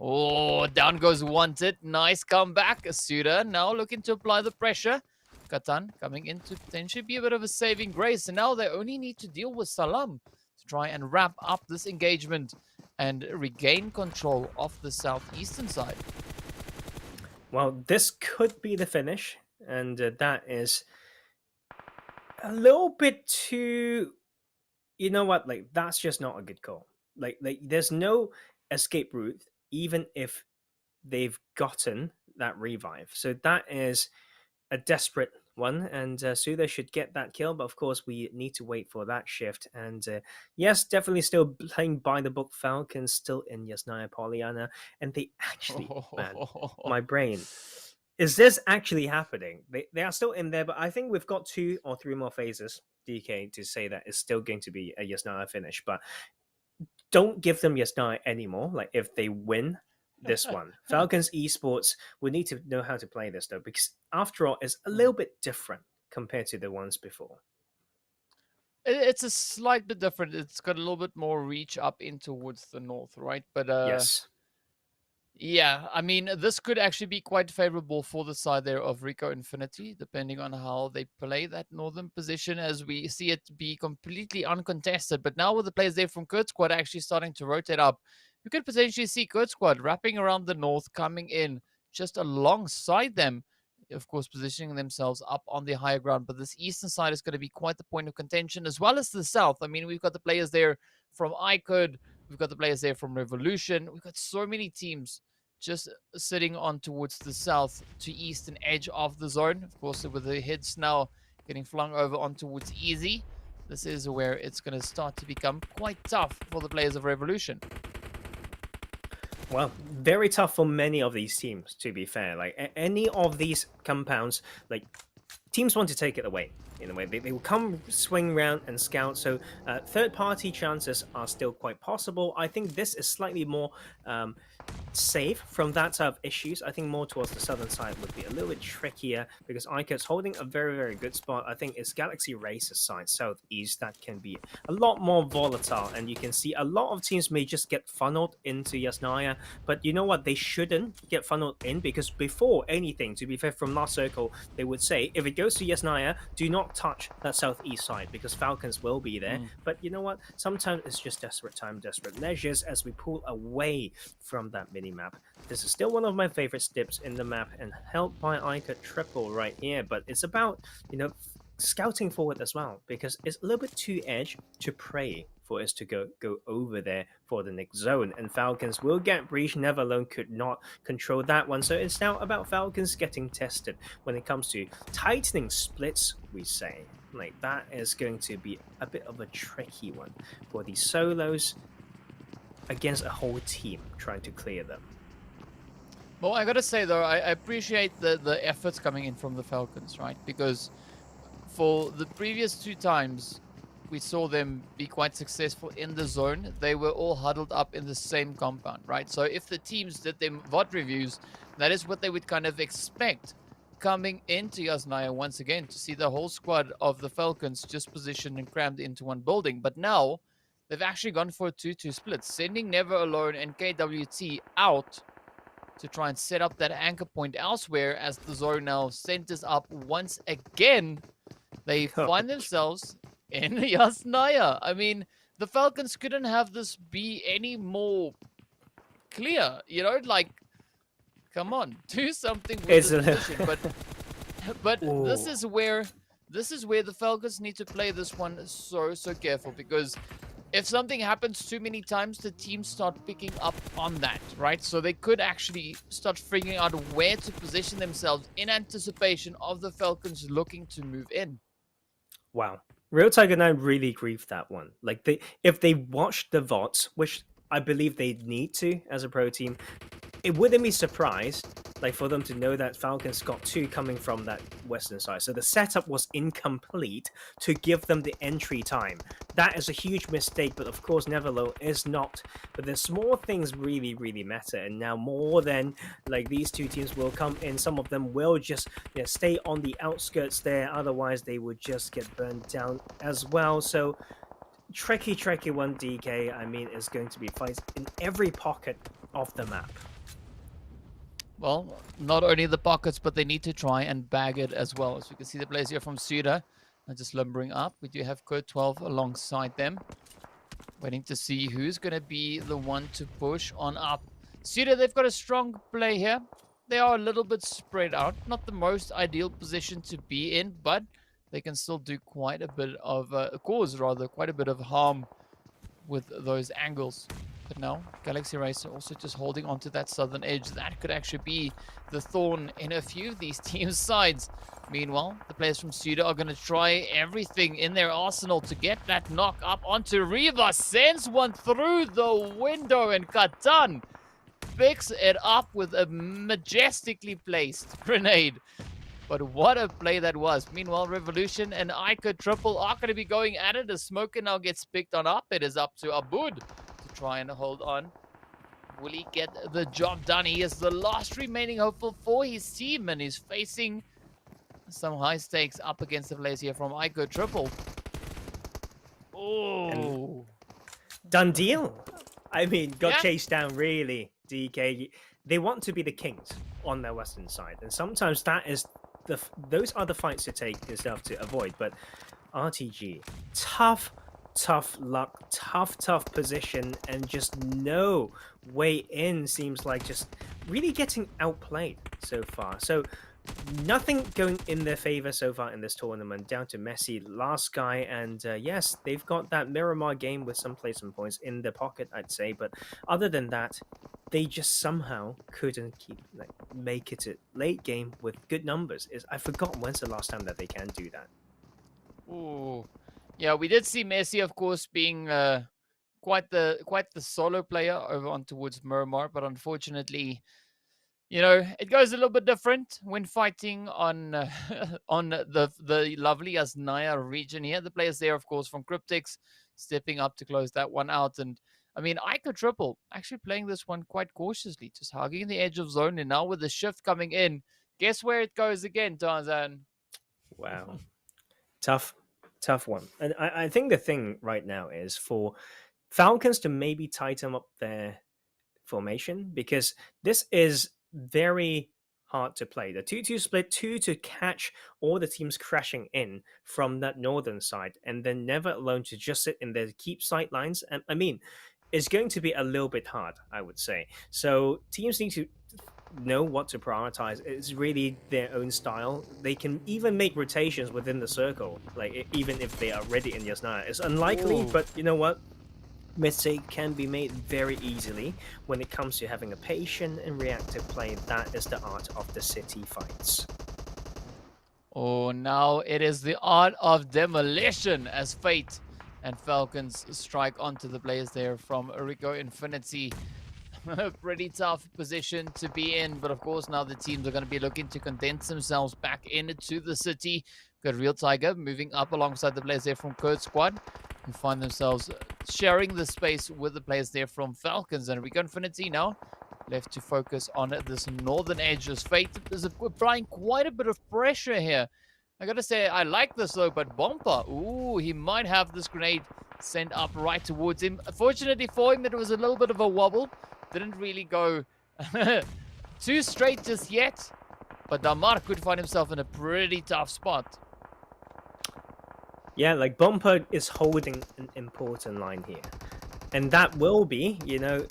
Oh, down goes Wanted. Nice comeback. SUDOR now looking to apply the pressure. Katan coming in to potentially be a bit of a saving grace. And now they only need to deal with Salam to try and wrap up this engagement and regain control of the southeastern side. Well, this could be the finish, and that is a little bit too... You know what? Like, that's just not a good call. Like there's no escape route, even if they've gotten that revive. So that is a desperate one, and SUDOR should get that kill, but of course we need to wait for that shift. And yes, definitely still playing by the book. Falcons still in Yasnaya Polyana, and they actually, man, my brain, is this actually happening? They are still in there, but I think we've got 2 or 3 more phases, DK, to say that it's still going to be a Yasnaya finish. But don't give them Yasnaya anymore. Like, if they win this one, Falcons Esports, we need to know how to play this, though, because after all, it's a little bit different compared to the ones before. It's a slight bit different. It's got a little bit more reach up in towards the north, right? But Yes. yeah, I mean, this could actually be quite favorable for the side there of RICO Infinity, depending on how they play that northern position, as we see it be completely uncontested. But now with the players there from KURD Squad actually starting to rotate up, we could potentially see KURD Squad wrapping around the north, coming in just alongside them, of course, positioning themselves up on the higher ground. But this eastern side is going to be quite the point of contention, as well as the south. I mean, we've got the players there from iKURD, we've got the players there from Revolution. We've got so many teams just sitting on towards the south to eastern edge of the zone. Of course, with the heads now getting flung over on towards easy, this is where it's going to start to become quite tough for the players of Revolution. Well, very tough for many of these teams, to be fair. Like, any of these compounds, like, teams want to take it away. In a way, they will come swing round and scout. So third-party chances are still quite possible. I think this is slightly more safe from that type of issues. I think more towards the southern side would be a little bit trickier because iKURD's holding a very, very good spot. I think it's Galaxy Racer's side, southeast, that can be a lot more volatile, and you can see a lot of teams may just get funneled into Yasnaya, but you know what? They shouldn't get funneled in, because before anything, to be fair, from last circle, they would say, if it goes to Yasnaya, do not touch that southeast side because Falcons will be there. But you know what? Sometimes it's just desperate time, desperate measures as we pull away from that mini-map. This is still one of my favorite steps in the map and helped by iKURD triple right here, but it's about, you know, scouting forward as well, because it's a little bit too edge to pray for us to go over there for the next zone, and Falcons will get breached. Never Alone could not control that one, so it's now about Falcons getting tested when it comes to tightening splits, we say. Like, that is going to be a bit of a tricky one for these solos against a whole team trying to clear them. Well, I gotta say though, I appreciate the efforts coming in from the Falcons, right? Because for the previous two times we saw them be quite successful in the zone, they were all huddled up in the same compound, right? So if the teams did their VOD reviews, that is what they would kind of expect coming into Yasnaya once again, to see the whole squad of the Falcons just positioned and crammed into one building. But now they've actually gone for a 2-2 split, sending Never Alone and KWT out to try and set up that anchor point elsewhere, as the zone now centers up once again. They find themselves in Yasnaya. I mean, the Falcons couldn't have this be any more clear, you know? Like, come on, do something with this position. But this is where the Falcons need to play this one so careful, because if something happens too many times, the teams start picking up on that, right? So they could actually start figuring out where to position themselves in anticipation of the Falcons looking to move in. Wow. Real Tiger 9 really grieved that one. Like, if they watched the VODs, which I believe they need to as a pro team, it wouldn't be surprised, like, for them to know that Falcons got two coming from that western side. So the setup was incomplete to give them the entry time. That is a huge mistake, but of course Never Alone is not. But the small things really, really matter. And now more than, like, these two teams will come in, some of them will just, you know, stay on the outskirts there. Otherwise they would just get burned down as well. So tricky one, DK. I mean, is going to be fights in every pocket of the map. Well, not only the pockets, but they need to try and bag it as well. As we can see, the players here from SUDOR are just lumbering up. We do have KURD 12 alongside them, waiting to see who's going to be the one to push on up. SUDOR, they've got a strong play here. They are a little bit spread out. Not the most ideal position to be in, but they can still do quite a bit of, quite a bit of harm with those angles. But now, Galaxy Racer also just holding onto that southern edge. That could actually be the thorn in a few of these teams' sides. Meanwhile, the players from SUDOR are going to try everything in their arsenal to get that knock up onto Riva. Sends one through the window, and Katan picks it up with a majestically placed grenade. But what a play that was. Meanwhile, Revolution and iKURD triple are going to be going at it. The smoker now gets picked on up. It is up to ABIAH to try and hold on. Will he get the job done? He is the last remaining hopeful for his team, and he's facing some high stakes up against the players here from iKURD triple. Oh. Done deal. I mean, got Yeah. chased down really, DK. They want to be the kings on their western side, and sometimes that is those are the fights to take yourself to avoid. But RTG, tough luck, tough position, and just no way in. Seems like just really getting outplayed so far. So nothing going in their favor so far in this tournament. Down to Messi, last guy, and yes, they've got that Miramar game with some placement points in their pocket, I'd say. But other than that, they just somehow couldn't make it a late game with good numbers. I forgot when's the last time that they can do that. Ooh. Yeah, we did see Messi, of course, being quite the solo player over on towards Miramar, but unfortunately, you know, it goes a little bit different when fighting on on the lovely Asnaya region here. The players there, of course, from Cryptics, stepping up to close that one out. And I mean, iKURD triple actually playing this one quite cautiously, just hugging the edge of zone. And now with the shift coming in, guess where it goes again, Tarzan? Wow, tough one. And I think the thing right now is for Falcons to maybe tighten up their formation, because this is very hard to play. The 2-2 split, 2 to catch all the teams crashing in from that northern side, and then never alone to just sit in there, keep sight lines. And I mean, it's going to be a little bit hard, I would say. So teams need to know what to prioritize. It's really their own style. They can even make rotations within the circle, like even if they are ready in Yasnaya. It's unlikely, Ooh. but you know what? Mistake can be made very easily when it comes to having a patient and reactive play. That is the art of the city fights. Oh, now it is the art of demolition as Fate and Falcons strike onto the players there from RICO Infinity. Pretty tough position to be in, but of course now the teams are going to be looking to condense themselves back into the city. Got Real Tiger moving up alongside the players there from KURD squad, who find themselves sharing the space with the players there from Falcons. And RICO Infinity now left to focus on this northern edge as Fate is applying quite a bit of pressure here. I gotta say, I like this though, but Bompa, ooh, he might have this grenade sent up right towards him. Fortunately for him, it was a little bit of a wobble. Didn't really go too straight just yet, but Damar could find himself in a pretty tough spot. Yeah, like Bumper is holding an important line here. And that will be, you know,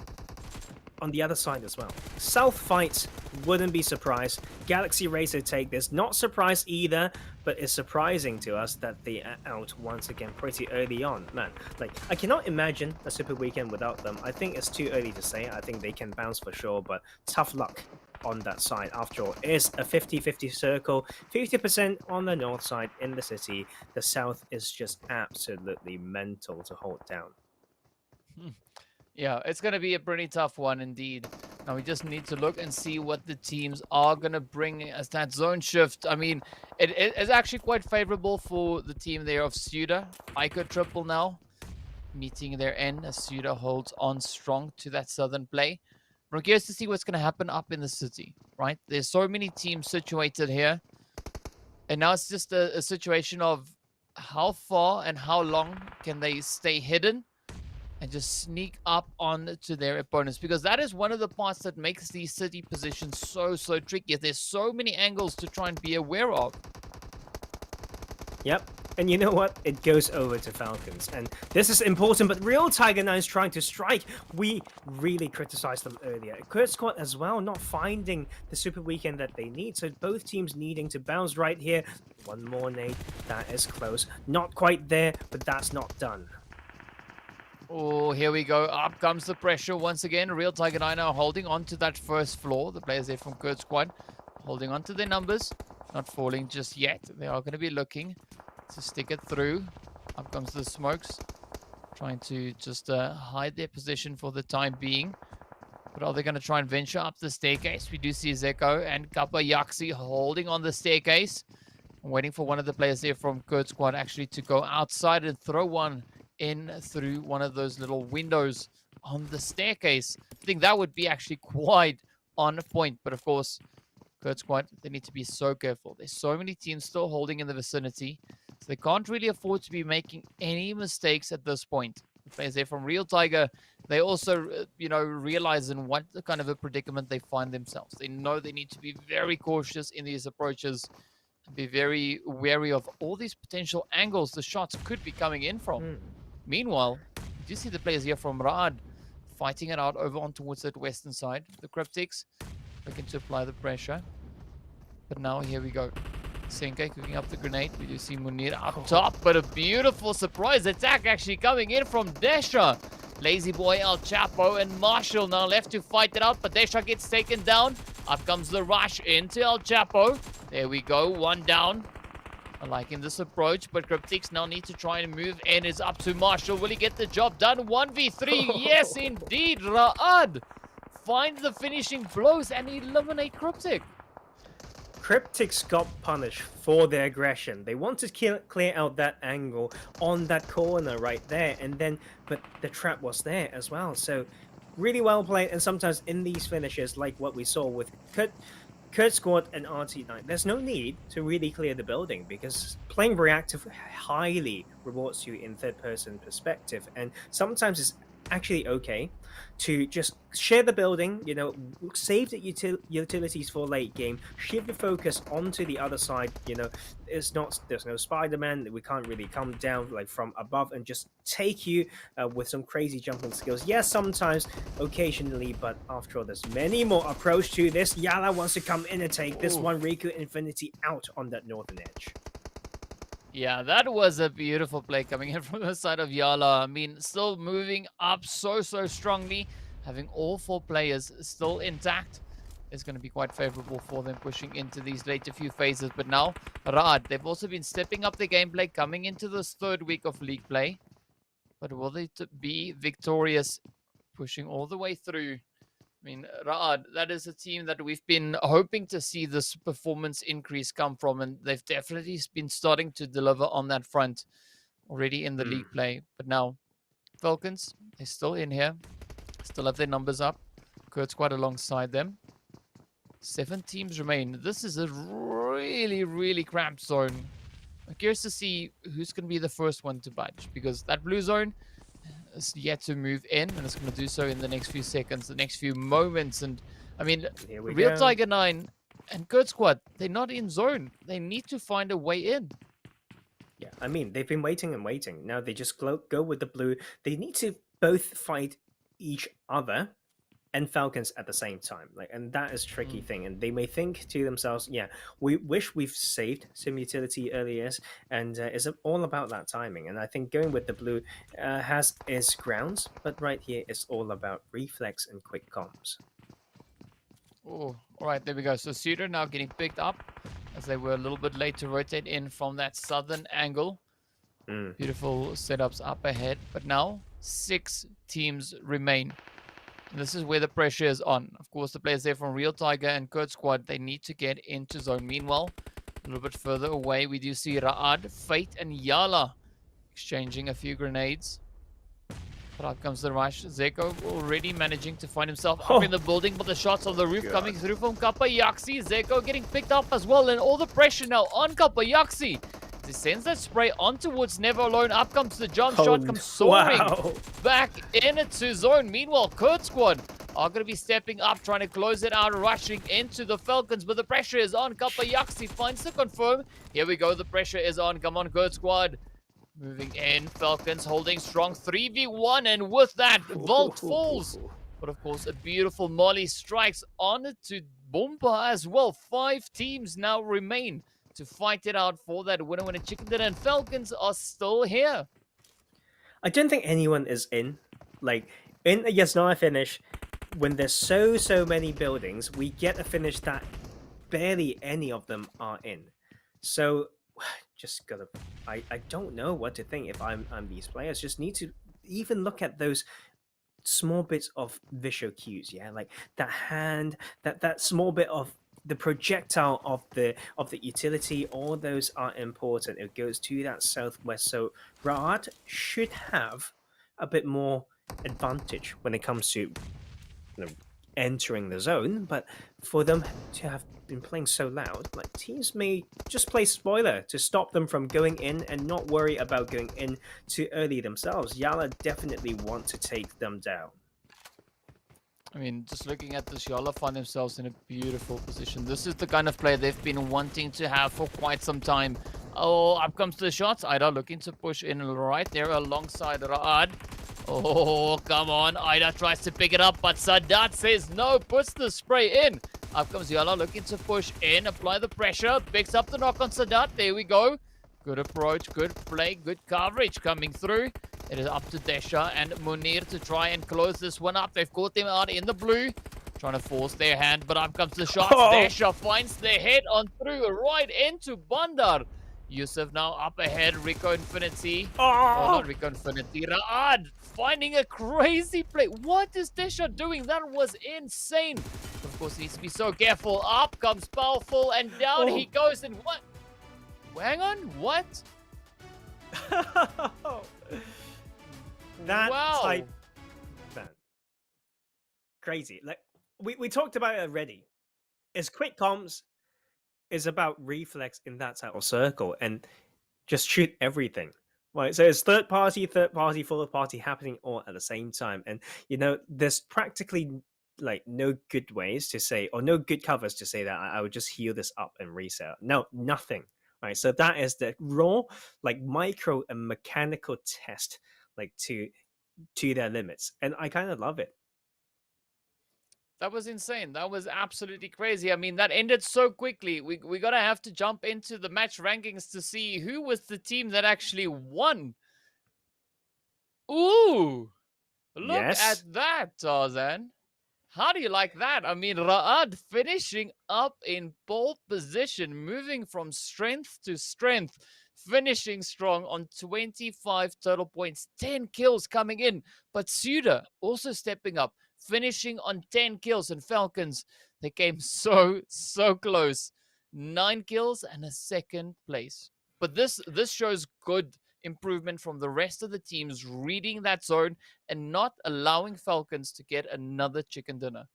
on the other side as well. South fights, wouldn't be surprised. Galaxy Racer take this, not surprised either, but it's surprising to us that they are out once again pretty early on. Man, like, I cannot imagine a Super Weekend without them. I think it's too early to say. I think they can bounce for sure, but tough luck on that side. After all, it's a 50-50 circle, 50% on the north side in the city. The south is just absolutely mental to hold down. Yeah, it's going to be a pretty tough one indeed. Now we just need to look and see what the teams are going to bring as that zone shift. I mean, it is actually quite favorable for the team there of SUDOR. iKURD triple now meeting their end as SUDOR holds on strong to that southern play. We're curious to see what's going to happen up in the city, right? There's so many teams situated here. And now it's just a situation of how far and how long can they stay hidden and just sneak up onto their opponents, because that is one of the parts that makes these city positions so tricky. There's so many angles to try and be aware of. Yep. And you know what? It goes over to Falcons. And this is important, but Real Tiger now is trying to strike. We really criticized them earlier. KURD squad as well, not finding the Super Weekend that they need. So both teams needing to bounce right here. One more nade. That is close. Not quite there, but that's not done. Oh, here we go. Up comes the pressure once again. Real Tiger now holding on to that first floor. The players there from KURD squad holding on to their numbers. Not falling just yet. They are going to be looking to stick it through. Up comes the smokes. Trying to just hide their position for the time being. But are they going to try and venture up the staircase? We do see Zeko and Kappa Yaxi holding on the staircase. I'm waiting for one of the players there from KURD squad actually to go outside and throw one in through one of those little windows on the staircase. I think that would be actually quite on point. But of course, KURD squad, they need to be so careful. There's so many teams still holding in the vicinity. So they can't really afford to be making any mistakes at this point. The players there from Real Tiger, they also, realize in what the kind of a predicament they find themselves. They know they need to be very cautious in these approaches and be very wary of all these potential angles the shots could be coming in from. Meanwhile, you do see the players here from Raad fighting it out over on towards that western side. The Cryptics looking to apply the pressure. But now here we go. Senke cooking up the grenade. We do see Munir up top, but a beautiful surprise attack actually coming in from Desha. Lazy Boy, El Chapo, and Marshall now left to fight it out, but Desha gets taken down. Up comes the rush into El Chapo. There we go, one down. I like in this approach, but Cryptics now need to try and move in. It's up to Marshall. Will he get the job done? 1v3. Yes, indeed. Raad finds the finishing blows and eliminate Cryptic. Cryptics got punished for their aggression. They wanted to clear out that angle on that corner right there, but the trap was there as well. So really well played. And sometimes in these finishes, like what we saw with KURD Squad and RT9, there's no need to really clear the building because playing reactive highly rewards you in third-person perspective. And sometimes it's actually okay to just share the building, save the utilities for late game, shift the focus onto the other side. There's no Spider-Man, we can't really come down like from above and just take you with some crazy jumping skills. Yes, sometimes, occasionally, but after all, there's many more approach to this. YaLLa wants to come in and take this one. RICO Infinity out on that northern edge. Yeah, that was a beautiful play coming in from the side of YaLLa. I mean, still moving up so strongly. Having all 4 players still intact is going to be quite favorable for them pushing into these later few phases. But now, Raad, they've also been stepping up the gameplay coming into this 3rd week of league play. But will they be victorious pushing all the way through? I mean, Raad, that is a team that we've been hoping to see this performance increase come from, and they've definitely been starting to deliver on that front already in the league play. But now, Falcons, they're still in here, still have their numbers up. KURD's quite alongside them. 7 teams remain. This is a really cramped zone. I'm curious to see who's going to be the first one to budge, because that blue zone is yet to move in, and it's going to do so in the next few seconds, the next few moments. And I mean, Real Tiger 9 and KURD Squad, they're not in zone. They need to find a way in. Yeah, I mean, they've been waiting and waiting. Now they just go with the blue. They need to both fight each other and Falcons at the same time. And that is a tricky thing. And they may think to themselves, yeah, we wish we've saved some utility earlier, and it's all about that timing. And I think going with the blue has its grounds, but right here it's all about reflex and quick comms. Oh, all right, there we go. So SUDOR now getting picked up as they were a little bit late to rotate in from that southern angle. Beautiful setups up ahead. But now 6 teams remain. And this is where the pressure is on. Of course, the players there from Real Tiger and KURD Squad, they need to get into zone. Meanwhile, a little bit further away, we do see Raad, Fate, and YaLLa exchanging a few grenades. But out comes the rush. Zeko already managing to find himself up in the building, but the shots on the roof coming through from KaPaYaxi. Zeko getting picked up as well, and all the pressure now on KaPaYaxi. He sends that spray on towards Never Alone. Up comes the jump shot, comes soaring back into zone. Meanwhile, KURD Squad are going to be stepping up, trying to close it out, rushing into the Falcons, but the pressure is on. KaPaYaxi finds the confirm. Here we go, the pressure is on. Come on, KURD Squad. Moving in, Falcons holding strong 3v1, and with that, Vault falls. But of course, a beautiful molly strikes on it to Bomba as well. 5 teams now remain to fight it out for that winner chicken dinner, and Falcons are still here. I don't think anyone is in. Like, in a Yasnaya finish, when there's so many buildings, we get a finish that barely any of them are in. So, just gotta... I don't know what to think if I'm these players. Just need to even look at those small bits of visual cues, yeah? Like, that hand, that small bit of the projectile of the utility, all those are important. It goes to that southwest, so Raad should have a bit more advantage when it comes to entering the zone, but for them to have been playing so loud, like teams may just play spoiler to stop them from going in and not worry about going in too early themselves. YaLLa definitely want to take them down. I mean, just looking at this, YaLLa find themselves in a beautiful position. This is the kind of play they've been wanting to have for quite some time. Oh, up comes the shots. Ida looking to push in right there alongside Ra'ad. Oh, come on. Ida tries to pick it up, but Sadat says no, puts the spray in. Up comes YaLLa looking to push in, apply the pressure, picks up the knock on Sadat. There we go. Good approach, good play, good coverage coming through. It is up to Desha and Munir to try and close this one up. They've caught them out in the blue, trying to force their hand, but up comes the shots. Oh. Desha finds their head on through, right into Bandar. Yusuf now up ahead, RICO Infinity. Oh, not RICO Infinity, Ra'ad finding a crazy play. What is Desha doing? That was insane. Of course, he needs to be so careful. Up comes Powerful, and down he goes, and what? Hang on, what? That Wow. type, man, crazy. Like we talked about it already. Is quick comms is about reflex in that type of circle and just shoot everything. Right, so it's third party, fourth party happening all at the same time, and there's practically like no good ways to say, or no good covers to say that I would just heal this up and reset. No, nothing. Right, so that is the raw, like micro and mechanical test, like to their limits, and I kind of love it. That was insane. That was absolutely crazy. I mean, that ended so quickly. We're gonna have to jump into the match rankings to see who was the team that actually won. Ooh, look Yes. at that, Tarzan. How do you like that? I mean, Ra'ad finishing up in pole position, moving from strength to strength, finishing strong on 25 total points, 10 kills coming in. But SUDOR also stepping up, finishing on 10 kills. And Falcons, they came so close. 9 kills and a second place. But this shows good improvement from the rest of the teams reading that zone and not allowing Falcons to get another chicken dinner.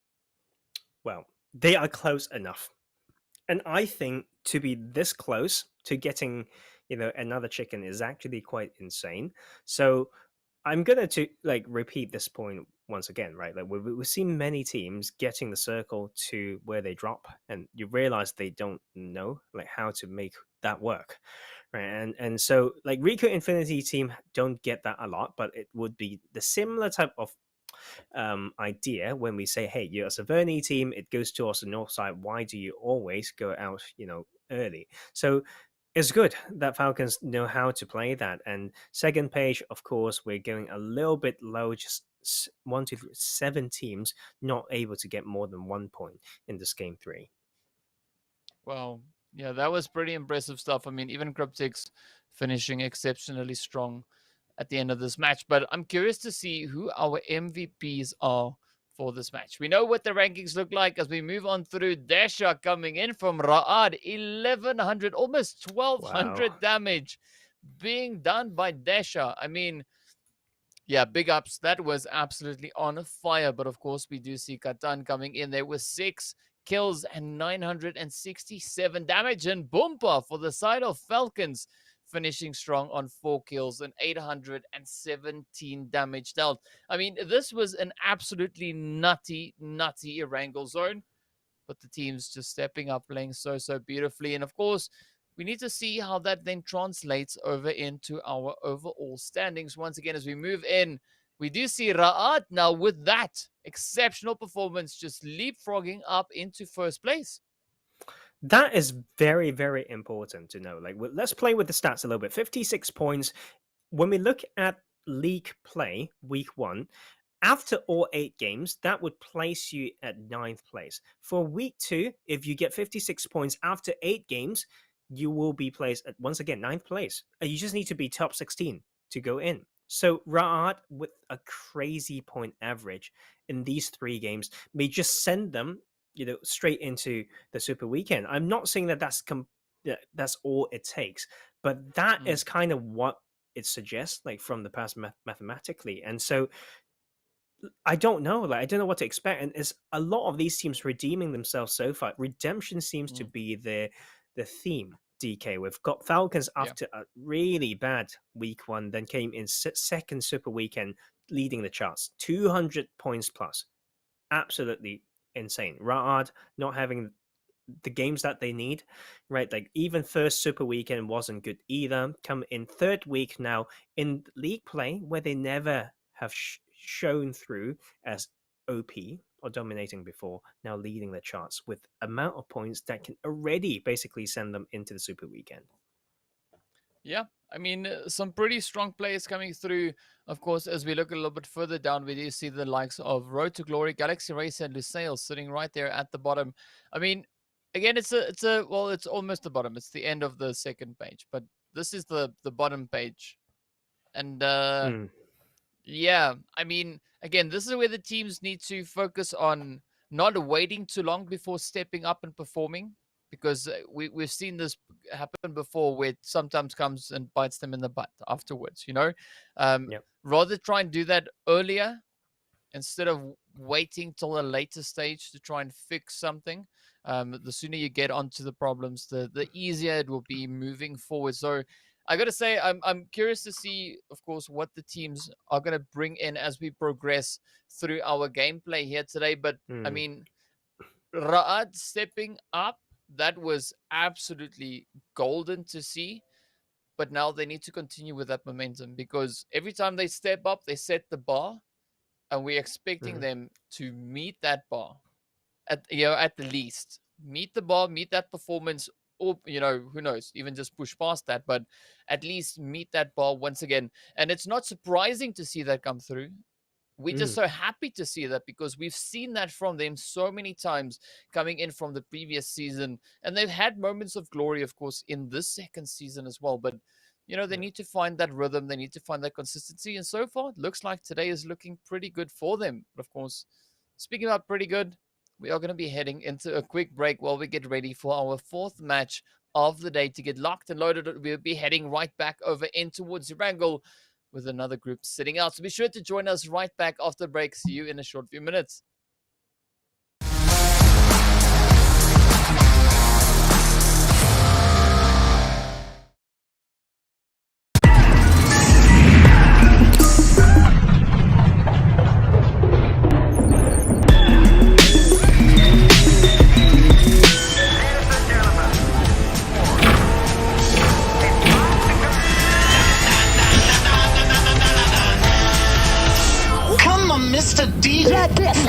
Well, they are close enough. And I think to be this close to getting, another chicken is actually quite insane. So I'm gonna repeat this point once again, right? Like we've seen many teams getting the circle to where they drop, and you realize they don't know like how to make that work, right? And so like RICO Infinity team don't get that a lot, but it would be the similar type of idea when we say, hey, you're a Severny team, it goes towards the north side. Why do you always go out, early? So it's good that Falcons know how to play that. And second page, of course, we're going a little bit low, just 1, 2, 3, 7 teams not able to get more than 1 point in this game 3. Wow. Yeah, that was pretty impressive stuff. I mean, even Cryptics finishing exceptionally strong at the end of this match. But I'm curious to see who our MVPs are for this match. We know what the rankings look like as we move on through. Desha coming in from Ra'ad, 1100, almost 1200 Wow. damage being done by Desha. I mean, yeah, big ups. That was absolutely on fire. But of course, we do see Katan coming in there with 6 kills and 967 damage. And Boompa for the side of Falcons, finishing strong on 4 kills and 817 damage dealt. I mean, this was an absolutely nutty Erangel zone. But the team's just stepping up, playing so beautifully. And of course, we need to see how that then translates over into our overall standings. Once again, as we move in, we do see Ra'ad now with that exceptional performance just leapfrogging up into first place. That is very, very important to know. Like, let's play with the stats a little bit. 56 points. When we look at league play, week 1, after all 8 games, that would place you at 9th place. For week 2, if you get 56 points after 8 games, you will be placed at, once again, 9th place. You just need to be top 16 to go in. So Ra'ad, with a crazy point average in these 3 games, may just send them, straight into the Super Weekend. I'm not saying that that's all it takes, but that is kind of what it suggests, like from the past mathematically. And so I don't know. Like, I don't know what to expect. And it's a lot of these teams redeeming themselves so far. Redemption seems to be the theme. DK, we've got Falcons Yeah. after a really bad week one, then came in second super weekend, leading the charts, 200 points plus, absolutely insane. Ra'ad not having the games that they need, right? Like even first super weekend wasn't good either. Come in third week now in league play where they never have shown through as OP or dominating before, now leading the charts with amount of points that can already basically send them into the super weekend. Yeah, I mean, some pretty strong players coming through. Of course, as we look a little bit further down, we do see the likes of Road to Glory, Galaxy Race, and Lusail sitting right there at the bottom. I mean, again, it's almost the bottom. It's the end of the second page, but this is the bottom page, and yeah, I mean, again, this is where the teams need to focus on not waiting too long before stepping up and performing, because we've seen this happen before where it sometimes comes and bites them in the butt afterwards, you know? Yep. Rather try and do that earlier instead of waiting till a later stage to try and fix something. The sooner you get onto the problems, the easier it will be moving forward. So I gotta say, I'm curious to see, of course, what the teams are gonna bring in as we progress through our gameplay here today. But I mean, Ra'ad stepping up, that was absolutely golden to see. But now they need to continue with that momentum, because every time they step up, they set the bar, and we're expecting them to meet that bar at the least. Meet the bar, meet that performance, or who knows, even just push past that, but at least meet that bar once again. And it's not surprising to see that come through. We're just so happy to see that, because we've seen that from them so many times coming in from the previous season, and they've had moments of glory, of course, in this second season as well. But they need to find that rhythm, they need to find that consistency, and so far it looks like today is looking pretty good for them. But of course, speaking about pretty good, we are going to be heading into a quick break while we get ready for our fourth match of the day. To get locked and loaded, we'll be heading right back over in towards Erangel with another group sitting out. So be sure to join us right back after the break. See you in a short few minutes. Mr. DJ. Like this.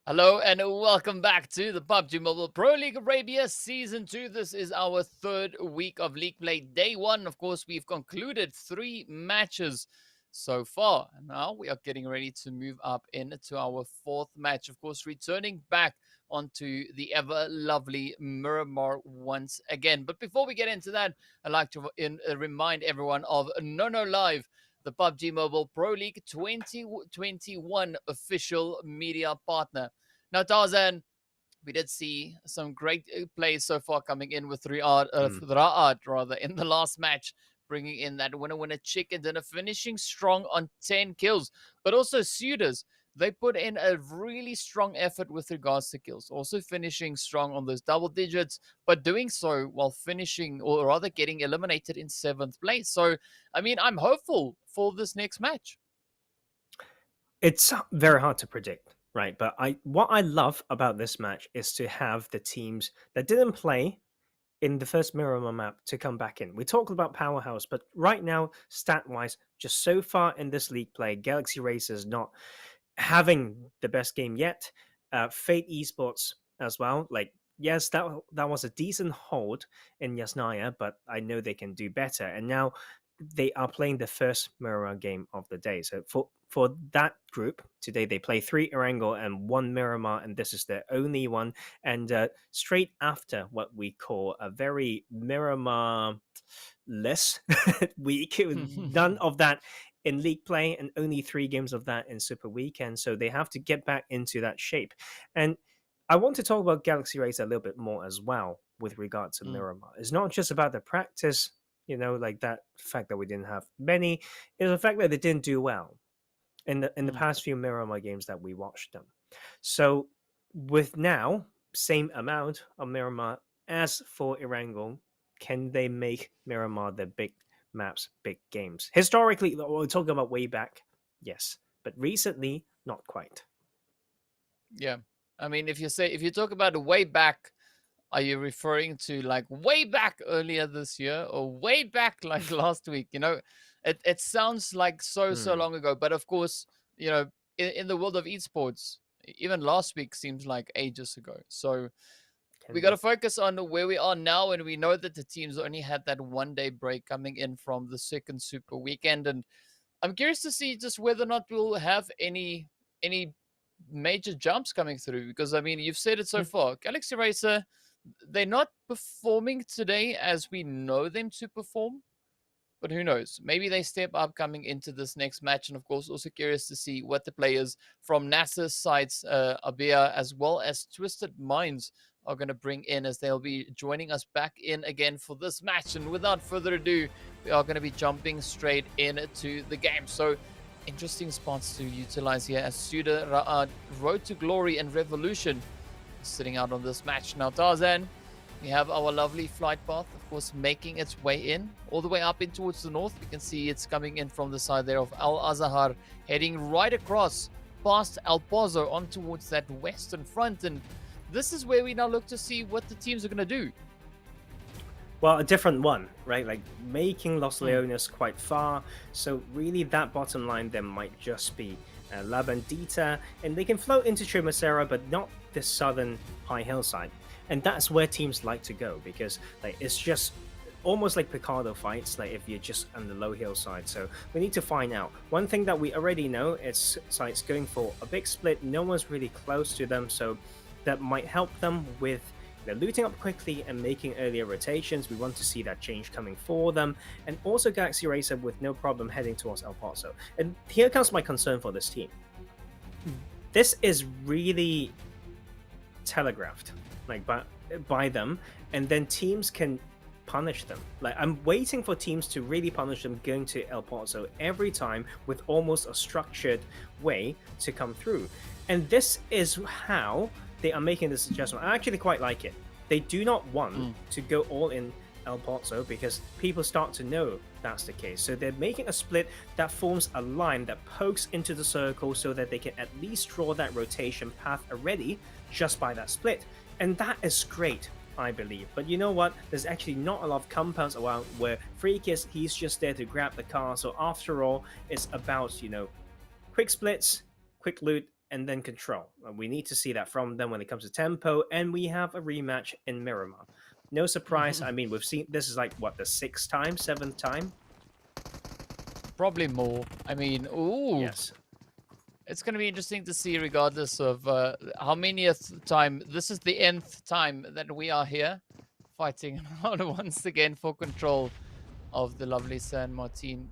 Hello and welcome back to the PUBG Mobile Pro League Arabia Season 2. This is our third week of League Play Day 1. Of course, we've concluded 3 matches so far. And now we are getting ready to move up into our 4th match. Of course, returning back onto the ever lovely Miramar once again. But before we get into that, I'd like to remind everyone of No Live, the PUBG Mobile Pro League 2021 official media partner. Now, Tarzan, we did see some great plays so far coming in with Ra'ad rather in the last match, bringing in that winner chicken dinner, finishing strong on 10 kills. But also SUDOR, they put in a really strong effort with regards to kills, also finishing strong on those double digits, but doing so while finishing, or rather getting eliminated in 7th place. So, I mean, I'm hopeful for this next match. It's very hard to predict, right? But what I love about this match is to have the teams that didn't play in the first Miramar map to come back in. We talked about Powerhouse, but right now, stat-wise, just so far in this league play, Galaxy Racers not having the best game yet. Fate Esports as well. Like, yes, that was a decent hold in Yasnaya, but I know they can do better. And now they are playing the first Miramar game of the day. So for that group, today they play 3 Erangel and 1 Miramar, and this is their only one. And straight after what we call a very Miramar-less week, none of that in league play, and only 3 games of that in Super Weekend. So they have to get back into that shape. And I want to talk about Galaxy Race a little bit more as well with regard to Miramar. It's not just about the practice, like that fact that we didn't have many. It's the fact that they didn't do well in the past few Miramar games that we watched them. So with now, same amount of Miramar as for Erangel, can they make Miramar the big maps, big games? Historically, we're talking about way back, yes, but recently, not quite. Yeah, I mean, if you talk about the way back, are you referring to like way back earlier this year, or way back like last week? It sounds like so long ago, but of course, in the world of esports, even last week seems like ages ago. So we got to focus on where we are now, and we know that the teams only had that 1-day break coming in from the second Super Weekend, and I'm curious to see just whether or not we'll have any major jumps coming through, because I mean, you've said it so far, Galaxy Racer, they're not performing today as we know them to perform, but who knows? Maybe they step up coming into this next match. And of course, also curious to see what the players from NASR sides, ABIAH, as well as Twisted Minds, are going to bring in, as they'll be joining us back in again for this match. And without further ado, we are going to be jumping straight into the game. So interesting spots to utilize here as SUDOR, Ra'ad, Road to Glory, and Revolution sitting out on this match. Now, Tarzan, we have our lovely flight path, of course, making its way in, all the way up in towards the north. We can see it's coming in from the side there of Al Azhar, heading right across past El Pozo on towards that western front. And this is where we now look to see what the teams are going to do. Well, a different one, right? Like making Los Leones quite far. So really that bottom line then might just be La Bandita, and they can float into Chumacera, but not the southern high hillside. And that's where teams like to go, because like it's just almost like Picardo fights, like if you're just on the low hillside. So we need to find out. One thing that we already know is sites going for a big split. No one's really close to them, so that might help them with looting up quickly and making earlier rotations. We want to see that change coming for them. And also Galaxy Racer with no problem heading towards El Paso. And here comes my concern for this team. This is really telegraphed like by them, and then teams can punish them. Like I'm waiting for teams to really punish them going to El Paso every time with almost a structured way to come through. And this is how they are making this adjustment. I actually quite like it. They do not want to go all in El Paso because people start to know that's the case. So they're making a split that forms a line that pokes into the circle so that they can at least draw that rotation path already just by that split. And that is great, I believe. But you know what? There's actually not a lot of compounds around where Freakis, he's just there to grab the car. So after all, it's about, quick splits, quick loot, and then control. We need to see that from them when it comes to tempo, and we have a rematch in Miramar. No surprise. I mean, we've seen this is like what, the 6th time, 7th time. Probably more. I mean, ooh. Yes. It's going to be interesting to see, regardless of how manyth time. This is the nth time that we are here fighting once again for control of the lovely San Martin.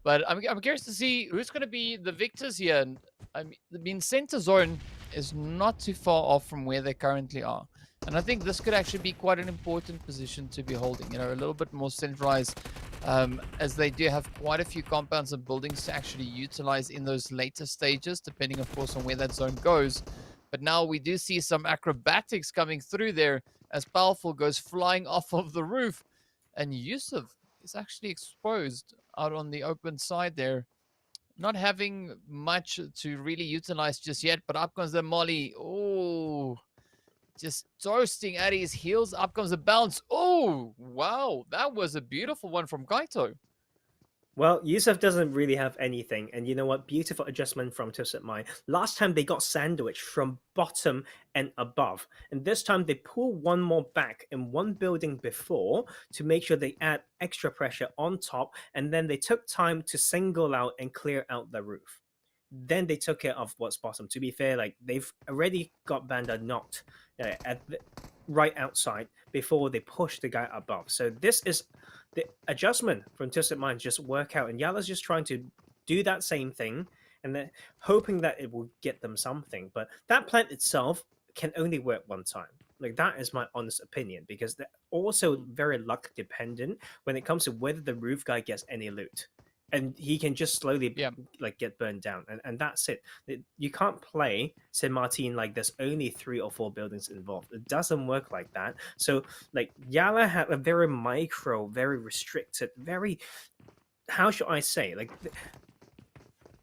But I'm curious to see who's going to be the victors here. And I mean, center zone is not too far off from where they currently are. And I think this could actually be quite an important position to be holding. You know, a little bit more centralized, as they do have quite a few compounds and buildings to actually utilize in those later stages, depending, of course, on where that zone goes. But now we do see some acrobatics coming through there as Powerful goes flying off of the roof. And Yusuf is actually exposed out on the open side there. Not having much to really utilize just yet, but up comes the Molly. Oh, just toasting at his heels. Up comes the bounce. Oh, wow. That was a beautiful one from Kaito. Well, Yusuf doesn't really have anything, and you know what? Beautiful adjustment from Twisted Mind. Last time they got sandwiched from bottom and above, and this time they pull one more back in one building before to make sure they add extra pressure on top, and then they took time to single out and clear out the roof. Then they took care of what's bottom. To be fair, like they've already got Banda knocked right outside before they push the guy above. So this is the adjustment from Twisted Mind just work out, and YaLLa's just trying to do that same thing, and then hoping that it will get them something. But that plant itself can only work one time. Like, that is my honest opinion, because they're also very luck dependent when it comes to whether the roof guy gets any loot. And he can just slowly like get burned down, and that's it. You can't play San Martin like there's only 3 or 4 buildings involved. It doesn't work like that. So like YaLLa had a very micro, very restricted, very, how should I say, like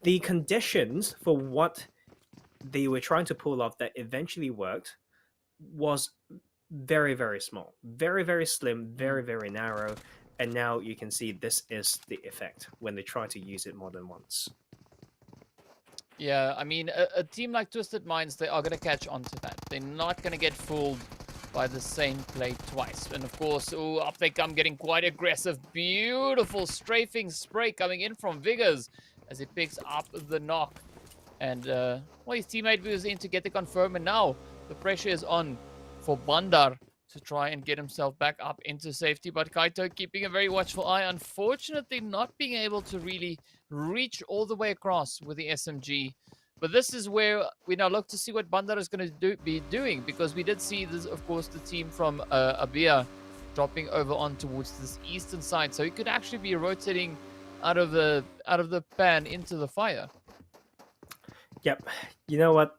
the conditions for what they were trying to pull off that eventually worked was very, very small, very, very slim, very, very narrow. And now you can see this is the effect when they try to use it more than once. Yeah, I mean, a team like Twisted Minds, they are going to catch on to that. They're not going to get fooled by the same play twice. And of course, ooh, up they come, getting quite aggressive. Beautiful strafing spray coming in from Vigors as he picks up the knock. And, well, his teammate was in to get the confirm. And now the pressure is on for Bandar to try and get himself back up into safety. But Kaito keeping a very watchful eye. Unfortunately, not being able to really reach all the way across with the SMG. But this is where we now look to see what Bandar is going to be doing, because we did see this, of course, the team from ABIAH dropping over on towards this eastern side. So he could actually be rotating out of the pan into the fire. Yep. You know what?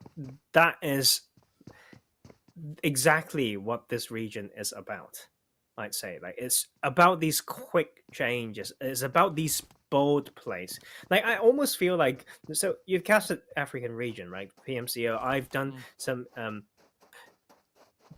That is exactly what this region is about. I'd say, like, it's about these quick changes. It's about these bold plays. Like, I almost feel like, so you've casted African region, right? PMCO. I've done some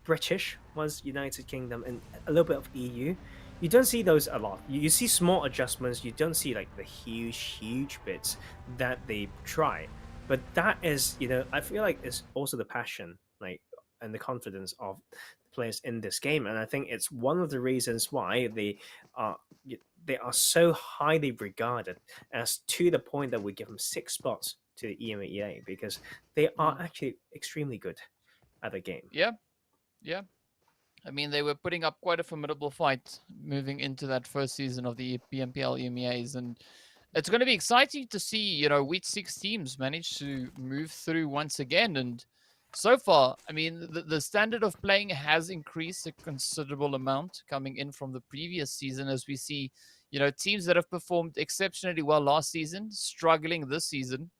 British was United Kingdom and a little bit of EU. You don't see those a lot. You see small adjustments. You don't see like the huge bits that they try. But that is, you know, I feel like it's also the passion, like, and the confidence of the players in this game. And I think it's one of the reasons why they are so highly regarded, as to the point that we give them 6 spots to the EMEA, because they are actually extremely good at the game. Yeah. I mean, they were putting up quite a formidable fight moving into that first season of the PMPL EMEAs, and it's going to be exciting to see, you know, which 6 teams manage to move through once again. And so far, I mean, the standard of playing has increased a considerable amount coming in from the previous season, as we see, you know, teams that have performed exceptionally well last season struggling this season.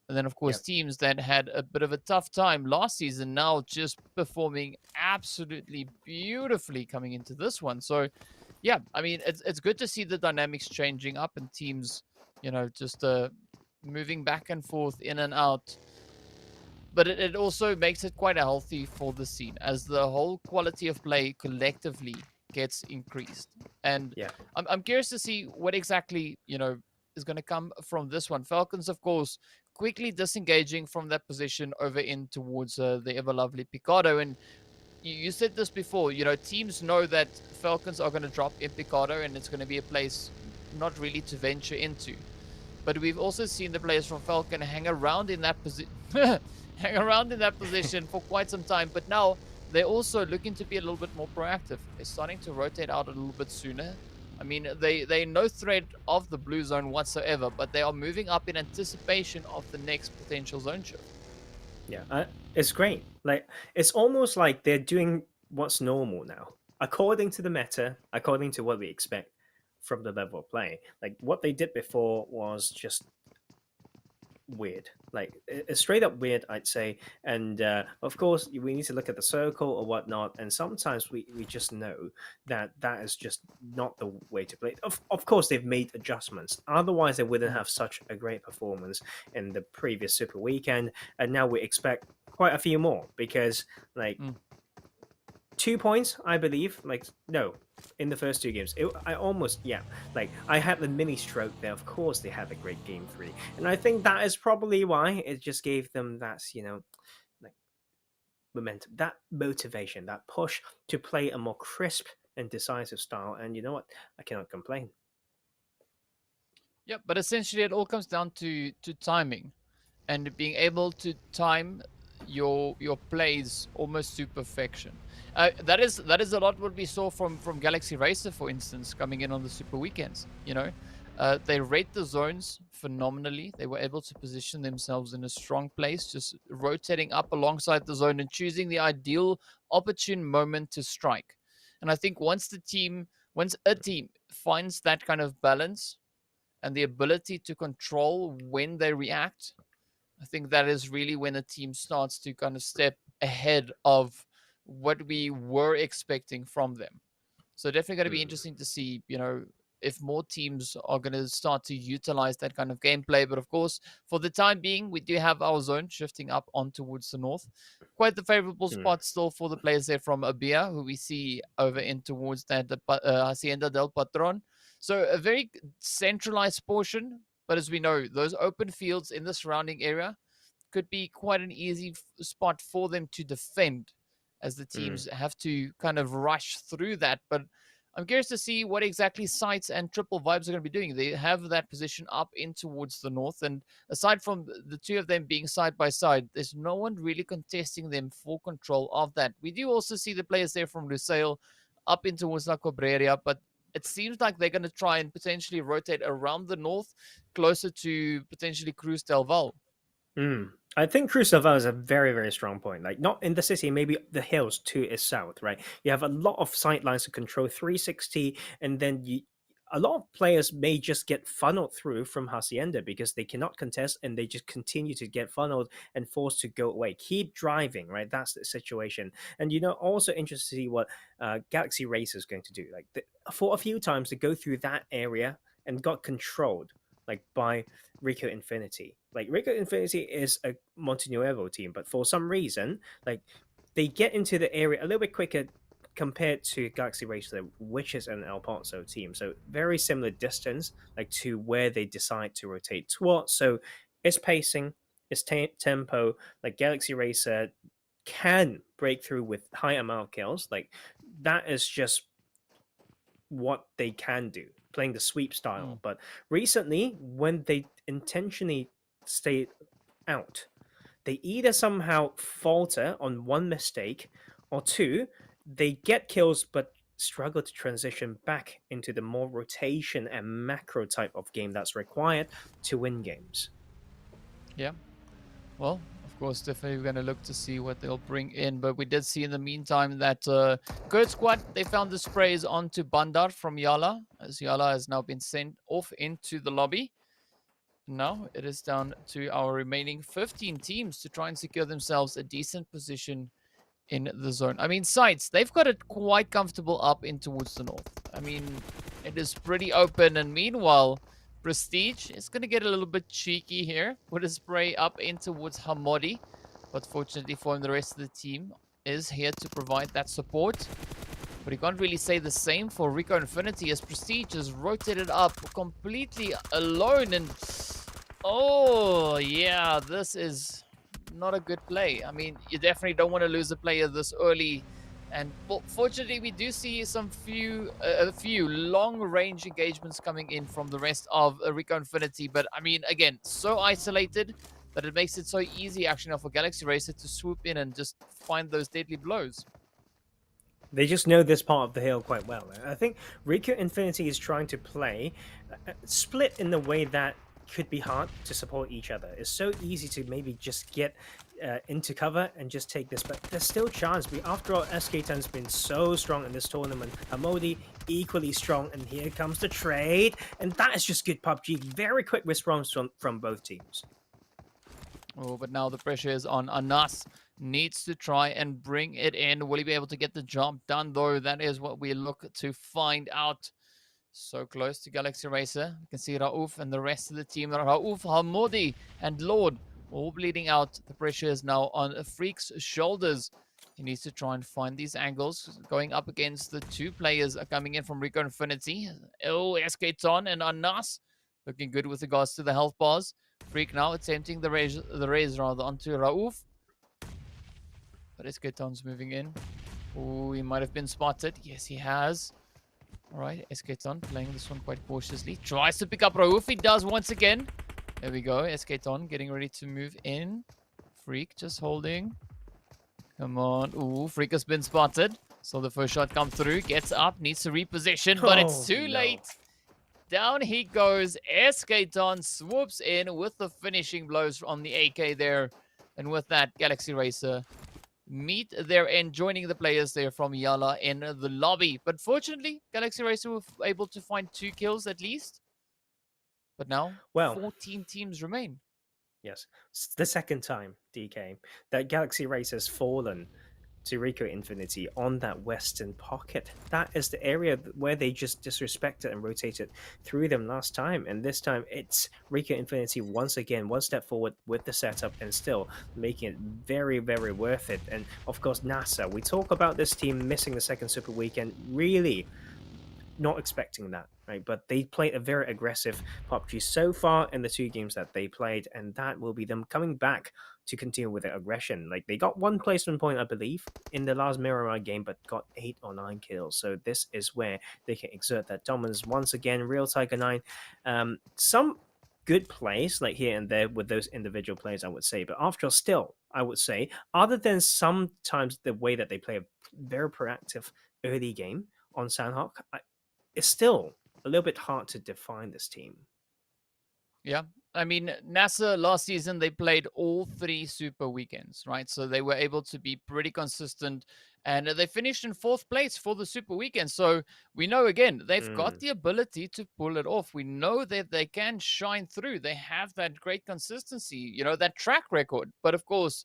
And then, of course, teams that had a bit of a tough time last season now just performing absolutely beautifully coming into this one. So, yeah, I mean, it's good to see the dynamics changing up and teams, you know, just moving back and forth, in and out. But it also makes it quite healthy for the scene, as the whole quality of play collectively gets increased. And I'm curious to see what exactly, you know, is going to come from this one. Falcons, of course, quickly disengaging from that position over in towards the ever lovely Picado. And you said this before, you know, teams know that Falcons are going to drop in Picado and it's going to be a place not really to venture into. But we've also seen the players from Falcon hang around in that position for quite some time. But now they're also looking to be a little bit more proactive. They're starting to rotate out a little bit sooner. I mean, they're no threat of the blue zone whatsoever, but they are moving up in anticipation of the next potential zone shift. Yeah, it's great. Like, it's almost like they're doing what's normal now, according to the meta, according to what we expect from the level of play. Like, what they did before was just weird. Like, it's straight up weird, I'd say. And of course, we need to look at the circle or whatnot. And sometimes we just know that that is just not the way to play. Of course, they've made adjustments. Otherwise, they wouldn't have such a great performance in the previous Super Weekend. And now we expect quite a few more because, like, 2 points, I believe. Like, no, in the first two games, I had the mini stroke there. Of course, they had a great game 3, and I think that is probably why it just gave them that, you know, like, momentum, that motivation, that push to play a more crisp and decisive style. And you know what? I cannot complain. Yeah, but essentially it all comes down to timing and being able to time your plays almost to perfection. That is a lot what we saw from Galaxy Racer, for instance, coming in on the Super Weekends. You know, they rate the zones phenomenally. They were able to position themselves in a strong place, just rotating up alongside the zone and choosing the ideal opportune moment to strike. And I think once a team finds that kind of balance and the ability to control when they react, I think that is really when a team starts to kind of step ahead of what we were expecting from them. So definitely going to be interesting to see, you know, if more teams are going to start to utilize that kind of gameplay. But of course, for the time being, we do have our zone shifting up on towards the north. Quite the favorable spot still for the players there from ABIAH, who we see over in towards that Hacienda del Patron. So a very centralized portion. But as we know, those open fields in the surrounding area could be quite an easy spot for them to defend, as the teams have to kind of rush through that. But I'm curious to see what exactly SCYTES and Triple Vibes are going to be doing. They have that position up in towards the north. And aside from the two of them being side by side, there's no one really contesting them for control of that. We do also see the players there from Lusail up in towards La Cobreria, but it seems like they're going to try and potentially rotate around the north, closer to potentially Cruz del Val. I think Cruz del Val is a very, very strong point. Like, not in the city, maybe the hills to its south, right? You have a lot of sight lines to control, 360, and then a lot of players may just get funneled through from Hacienda because they cannot contest and they just continue to get funneled and forced to go away. Keep driving, right? That's the situation. And, you know, also interested to see what Galaxy Racer is going to do. Like, for a few times, they go through that area and got controlled, like, by RICO Infinity. Like, RICO Infinity is a Montenuevo team, but for some reason, like, they get into the area a little bit quicker compared to Galaxy Racer, which is an El Paso team. So very similar distance, like, to where they decide to rotate towards. So it's pacing, it's tempo. Like, Galaxy Racer can break through with high amount of kills. Like, that is just what they can do, playing the sweep style. But recently, when they intentionally stay out, they either somehow falter on one mistake, or two, they get kills but struggle to transition back into the more rotation and macro type of game that's required to win games. Yeah. Well, of course, definitely we're going to look to see what they'll bring in. But we did see in the meantime that KURD squad, they found the sprays onto Bandar from YaLLa, as YaLLa has now been sent off into the lobby. Now it is down to our remaining 15 teams to try and secure themselves a decent position in the zone. I mean, SCYTES, they've got it quite comfortable up in towards the north. I mean, it is pretty open. And meanwhile, Prestige is going to get a little bit cheeky here with a spray up in towards Hamodi. But fortunately for him, the rest of the team is here to provide that support. But you can't really say the same for RICO Infinity, as Prestige has rotated up completely alone. And oh, yeah, this is not a good play. I mean, you definitely don't want to lose a player this early. And fortunately, we do see a few long-range engagements coming in from the rest of RICO Infinity. But I mean, again, so isolated that it makes it so easy actually now for Galaxy Racer to swoop in and just find those deadly blows. They just know this part of the hill quite well. I think RICO Infinity is trying to play split in the way that could be hard to support each other. It's so easy to maybe just get into cover and just take this, but there's still chance. After all, SK10's been so strong in this tournament. Hamodi equally strong, and here comes the trade, and that is just good PUBG. Very quick response from both teams. Oh, but now the pressure is on Anas. Needs to try and bring it in. Will he be able to get the job done, though? That is what we look to find out. So close to Galaxy Racer. You can see Raouf and the rest of the team. Raouf, Hamodi, and Lord all bleeding out. The pressure is now on Freak's shoulders. He needs to try and find these angles. Going up against the two players coming in from RICO Infinity. SK10 and Anas. Looking good with regards to the health bars. Freak now attempting the raise onto Raouf. But SK10's moving in. Oh, he might have been spotted. Yes, he has. All right, SK10 playing this one quite cautiously. Tries to pick up Raouf. He does once again. There we go. SK10 getting ready to move in. Freak just holding. Come on. Ooh, Freak has been spotted. So the first shot comes through. Gets up. Needs to reposition. But it's too late. Down he goes. SK10 swoops in with the finishing blows on the AK there. And with that, Galaxy Racer meet their end, joining the players there from YaLLa in the lobby. But fortunately, Galaxy Racer were able to find 2 kills at least. But now, 14 teams remain. Yes, it's the second time, DK, that Galaxy Racer has fallen to RICO Infinity on that western pocket. That is the area where they just disrespected and rotated through them last time. And this time, it's RICO Infinity once again, one step forward with the setup and still making it very, very worth it. And of course, NASR, we talk about this team missing the second Super Weekend, really not expecting that, right? But they played a very aggressive PUBG so far in the 2 games that they played, and that will be them coming back to continue with their aggression. Like, they got 1 placement point, I believe, in the last Miramar game, but got 8 or 9 kills. So this is where they can exert that dominance once again. Real Tiger 9, some good plays, like here and there with those individual plays, I would say. But after all, still, I would say, other than sometimes the way that they play a very proactive early game on Sandhawk, it's still a little bit hard to define this team. Yeah. I mean, NASR last season, they played all 3 Super Weekends, right? So they were able to be pretty consistent. And they finished in 4th place for the Super Weekend. So we know, again, they've got the ability to pull it off. We know that they can shine through. They have that great consistency, you know, that track record. But of course,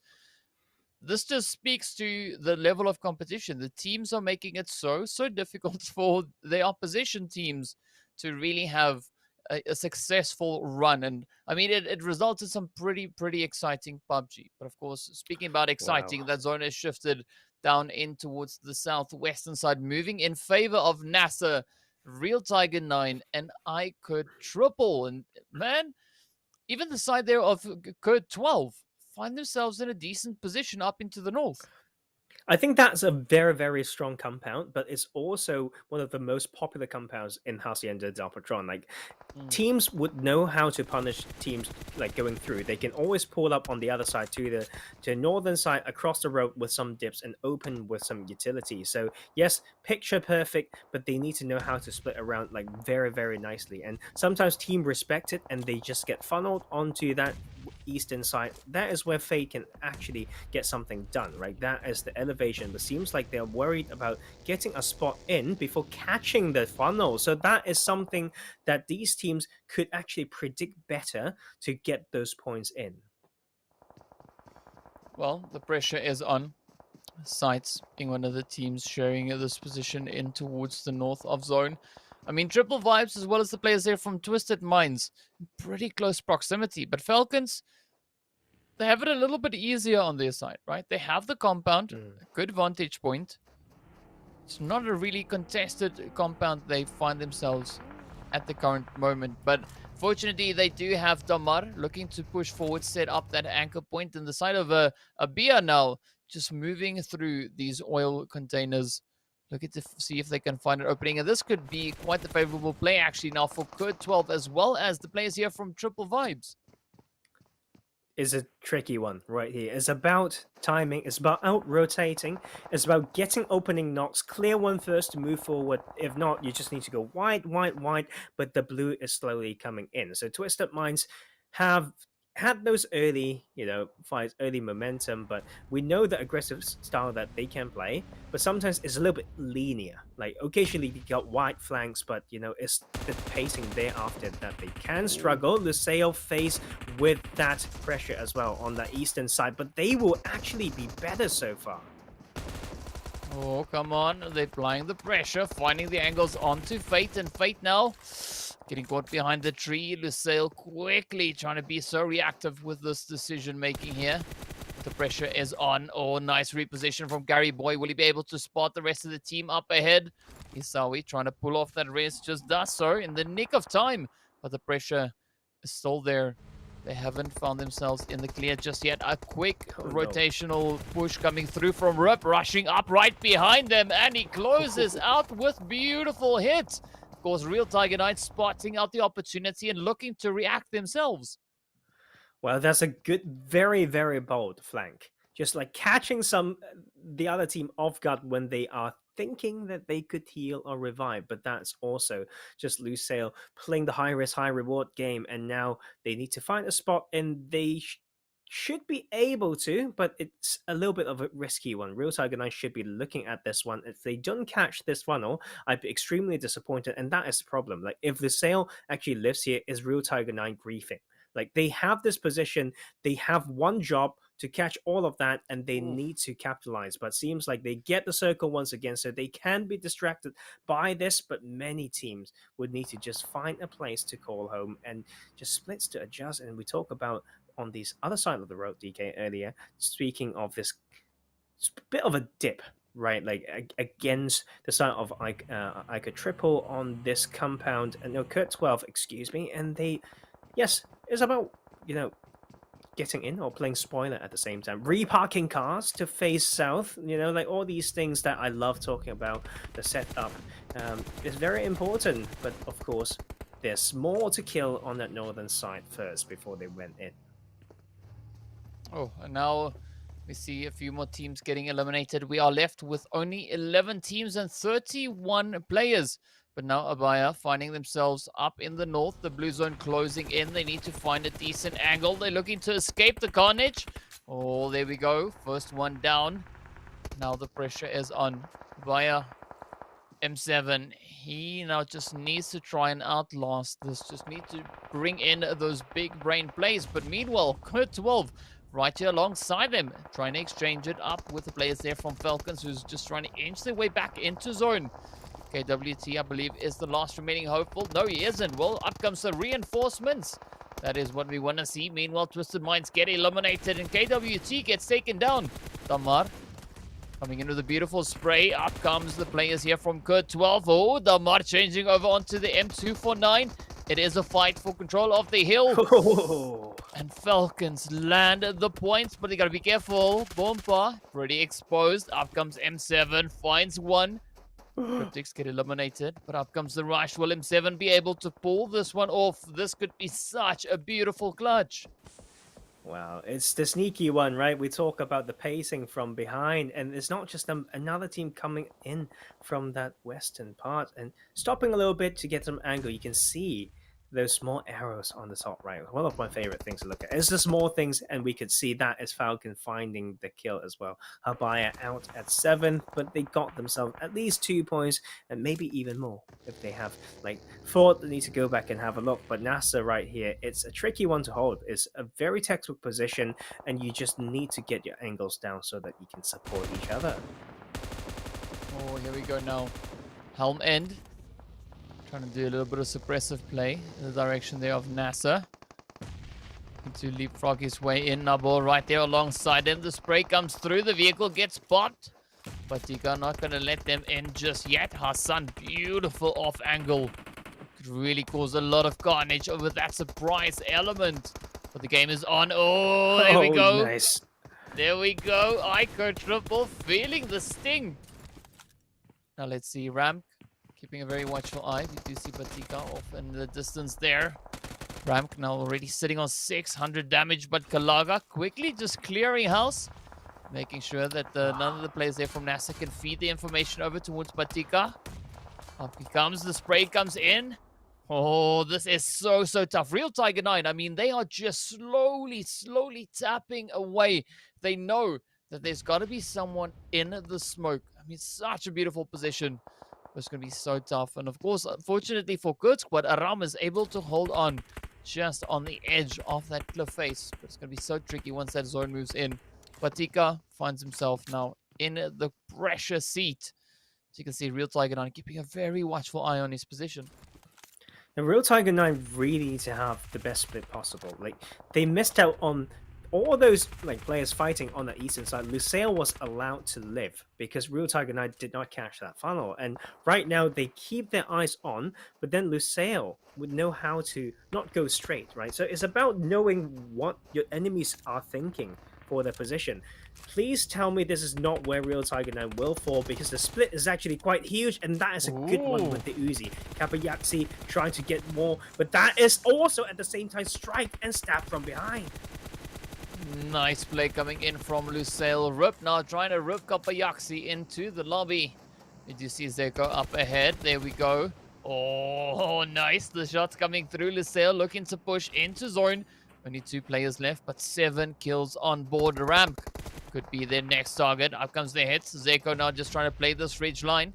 this just speaks to the level of competition. The teams are making it so difficult for the opposition teams to really have a successful run. And I mean, it results in some pretty exciting PUBG. But of course, speaking about exciting, that zone has shifted down in towards the southwestern side, moving in favor of NASR, Real Tiger 9, and iKURD triple. And man, even the side there of KURD 12 find themselves in a decent position up into the north. I think that's a very, very strong compound, but it's also one of the most popular compounds in Hacienda del Patron. Like, teams would know how to punish teams like going through. They can always pull up on the other side to the northern side across the road with some dips and open with some utility. So yes, picture perfect, but they need to know how to split around like very, very nicely. And sometimes team respect it and they just get funneled onto that eastern side. That is where Fate can actually get something done, right? That is the elevation, but seems like they're worried about getting a spot in before catching the funnel. So that is something that these teams could actually predict better to get those points in. Well, the pressure is on. SCYTES being one of the teams sharing this position in towards the north of zone. I mean, Triple Vibes as well as the players there from Twisted Minds, pretty close proximity. But Falcons, they have it a little bit easier on their side, right? They have the compound, a good vantage point. It's not a really contested compound they find themselves at the current moment. But fortunately, they do have Damar looking to push forward, set up that anchor point. And the side of ABIAH now just moving through these oil containers, looking to see if they can find an opening. And this could be quite the favorable play actually now for KURD 12, as well as the players here from Triple Vibes. Is a tricky one right here. It's about timing, it's about out rotating, it's about getting opening knocks, clear one first to move forward. If not, you just need to go wide, but the blue is slowly coming in. So Twisted Minds have had those early, fights, early momentum, but we know the aggressive style that they can play, but sometimes it's a little bit linear. Like occasionally you got wide flanks, but it's the pacing thereafter that they can struggle. Lusail face with that pressure as well on the eastern side, but they will actually be better so far. Oh, come on. They're applying the pressure, finding the angles onto Fate, and Fate now getting caught behind the tree. Lusail quickly trying to be so reactive with this decision making here. The pressure is on. Oh, nice reposition from Gary Boy. Will he be able to spot the rest of the team up ahead? Isawi trying to pull off that res, just does so in the nick of time, but the pressure is still there. They haven't found themselves in the clear just yet. A quick rotational push coming through from Rip, rushing up right behind them, and he closes out with beautiful hits. Of course, Real Tiger Knight spotting out the opportunity and looking to react themselves. Well, that's a good, very, very bold flank. Just like catching the other team off guard when they are thinking that they could heal or revive, but that's also just Lusail playing the high risk, high reward game, and now they need to find a spot, and they should be able to, but it's a little bit of a risky one. Real Tiger 9 should be looking at this one. If they don't catch this funnel, I'd be extremely disappointed, and that is the problem. Like, if Lusail actually lives here, is Real Tiger 9 griefing? Like, they have this position, they have one job to catch all of that, and they need to capitalize. But seems like they get the circle once again, so they can be distracted by this, but many teams would need to just find a place to call home and just splits to adjust. And we talk about on this other side of the road, DK, earlier, speaking of this bit of a dip, right? Like against the side of iKURD triple on this compound, and no, KURD 12, excuse me, and they, yes, it's about, getting in or playing spoiler at the same time, reparking cars to face south, like all these things that I love talking about. The setup is very important, but of course there's more to kill on that northern side first before they went in. Oh, and now we see a few more teams getting eliminated. We are left with only 11 teams and 31 players. But now ABIAH finding themselves up in the north. The blue zone closing in. They need to find a decent angle. They're looking to escape the carnage. Oh, there we go. First one down. Now the pressure is on ABIAH. M7. He now just needs to try and outlast this. Just need to bring in those big brain plays. But meanwhile, KURD 12 right here alongside them, trying to exchange it up with the players there from Falcons, who's just trying to inch their way back into zone. KWT, I believe, is the last remaining hopeful. No, he isn't. Well, up comes the reinforcements. That is what we want to see. Meanwhile, Twisted Minds get eliminated, and KWT gets taken down. Damar coming into the beautiful spray. Up comes the players here from KURD 12. Oh, Damar changing over onto the M249. It is a fight for control of the hill. And Falcons land the points, but they got to be careful. Bomba, pretty exposed. Up comes M7, finds one. Cryptics get eliminated, but up comes the rush. Will M7 be able to pull this one off? This could be such a beautiful clutch. Wow, it's the sneaky one, right? We talk about the pacing from behind, and it's not just another team coming in from that western part and stopping a little bit to get some angle. You can see those small arrows on the top right. One of my favorite things to look at is the small things, and we could see that as Falcon finding the kill as well. ABIAH out at 7, but they got themselves at least 2 points, and maybe even more if they have thought they need to go back and have a look. But NASR right here, it's a tricky one to hold. It's a very textbook position, and you just need to get your angles down so that you can support each other. Oh, here we go now. Helm end. Trying to do a little bit of suppressive play in the direction there of NASR. To leapfrog his way in. Nabor right there alongside him. The spray comes through. The vehicle gets popped. Batika not going to let them in just yet. Hassan, beautiful off angle. Could really cause a lot of carnage over that surprise element. But the game is on. Oh, there we go. Nice. There we go. iKURD triple feeling the sting. Now let's see. Ramp keeping a very watchful eye. We do see Batika off in the distance there. Ramp now already sitting on 600 damage, but Kalaga quickly just clearing house. Making sure that none of the players there from NASR can feed the information over towards Batika. Up he comes. The spray comes in. Oh, this is so tough. Real Tiger 9, I mean, they are just slowly tapping away. They know that there's got to be someone in the smoke. I mean, such a beautiful position. It's going to be so tough. And of course, unfortunately for KURD squad, Aram is able to hold on just on the edge of that cliff face. But it's going to be so tricky once that zone moves in. Batika finds himself now in the pressure seat. So you can see Real Tiger 9 keeping a very watchful eye on his position. And Real Tiger 9 really need to have the best split possible. Like, they missed out on all those players fighting on the eastern side. Lusail was allowed to live because Real Tiger 9 did not catch that funnel. And right now they keep their eyes on, but then Lusail would know how to not go straight, right? So it's about knowing what your enemies are thinking for their position. Please tell me this is not where Real Tiger 9 will fall, because the split is actually quite huge, and that is a good one with the Uzi. Kapayaksi trying to get more, but that is also at the same time strike and stab from behind. Nice play coming in from Lusail. Rip now trying to rip Kapayaksi into the lobby. Did you see Zeko up ahead? There we go. Oh, nice. The shots coming through. Lusail looking to push into zone. Only 2 players left, but 7 kills on board. Ramp could be their next target. Up comes the hits. Zeko now just trying to play this ridge line.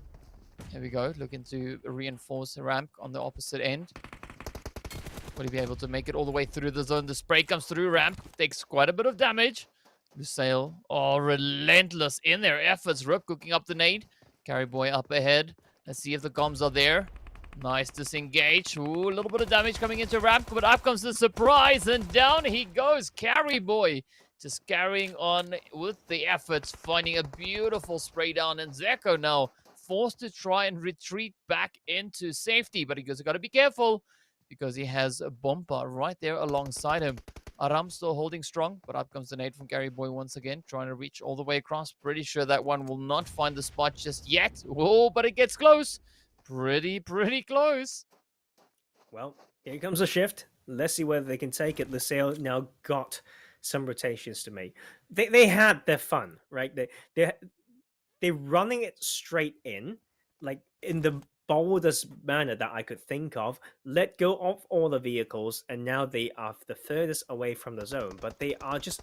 There we go. Looking to reinforce Ramp on the opposite end. Will he be able to make it all the way through the zone? The spray comes through. Ramp takes quite a bit of damage. Lusail, relentless in their efforts. Rip cooking up the nade. Carry boy up ahead. Let's see if the comms are there. Nice disengage. Ooh, a little bit of damage coming into Ramp, but up comes the surprise, and down he goes. Carry boy just carrying on with the efforts, finding a beautiful spray down, and Zeko now forced to try and retreat back into safety, but he goes, got to be careful because he has a bumper right there alongside him. Aram still holding strong, but up comes the nade from Carry Boy once again, trying to reach all the way across. Pretty sure that one will not find the spot just yet. Oh, but it gets close. Pretty close. Well, here comes a shift. Let's see whether they can take it. Lusail now got some rotations to make. They had their fun, right? They're running it straight in, like in the boldest manner that I could think of. Let go of all the vehicles, and now they are the furthest away from the zone, but they are just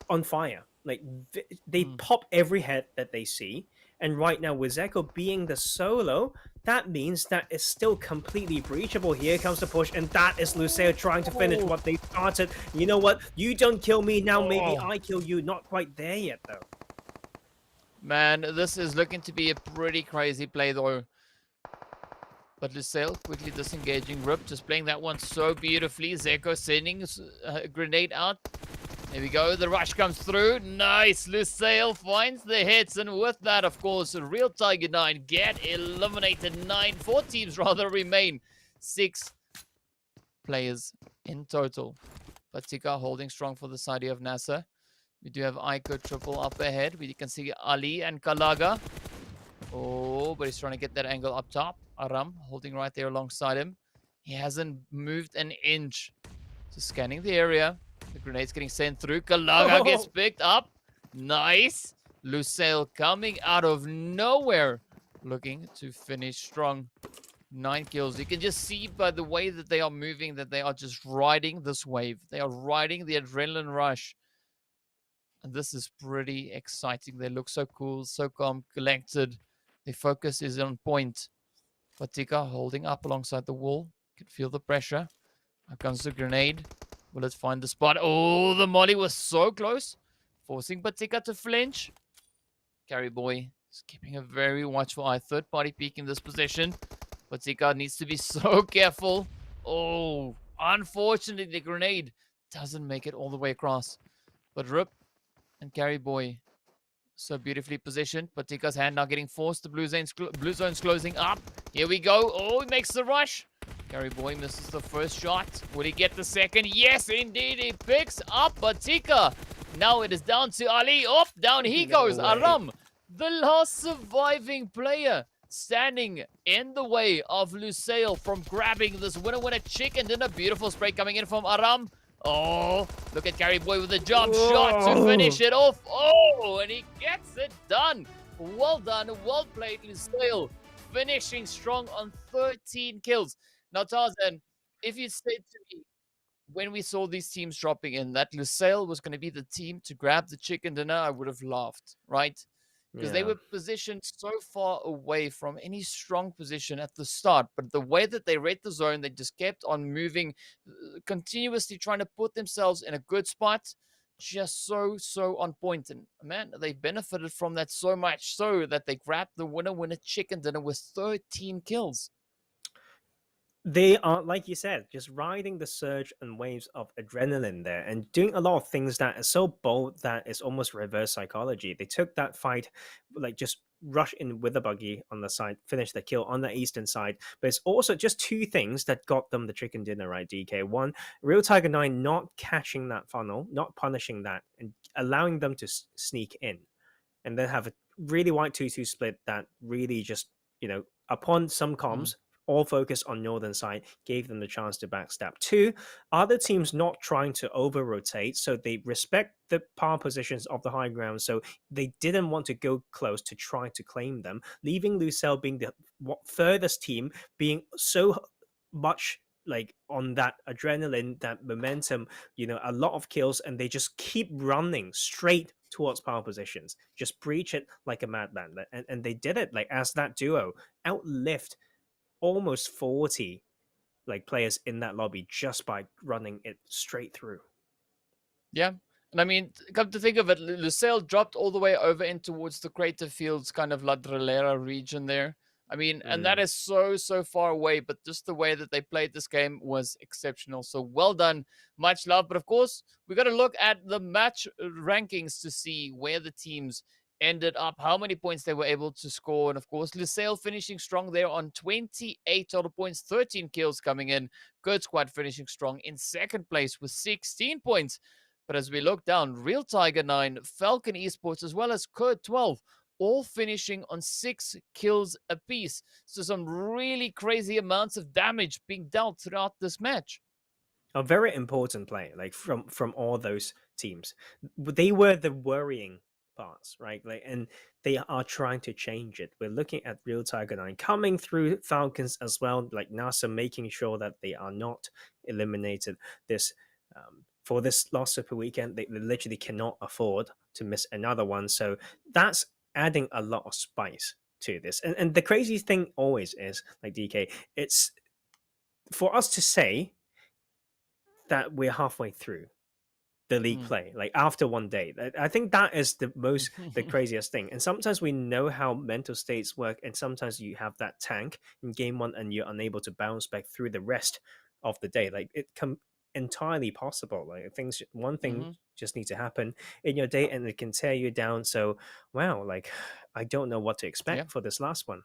on fire. Like they pop every head that they see. And right now, with Zeko being the solo, that means that it's still completely breachable. Here comes the push, and that is Lusail trying to finish what they started. You know what? You don't kill me, now maybe I kill you. Not quite there yet, though. Man, this is looking to be a pretty crazy play, though. But Lusail quickly disengaging. Rip just playing that one so beautifully. Zeko sending a grenade out. There we go. The rush comes through. Nice. Lusail finds the hits. And with that, of course, Real Tiger 9 get eliminated. 4 teams rather remain. 6 players in total. Batika holding strong for the side of NASR. We do have iKURD triple up ahead. We can see Ali and Kalaga. Oh, but he's trying to get that angle up top. Aram holding right there alongside him. He hasn't moved an inch. Just scanning the area. The grenade's getting sent through. Kalaga gets picked up. Nice. Lusail coming out of nowhere. Looking to finish strong. 9 kills. You can just see by the way that they are moving that they are just riding this wave. They are riding the adrenaline rush. And this is pretty exciting. They look so cool, so calm, collected. Their focus is on point. Batika holding up alongside the wall. Can feel the pressure. Here comes the grenade. Will it find the spot? Oh, the molly was so close. Forcing Batika to flinch. Carry boy is keeping a very watchful eye. Third party peek in this position. Batika needs to be so careful. Oh, unfortunately, the grenade doesn't make it all the way across. But Rip and Carry boy So beautifully positioned. Patika's hand now getting forced. The blue zone's closing up. Here we go. Oh, he makes the rush. Gary Boy misses the first shot. Will he get the second? Yes, indeed. He picks up Patika. Now it is down to Ali. Off, down he goes. Aram, the last surviving player, standing in the way of Lusail from grabbing this winner chicken dinner. Beautiful spray coming in from Aram. Oh, look at Gary Boy with a jump shot to finish it off. Oh, and he gets it done. Well done, well played, Lusail. Finishing strong on 13 kills. Now, Tarzan, if you said to me, when we saw these teams dropping in, that Lusail was going to be the team to grab the chicken dinner, I would have laughed, right? Because they were positioned so far away from any strong position at the start. But the way that they read the zone, they just kept on moving, continuously trying to put themselves in a good spot. Just so on point. And man, they benefited from that so much so that they grabbed the winner chicken dinner with 13 kills. They are, like you said, just riding the surge and waves of adrenaline there and doing a lot of things that are so bold that it's almost reverse psychology. They took that fight, like just rush in with a buggy on the side, finish the kill on the eastern side. But it's also just two things that got them the chicken dinner, right, DK? One, Real Tiger 9 not catching that funnel, not punishing that, and allowing them to sneak in. And then have a really white 2-2 split that really just, upon some comms, all focus on northern side, gave them the chance to backstab. Two, other teams not trying to over-rotate, so they respect the power positions of the high ground, so they didn't want to go close to try to claim them, leaving Lusail being the furthest team, being so much like on that adrenaline, that momentum, a lot of kills, and they just keep running straight towards power positions, just breach it like a madman. And they did it, like, as that duo outlift almost 40 players in that lobby just by running it straight through. Yeah. And I mean, come to think of it, Lusail dropped all the way over in towards the Crater Fields, kind of La Drillera region there. I mean, and that is so far away, but just the way that they played this game was exceptional. So well done, much love. But of course, we got to look at the match rankings to see where the teams ended up, how many points they were able to score. And of course, Lusail finishing strong there on 28 total points, 13 kills coming in. KURD squad finishing strong in second place with 16 points. But as we look down, Real Tiger 9, Falcon Esports, as well as KURD 12, all finishing on 6 kills apiece. So some really crazy amounts of damage being dealt throughout this match. A very important play, from all those teams. They were the worrying parts, right? And they are trying to change it. We're looking at Real Tiger 9 coming through Falcons as well, like NASR making sure that they are not eliminated this for this last Super Weekend. They literally cannot afford to miss another one. So that's adding a lot of spice to this. And the crazy thing always is, like, DK, it's for us to say that we're halfway through the league play, like after one day. I think that is the craziest thing. And sometimes we know how mental states work, and sometimes you have that tank in game one and you're unable to bounce back through the rest of the day. Like, it entirely possible. Like, one thing just needs to happen in your day and it can tear you down. So wow, like, I don't know what to expect for this last one.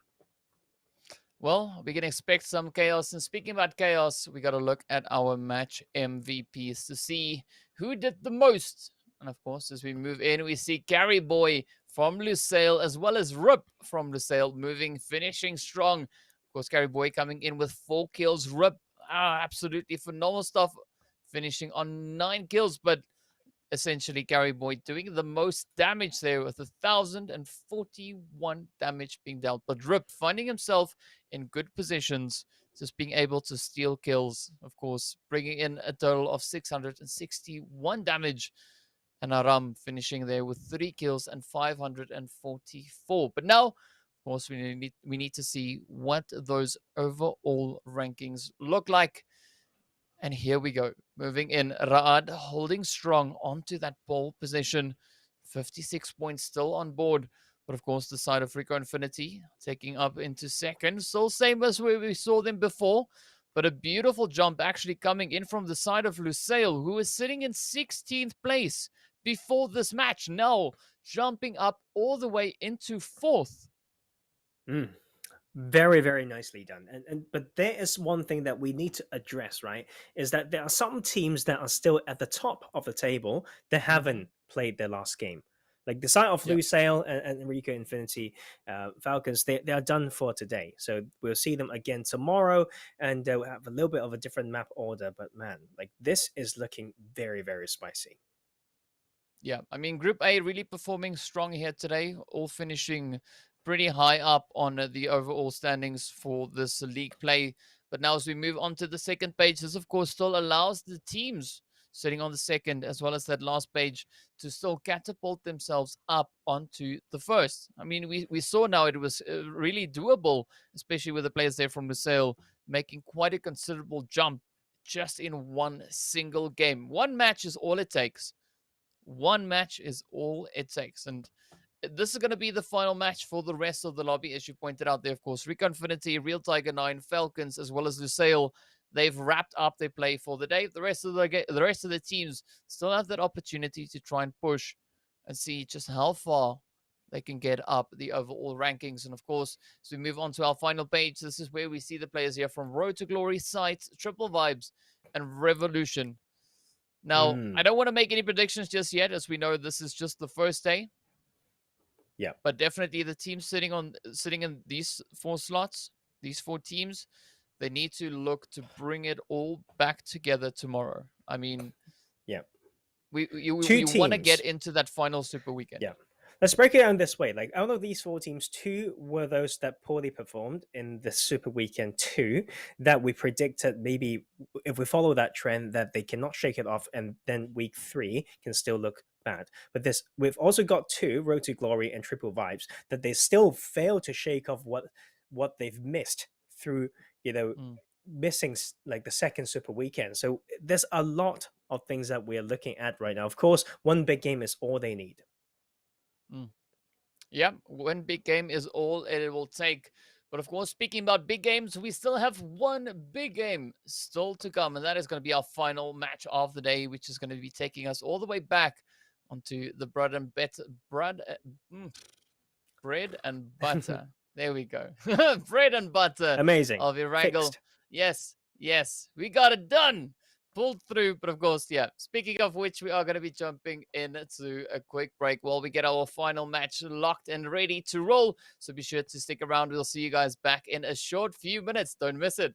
Well, we can expect some chaos. And speaking about chaos, we got to look at our match MVPs to see who did the most. And of course, as we move in, we see Gary Boy from Lusail, as well as Rip from Lusail, finishing strong. Of course, Gary Boy coming in with 4 kills. Rip, absolutely phenomenal stuff, finishing on 9 kills. But essentially, Gary Boy doing the most damage there with 1,041 damage being dealt. But Rip finding himself in good positions, just being able to steal kills, of course, bringing in a total of 661 damage. And Aram finishing there with 3 kills and 544. But now, of course, we need to see what those overall rankings look like. And here we go. Moving in, Raad holding strong onto that pole position. 56 points still on board. But of course, the side of RICO Infinity taking up into second. Still same as where we saw them before. But a beautiful jump actually coming in from the side of Lusail, who is sitting in 16th place. before this match, now jumping up all the way into 4th. Very, very nicely done. But there is one thing that we need to address, right? Is that there are some teams that are still at the top of the table that haven't played their last game. Like the side of Lusail and RICO Infinity Falcons, they are done for today. So we'll see them again tomorrow, and they'll have a little bit of a different map order. But man, like this is looking very, very spicy. Yeah, I mean, Group A really performing strong here today, all finishing pretty high up on the overall standings for this league play. But now as we move on to the second page, this of course still allows the teams sitting on the second as well as that last page to still catapult themselves up onto the first. I mean, we saw now it was really doable, especially with the players there from Lusail making quite a considerable jump just in one single game. One match is all it takes. One match is all it takes. And this is going to be the final match for the rest of the lobby, as you pointed out there, of course. RICO Infinity, Real Tiger 9, Falcons, as well as Lusail, they've wrapped up their play for the day. The rest of the teams still have that opportunity to try and push and see just how far they can get up the overall rankings. And of course, as we move on to our final page, this is where we see the players here from Road to Glory, SCYTES, Triple Vibes, and Revolution. Now, I don't want to make any predictions just yet, as we know this is just the first day. Yeah. But definitely the teams sitting in these 4 slots, these 4 teams, they need to look to bring it all back together tomorrow. I mean, we want to get into that final super weekend. Yeah. Let's break it down this way. Like, out of these 4 teams, 2 were those that poorly performed in the Super Weekend 2 that we predicted maybe if we follow that trend that they cannot shake it off, and then week 3 can still look bad. But we've also got 2, Road to Glory and Triple Vibes, that they still fail to shake off what they've missed through, missing like the second Super Weekend. So there's a lot of things that we're looking at right now. Of course, one big game is all they need. Yeah, one big game is all it will take. But of course, speaking about big games, we still have one big game still to come, and that is going to be our final match of the day, which is going to be taking us all the way back onto the bread and butter. There we go. Bread and butter. Amazing. Of Erangel. Yes, we got it done. Pulled through. But of course, speaking of which, we are going to be jumping into a quick break while we get our final match locked and ready to roll. So be sure to stick around. We'll see you guys back in a short few minutes. Don't miss it.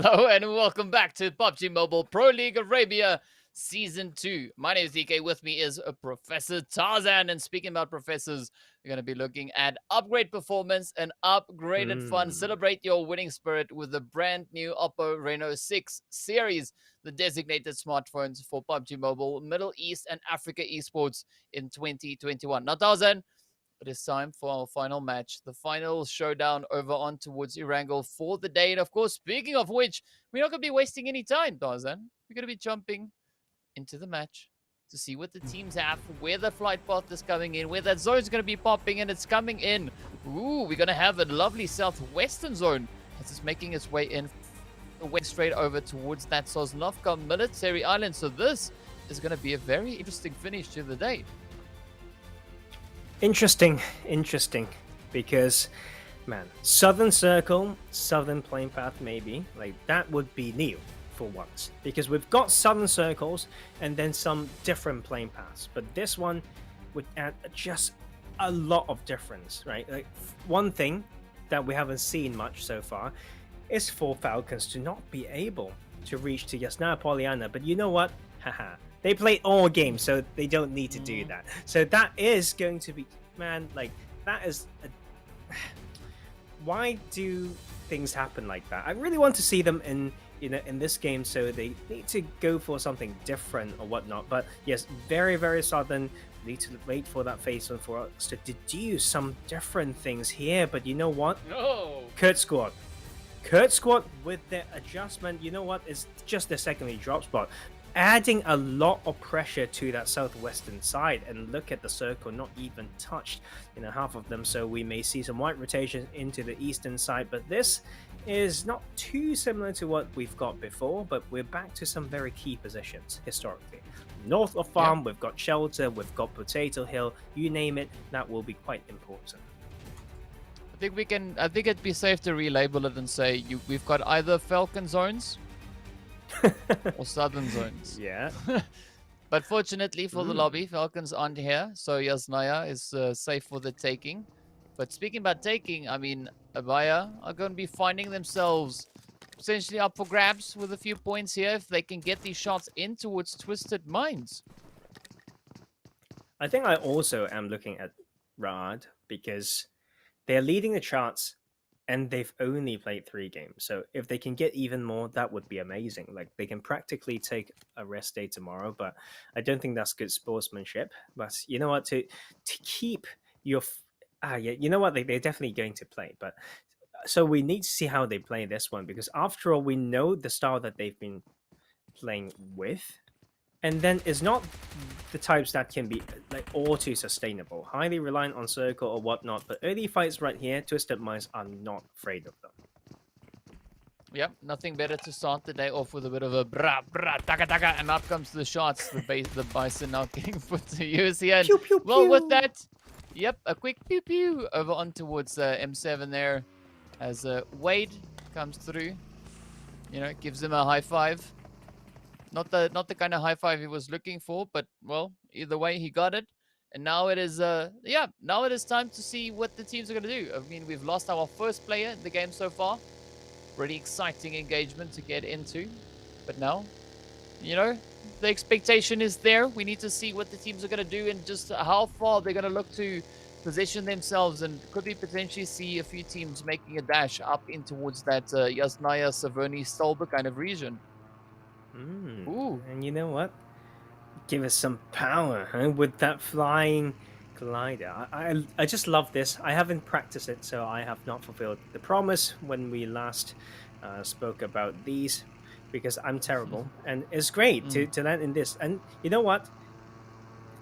Hello and welcome back to PUBG Mobile Pro League Arabia Season 2. My name is DK. With me is Professor Tarzan. And speaking about professors, we're going to be looking at upgrade performance and upgraded fun. Celebrate your winning spirit with the brand new Oppo Reno 6 series, the designated smartphones for PUBG Mobile, Middle East and Africa Esports in 2021. Now, Tarzan, it is time for our final match, the final showdown over on towards Erangel for the day. And of course, speaking of which, we're not going to be wasting any time, Tarzan. We're going to be jumping into the match to see what the teams have, where the flight path is coming in, where that zone is going to be popping, and it's coming in. Ooh, we're going to have a lovely southwestern zone as it's making its way in, went straight over towards that Sosnovka military island. So this is going to be a very interesting finish to the day. Interesting, because, man, Southern Circle, Southern Plane Path, maybe, like, that would be new for once, because we've got Southern Circles and then some different plane paths, but this one would add just a lot of difference, right? Like, one thing that we haven't seen much so far is for Falcons to not be able to reach to Yasnaya Polyana, but you know what? Haha. They play all games, so they don't need to do that. So that is going to be, man, like, that is... Why do things happen like that? I really want to see them in, you know, in this game, so they need to go for something different or whatnot. But yes, very, very sudden. We need to wait for that phase one for us to deduce some different things here. But you know what? No! KURD Squad with their adjustment, you know what? It's just the secondary drop spot, adding a lot of pressure to that southwestern side. And look at the circle, not even touched, you know, half of them. So we may see some white rotation into the eastern side, but this is not too similar to what we've got before. But we're back to some very key positions historically. North of farm, we've got shelter, we've got Potato Hill, you name it. That will be quite important. I think it'd be safe to relabel it and say we've got either Falcon zones or Southern zones. Yeah. But fortunately for the lobby, Falcons aren't here, so Yasnaya is safe for the taking. But speaking about taking, I mean, ABIAH are going to be finding themselves essentially up for grabs with a few points here if they can get these shots in towards Twisted Minds. I think I also am looking at Rad because they're leading the charts and they've only played 3 games. So if they can get even more, that would be amazing. Like, they can practically take a rest day tomorrow, but I don't think that's good sportsmanship. But you know what? To keep your... you know what? They're definitely going to play. But so we need to see how they play this one, because after all, we know the style that they've been playing with. And then it's not the types that can be like all too sustainable, highly reliant on circle or whatnot. But early fights right here, Twisted Minds are not afraid of them. Yep, nothing better to start the day off with a bit of a bra bra taka taka, and up comes the shots. The bison now getting put to use here. Pew, pew, well, pew. with that, yep, a quick pew pew over on towards M7 there, as Wade comes through. You know, gives him a high five. Not the kind of high five he was looking for, but well, either way he got it. And now it is now it is time to see what the teams are going to do. I mean, we've lost our first player in the game so far. Really exciting engagement to get into. But now, you know, the expectation is there. We need to see what the teams are going to do and just how far they're going to look to position themselves, and could we potentially see a few teams making a dash up in towards that Yasnaya, Saverny, Stolber kind of region. Ooh. And you know what? Give us some power, huh? With that flying glider. I just love this. I haven't practiced it, so I have not fulfilled the promise when we last spoke about these, because I'm terrible. And it's great to land in this. And you know what?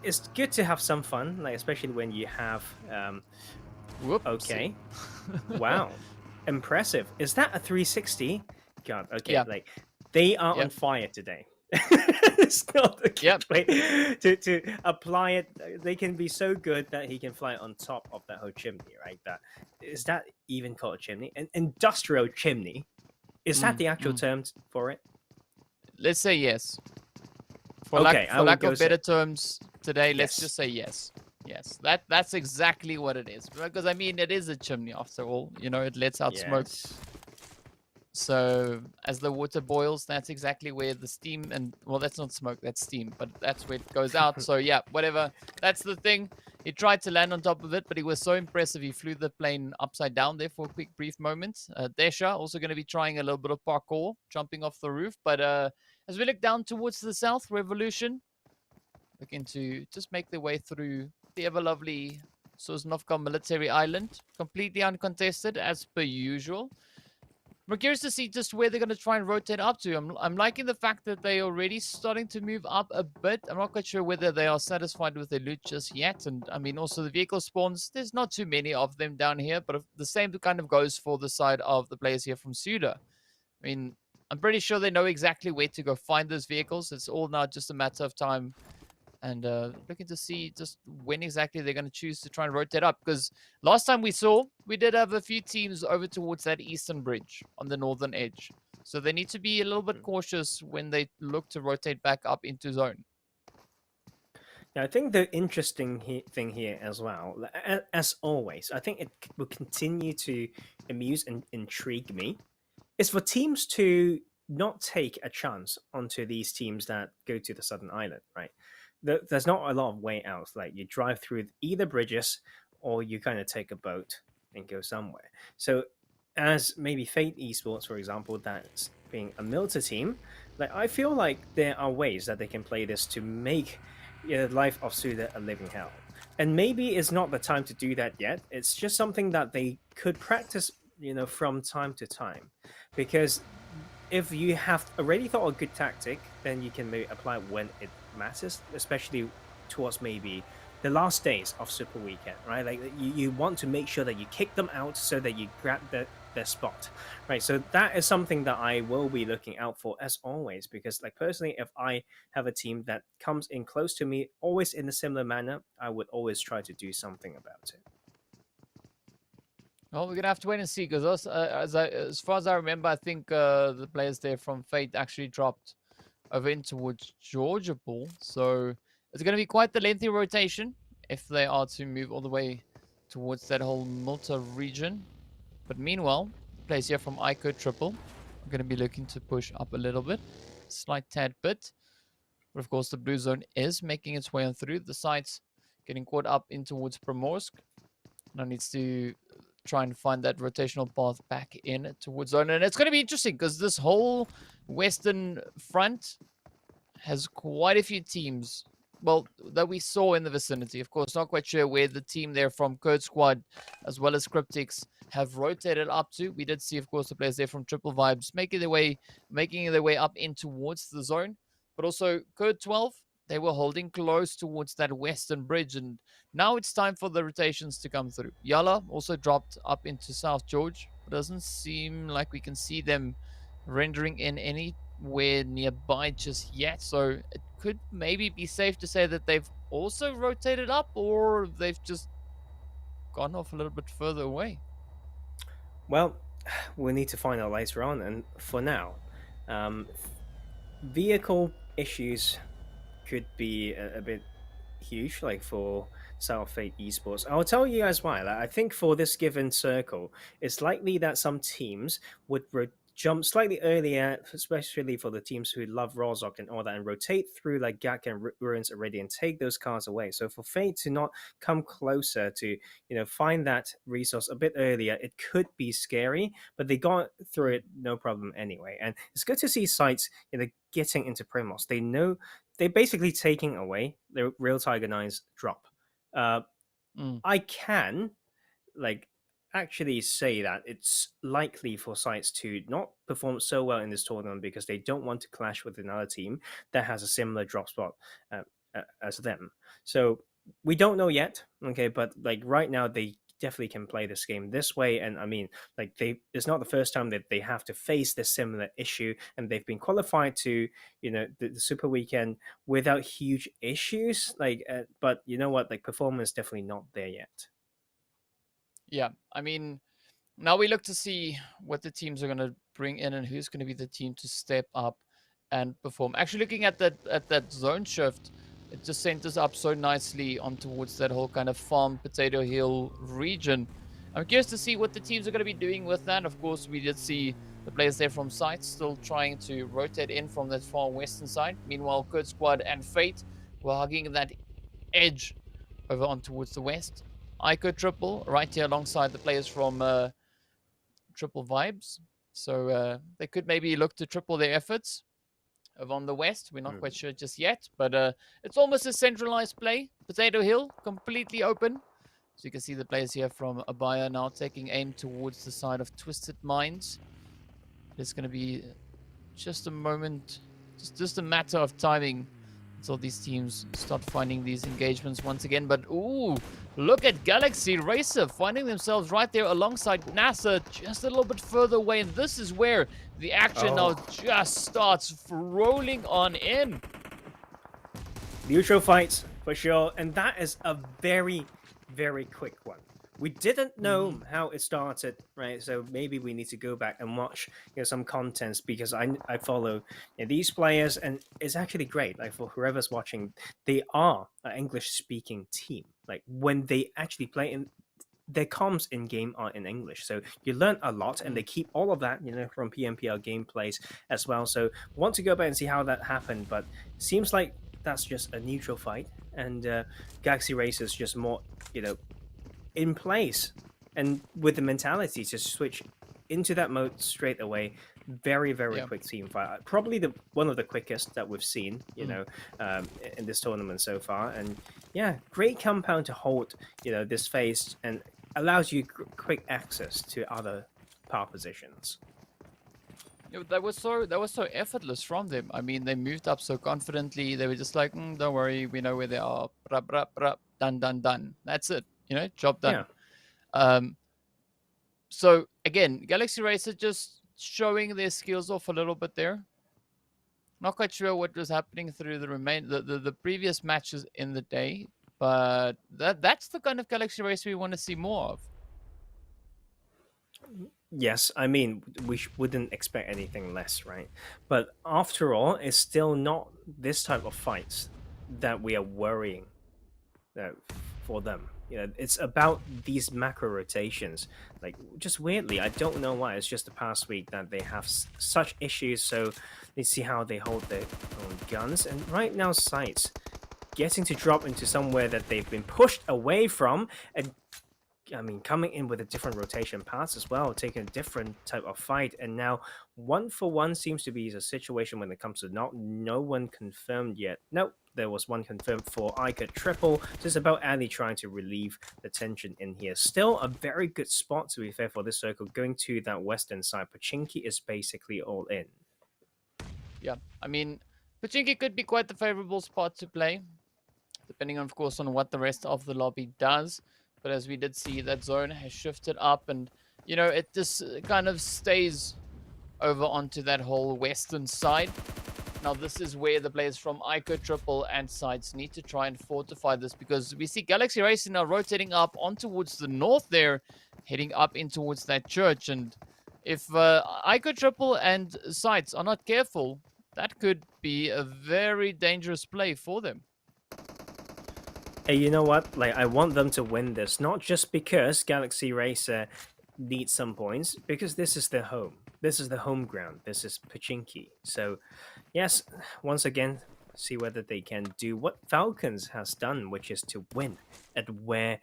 It's good to have some fun, like especially when you have okay. Wow. Impressive. Is that a 360? God, okay. Yeah. Like, they are on fire today. It's not a good way to apply it. They can be so good that he can fly on top of that whole chimney, right? That is that even called a chimney? An industrial chimney. Is that the actual term for it? Let's say yes. For okay, lack of better terms today, let's just say yes. Yes, that's exactly what it is. Because I mean, it is a chimney after all. You know, it lets out smoke. So as the water boils, that's exactly where the steam and, well, that's not smoke, that's steam, but that's where it goes out. So yeah, whatever. That's the thing. He tried to land on top of it, but he was so impressive. He flew the plane upside down there for a quick, brief moment. Desha also going to be trying a little bit of parkour, jumping off the roof. But as we look down towards the south, Revolution looking to just make their way through the ever lovely Sosnovka military island, completely uncontested as per usual. We're curious to see just where they're going to try and rotate up to. I'm liking the fact that they're already starting to move up a bit. I'm not quite sure whether they are satisfied with their loot just yet. And I mean, also the vehicle spawns, there's not too many of them down here, but the same kind of goes for the side of the players here from SUDOR. I mean, I'm pretty sure they know exactly where to go find those vehicles. It's all now just a matter of time. And looking to see just when exactly they're going to choose to try and rotate up. Because last time we saw, we did have a few teams over towards that eastern bridge on the northern edge. So they need to be a little bit cautious when they look to rotate back up into zone. Yeah, I think the interesting thing here as well, as always, I think it will continue to amuse and intrigue me, is for teams to not take a chance onto these teams that go to the southern island, right? There's not a lot of way out. Like you drive through either bridges or you kind of take a boat and go somewhere. So as maybe Fate Esports, for example, that's being a Milta team, like I feel like there are ways that they can play this to make the life of SUDOR a living hell. And maybe it's not the time to do that yet. It's just something that they could practice, from time to time. Because if you have already thought a good tactic, then you can maybe apply it when it matters, especially towards maybe the last days of Super Weekend, right? Like you want to make sure that you kick them out so that you grab their spot, right? So that is something that I will be looking out for as always, because like personally, if I have a team that comes in close to me, always in a similar manner, I would always try to do something about it. Well, we're gonna have to wait and see because as far as I remember, I think the players there from Fate actually dropped over in towards Georgia Pool, so it's gonna be quite the lengthy rotation if they are to move all the way towards that whole Malta region. But meanwhile, players here from iKURD Triple are gonna be looking to push up a little bit, slight tad bit. But of course, the blue zone is making its way on through. The sites getting caught up in towards Primorsk. Now needs to try and find that rotational path back in towards zone. And it's going to be interesting because this whole western front has quite a few teams, well, that we saw in the vicinity. Of course, not quite sure where the team there from KURD Squad as well as Cryptics have rotated up to. We did see, of course, the players there from Triple Vibes making their way up in towards the zone. But also KURD 12, they were holding close towards that western bridge, and now it's time for the rotations to come through. YaLLa also dropped up into South George. It doesn't seem like we can see them rendering in anywhere nearby just yet, so it could maybe be safe to say that they've also rotated up, or they've just gone off a little bit further away. Well, we'll need to find out later on, and for now, vehicle issues could be a bit huge, like for South Fate Esports. I'll tell you guys why. Like, I think for this given circle, it's likely that some teams would jump slightly earlier, especially for the teams who love Rozhok and all that, and rotate through like Gak and Ruins already and take those cars away. So for Fate to not come closer to, find that resource a bit earlier, it could be scary, but they got through it no problem anyway. And it's good to see SCYTES, getting into Primos. They know they're basically taking away the Real Tiger 9's drop. I can, actually say that it's likely for SCYTES to not perform so well in this tournament because they don't want to clash with another team that has a similar drop spot as them. So we don't know yet, okay, but right now they definitely can play this game this way. And I mean, it's not the first time that they have to face this similar issue, and they've been qualified to the Super Weekend without huge issues. But you know what, performance definitely not there yet. Yeah, I mean, now we look to see what the teams are going to bring in and who's going to be the team to step up and perform. Actually, looking at that zone shift, it just sent us up so nicely on towards that whole kind of farm Potato Hill region. I'm curious to see what the teams are going to be doing with that. Of course, we did see The players there from SCYTES still trying to rotate in from that far western side. Meanwhile, KURD Squad and Fate were hugging that edge over on towards the west. iKURD Triple right here alongside the players from Triple Vibes. So they could maybe look to triple their efforts over on the west. We're not quite sure just yet, but it's almost a centralized play. Potato Hill completely open. So you can see the players here from ABIAH now taking aim towards the side of Twisted Minds. It's going to be just a moment, just a matter of timing until these teams start finding these engagements once again. But ooh, look at Galaxy Racer finding themselves right there alongside NASR, just a little bit further away. And this is where the action now just starts rolling on in. Neutral fights for sure, and that is a very, very quick one. We didn't know how it started, right? So maybe we need to go back and watch, some contents, because I follow these players, and it's actually great. Like, for whoever's watching, they are an English-speaking team. Like, when they actually play in, their comms in game are in English, so you learn a lot, and they keep all of that, from PMPL gameplays as well. So want to go back and see how that happened, but seems like that's just a neutral fight, and Galaxy Racer is just more, in place, and with the mentality to switch into that mode straight away. Very, very quick team fight. Probably one of the quickest that we've seen, in this tournament so far. And yeah, great compound to hold, this phase, and allows you quick access to other power positions. That was so effortless from them. I mean, they moved up so confidently. They were just like, don't worry, we know where they are. Done. That's it. Job done. Yeah. So again, Galaxy Racer just showing their skills off a little bit there. Not quite sure what was happening through the previous matches in the day, but that's the kind of Galaxy Racer we want to see more of. Yes, I mean, we wouldn't expect anything less, right? But after all, it's still not this type of fights that we are worrying for them. It's about these macro rotations. Like, just weirdly, I don't know why, it's just the past week that they have such issues, so let's see how they hold their own guns. And right now, SCYTES getting to drop into somewhere that they've been pushed away from, and I mean, coming in with a different rotation paths as well, taking a different type of fight, and now 1-for-1 seems to be the situation when it comes to no one confirmed yet. Nope, there was one confirmed for iKURD Triple. Just about Ali trying to relieve the tension in here. Still a very good spot, to be fair, for this circle. Going to that western side, Pochinki is basically all in. Yeah, I mean, Pochinki could be quite the favorable spot to play, depending, of course, on what the rest of the lobby does. But as we did see, that zone has shifted up, and, it just kind of stays over onto that whole western side. Now, this is where the players from iKURD Triple and SCYTES need to try and fortify this, because we see Galaxy Racing now rotating up on towards the north there, heading up in towards that church. And if iKURD Triple and SCYTES are not careful, that could be a very dangerous play for them. Hey, you know what? Like, I want them to win this, not just because Galaxy Racer needs some points, because this is their home. This is the home ground. This is Pochinki. So, yes, once again, see whether they can do what Falcons has done, which is to win at where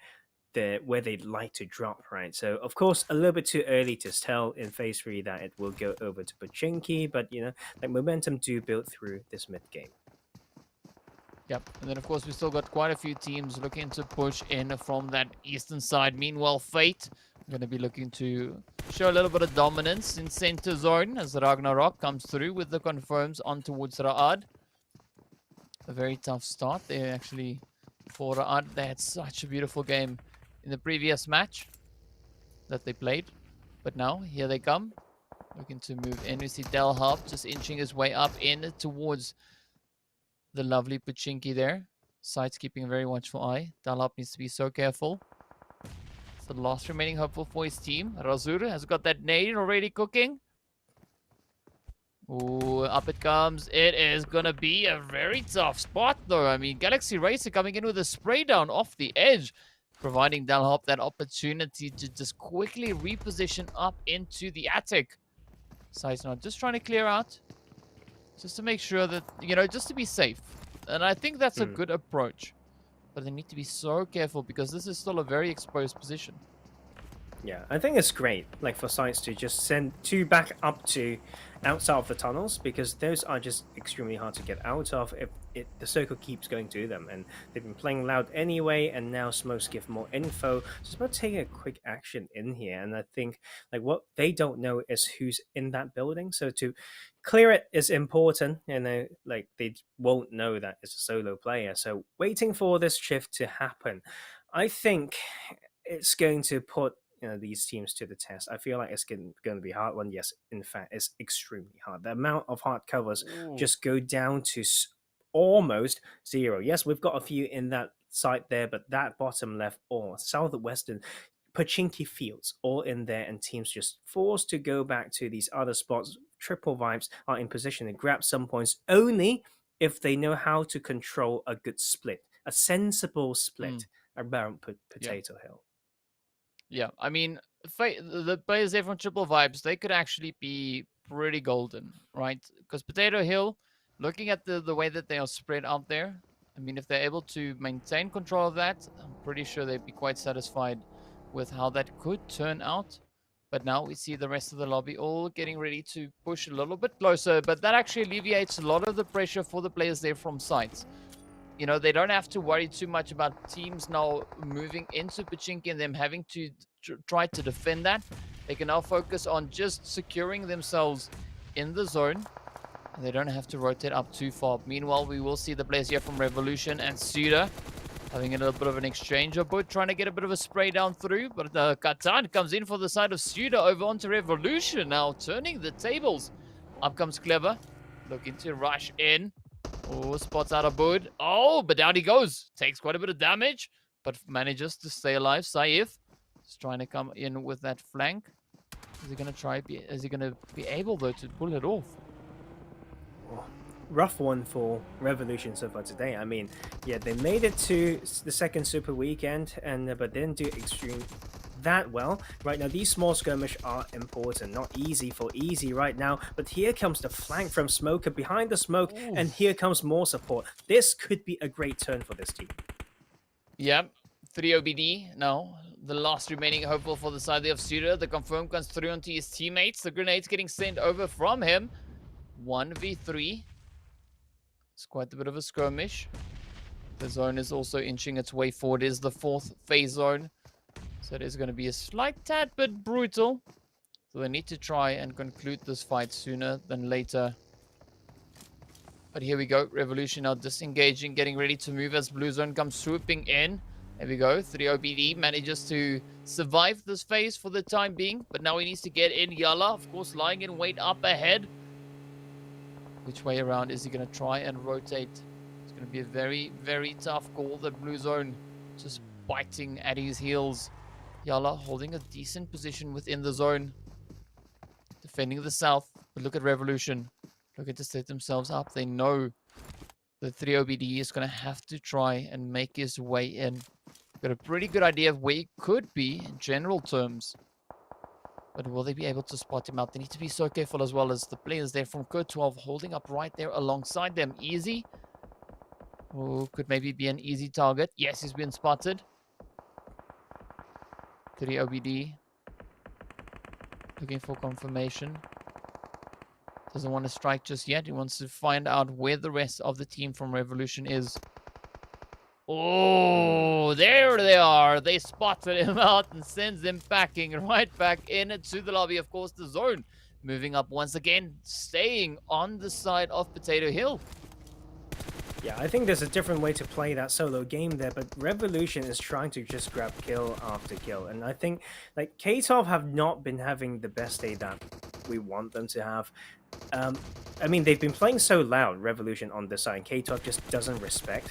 they'd like to drop, right? So, of course, a little bit too early to tell in Phase 3 that it will go over to Pochinki, but, like, momentum do build through this mid-game. Yep, and then of course we still got quite a few teams looking to push in from that eastern side. Meanwhile, Fate going to be looking to show a little bit of dominance in center zone as Ragnarok comes through with the confirms on towards Ra'ad. A very tough start there actually for Ra'ad. They had such a beautiful game in the previous match that they played, but now here they come looking to move in. We see Delhub just inching his way up in towards the lovely Pochinki there. SCYTES keeping a very watchful eye. Dalhop needs to be so careful. It's the last remaining hopeful for his team. Razur has got that nade already cooking. Ooh, up it comes. It is going to be a very tough spot though. I mean, Galaxy Racer coming in with a spray down off the edge, providing Dalhop that opportunity to just quickly reposition up into the attic. SCYTES now just trying to clear out. Just to make sure that, you know, just to be safe. And I think that's a good approach. But they need to be so careful because this is still a very exposed position. Yeah, I think it's great, like for SCYTES to just send 2 back up to outside of the tunnels, because those are just extremely hard to get out of if the circle keeps going to them. And they've been playing loud anyway, and now smokes give more info. So it's about taking a quick action in here. And I think like what they don't know is who's in that building. So to clear it is important, you know, like they won't know that it's a solo player. So waiting for this shift to happen, I think it's going to put, you know, these teams to the test. I feel like it's going to be a hard one. Yes, in fact, it's extremely hard. The amount of hard covers just go down to almost 0. Yes, we've got a few in that site there, but that bottom left or southwestern Pachinki fields all in there, and teams just forced to go back to these other spots. Triple Vibes are in position to grab some points only if they know how to control a good split, a sensible split around Potato Hill. Yeah, I mean, the players there from Triple Vibes, they could actually be pretty golden, right? Because Potato Hill, looking at the way that they are spread out there, I mean, if they're able to maintain control of that, I'm pretty sure they'd be quite satisfied with how that could turn out. But now we see the rest of the lobby all getting ready to push a little bit closer, but that actually alleviates a lot of the pressure for the players there from SCYTES. You know, they don't have to worry too much about teams now moving into Pachinki and them having to try to defend that. They can now focus on just securing themselves in the zone. And they don't have to rotate up too far. Meanwhile, we will see the players here from Revolution and SUDOR having a little bit of an exchange. Both trying to get a bit of a spray down through. But Katan comes in for the side of SUDOR over onto Revolution. Now turning the tables. Up comes Clever. Looking to rush in. Oh, spots out a Bud. Oh, but down he goes. Takes quite a bit of damage, but manages to stay alive. Saif is trying to come in with that flank. Is he going to try? Is he going to be able, though, to pull it off? Rough one for Revolution so far today. I mean, yeah, they made it to the second Super Weekend, and but didn't do extreme that well. Right now, these small skirmish are important. Not easy for easy right now, but here comes the flank from Smoker behind the smoke, and here comes more support. This could be a great turn for this team. Yep, 3 OBD now. The last remaining hopeful for the side of SUDOR. The confirm comes through onto his teammates. The grenades getting sent over from him. 1v3. It's quite a bit of a skirmish. The zone is also inching its way forward. It is the 4th phase zone. So it is going to be a slight tad bit brutal. So they need to try and conclude this fight sooner than later. But here we go. Revolution now disengaging, getting ready to move as Blue Zone comes swooping in. There we go. 3 OBD manages to survive this phase for the time being. But now he needs to get in. YaLLa, of course, lying in wait up ahead. Which way around is he going to try and rotate? It's going to be a very, very tough call. That Blue Zone just biting at his heels. YaLLa holding a decent position within the zone. Defending the south. But look at Revolution. Looking to set themselves up. They know the 3 OBD is going to have to try and make his way in. Got a pretty good idea of where he could be in general terms. But will they be able to spot him out? They need to be so careful as well as the players there from KURD 12 holding up right there alongside them. Easy. Oh, could maybe be an easy target. Yes, he's been spotted. 3 OBD. Looking for confirmation. Doesn't want to strike just yet. He wants to find out where the rest of the team from Revolution is. Oh, there they are. They spotted him out and sends him packing right back into the lobby. Of course, the zone moving up once again, staying on the side of Potato Hill. Yeah, I think there's a different way to play that solo game there, but Revolution is trying to just grab kill after kill. And I think, like, K-12 have not been having the best day that we want them to have. I mean, they've been playing so loud, Revolution, on this side, and K-12 just doesn't respect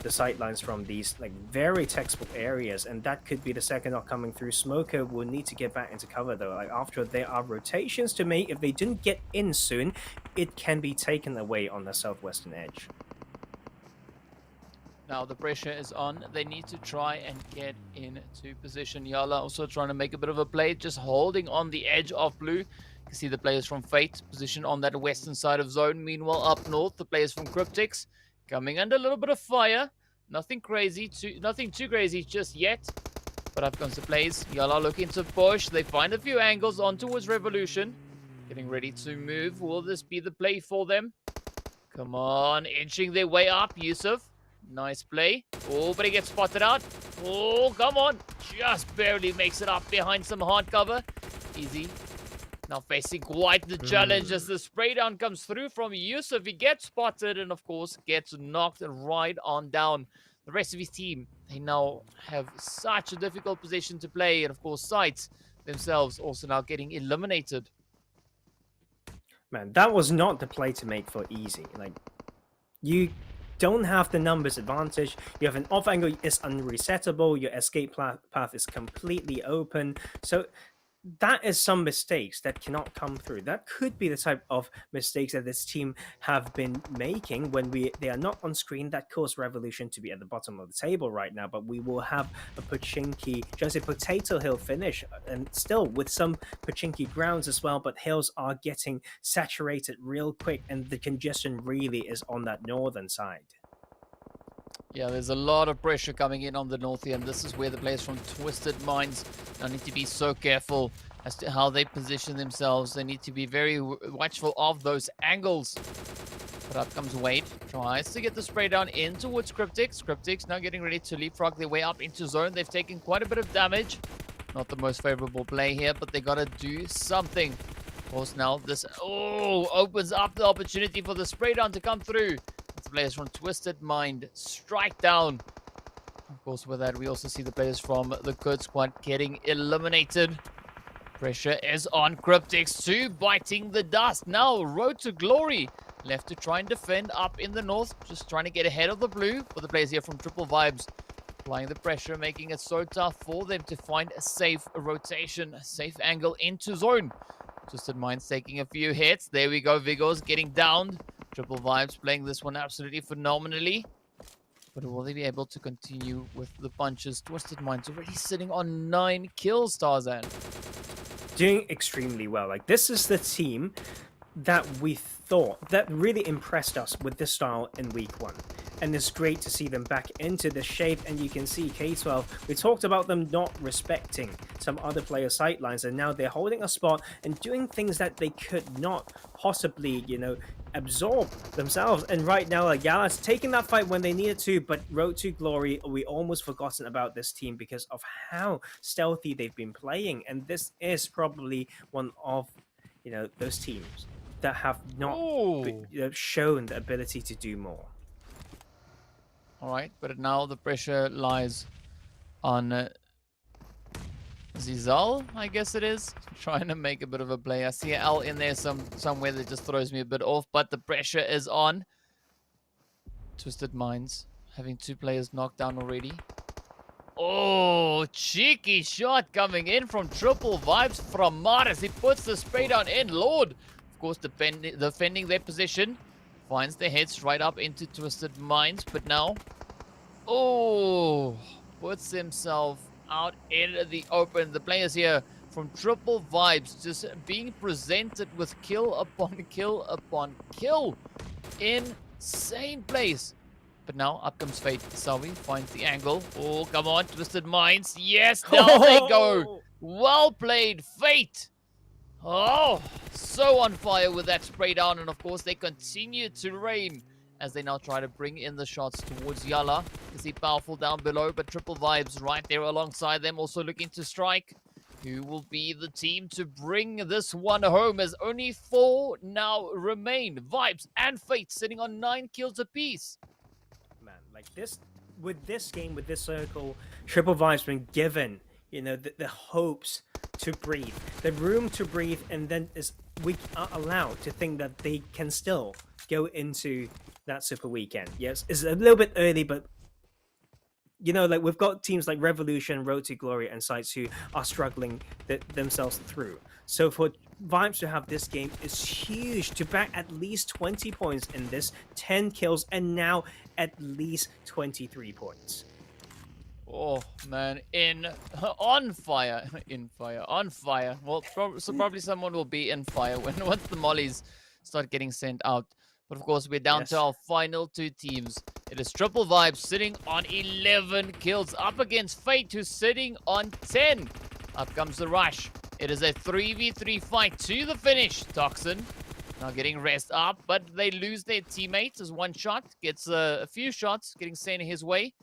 the sightlines from these, like, very textbook areas, and that could be the second knock coming through. Smoker will need to get back into cover, though. Like, after there are rotations to make, if they didn't get in soon, it can be taken away on the southwestern edge. Now the pressure is on. They need to try and get into position. YaLLa also trying to make a bit of a play, just holding on the edge of blue. can see the players from Fate positioned on that western side of zone. Meanwhile, up north, the players from Cryptics coming under a little bit of fire. Nothing too crazy just yet. But up comes the plays. YaLLa looking to push. They find a few angles on towards Revolution. Getting ready to move. Will this be the play for them? Come on, inching their way up, Yusuf. Nice play. Oh, but he gets spotted out. Oh, come on. Just barely makes it up behind some hard cover. Easy. Now facing quite the challenge as the spray down comes through from Yusuf. He gets spotted and, of course, gets knocked right on down. The rest of his team, they now have such a difficult position to play. And, of course, SCYTES themselves also now getting eliminated. Man, that was not the play to make for easy. Like, you don't have the numbers advantage. You have an off angle, it's unresettable. Your escape path is completely open. So that is some mistakes that cannot come through. That could be the type of mistakes that this team have been making when they are not on screen. That caused Revolution to be at the bottom of the table right now. But we will have a Pochinki, just a potato hill finish, and still with some Pochinki grounds as well. But hills are getting saturated real quick, and the congestion really is on that northern side. Yeah, there's a lot of pressure coming in on the north here, and this is where the players from Twisted Minds now need to be so careful as to how they position themselves. They need to be very watchful of those angles. But up comes Wade, tries to get the spray down in towards Cryptics. Cryptics now getting ready to leapfrog their way up into zone. They've taken quite a bit of damage. Not the most favorable play here, but they gotta do something. Of course, now this opens up the opportunity for the spray down to come through. The players from Twisted Mind strike down. Of course, with that, we also see the players from the KURD squad getting eliminated. Pressure is on Cryptics too, biting the dust. Now, Road to Glory left to try and defend up in the north. Just trying to get ahead of the blue for the players here from Triple Vibes. Applying the pressure, making it so tough for them to find a safe rotation, a safe angle into zone. Twisted Minds taking a few hits. There we go, Vigors getting downed. Triple Vibes playing this one absolutely phenomenally. But will they be able to continue with the punches? Twisted Minds already sitting on 9 kills, Tarzan. Doing extremely well. Like, this is the team that we thought that really impressed us with this style in week 1. And it's great to see them back into the shape. And you can see K12, we talked about them not respecting some other players' sightlines, and now they're holding a spot and doing things that they could not possibly, absorb themselves. And right now, like, YaLLa's taking that fight when they needed to, but Road to Glory, we almost forgotten about this team because of how stealthy they've been playing. And this is probably one of, those teams that have not shown the ability to do more. All right, but now the pressure lies on Zizal, I guess it is, trying to make a bit of a play. I see an L in there somewhere that just throws me a bit off, but the pressure is on. Twisted Minds having 2 players knocked down already. Oh, cheeky shot coming in from Triple Vibes from Mars. He puts the spray down in. Lord, of course, defending their position. Finds the hits right up into Twisted Minds, but now, puts himself out in the open. The players here from Triple Vibes just being presented with kill upon kill upon kill. Insane place. But now up comes Fate. Sawi finds the angle. Oh, come on, Twisted Minds. Yes, down they go. Well played, Fate. Oh, so on fire with that spray down. And of course, they continue to reign as they now try to bring in the shots towards YaLLa. You see Powerful down below, but Triple Vibes right there alongside them, also looking to strike. Who will be the team to bring this one home, as only 4 now remain. Vibes and Fate sitting on 9 kills apiece. Man, like this, with this game, with this circle, Triple Vibes been given, the hopes to breathe, the room to breathe, and then we are allowed to think that they can still go into that super weekend. Yes, it's a little bit early, but like, we've got teams like Revolution, Road to Glory, and SCYTES who are struggling themselves through. So for Vibes to have this game is huge, to back at least 20 points in this, 10 kills, and now at least 23 points. Oh man, on fire, on fire. Well, so probably someone will be in fire when once the mollies start getting sent out. But of course, we're down to Yes. our final two teams. It is Triple Vibes sitting on 11 kills up against Fate, who's sitting on 10. Up comes the rush. It is a 3v3 fight to the finish. Toxin now getting rest up, but they lose their teammates as one shot gets a few shots getting sent his way.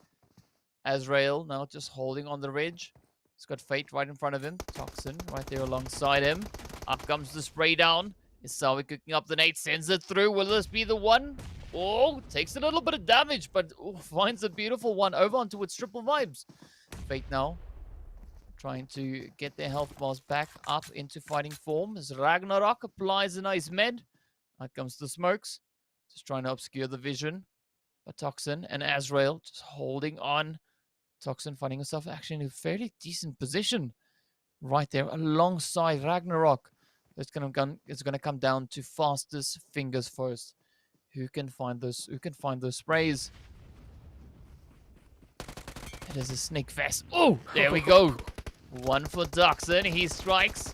Azrael now just holding on the ridge. He's got Fate right in front of him. Toxin right there alongside him. Up comes the spray down. Is Sawi cooking up the nade? Sends it through. Will this be the one? Oh, takes a little bit of damage, but finds a beautiful one over onto its Triple Vibes. Fate now trying to get their health bars back up into fighting form as Ragnarok applies a nice med. Out comes the smokes. Just trying to obscure the vision. But Toxin and Azrael just holding on. Toxin finding himself actually in a fairly decent position right there alongside Ragnarok. It's gonna come down to fastest fingers first. Who can find those sprays? It is a snake fest. Oh, there we go. One for Toxin. He strikes.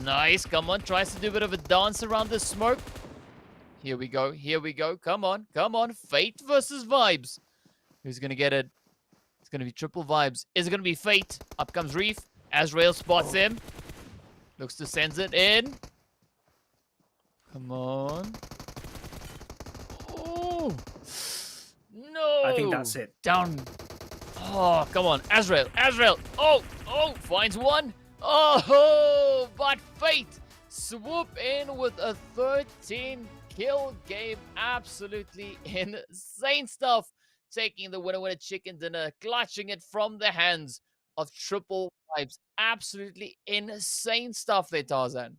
Nice. Come on. Tries to do a bit of a dance around the smoke. Here we go. Here we go. Come on. Come on. Fate versus Vibes. Who's gonna get it? It's going to be Triple Vibes. Is it going to be Fate? Up comes Reef. Azrael spots him. Looks to send it in. Come on. Oh. No. I think that's it. Down. Oh, come on. Azrael. Azrael. Oh. Finds one. Oh, but Fate swoop in with a 13 kill game. Absolutely insane stuff. Taking the winner chicken dinner, clutching it from the hands of Triple Vibes. Absolutely insane stuff there, Tarzan.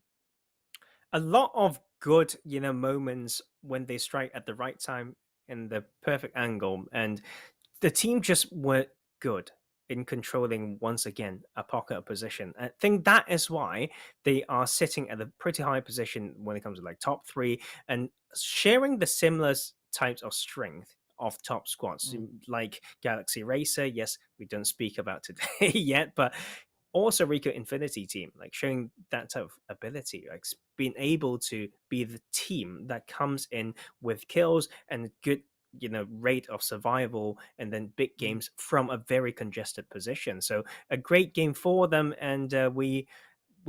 A lot of good, moments when they strike at the right time in the perfect angle, and the team just weren't good in controlling once again a pocket of position. I think that is why they are sitting at a pretty high position when it comes to like top 3 and sharing the similar types of strength of top squads like Galaxy Racer. Yes, we don't speak about today yet, but also RICO Infinity team, like showing that type of ability, like being able to be the team that comes in with kills and good rate of survival and then big games from a very congested position. So a great game for them, and we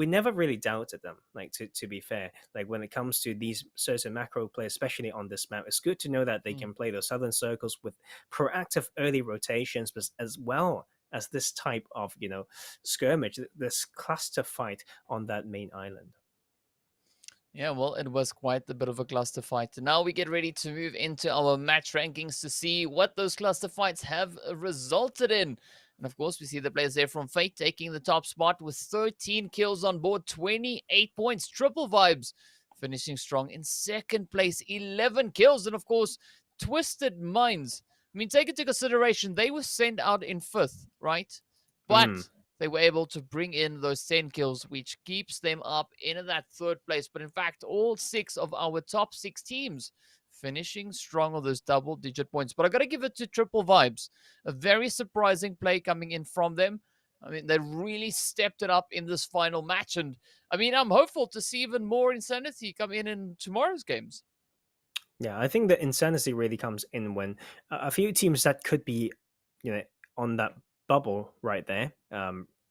never really doubted them, like to be fair. Like when it comes to these certain macro players, especially on this map, it's good to know that they can play those southern circles with proactive early rotations, but as well as this type of skirmish, this cluster fight on that main island. Yeah, well, it was quite a bit of a cluster fight. Now we get ready to move into our match rankings to see what those cluster fights have resulted in. And of course, we see the players there from Fate taking the top spot with 13 kills on board, 28 points. Triple Vibes finishing strong in second place, 11 kills. And of course, Twisted Minds. I mean, take into consideration, they were sent out in 5th, right? But they were able to bring in those 10 kills, which keeps them up in that 3rd place. But in fact, all 6 of our top 6 teams finishing strong on those double-digit points. But I got to give it to Triple Vibes. A very surprising play coming in from them. I mean, they really stepped it up in this final match. And I mean, I'm hopeful to see even more insanity come in tomorrow's games. Yeah, I think the insanity really comes in when a few teams that could be, on that bubble right there.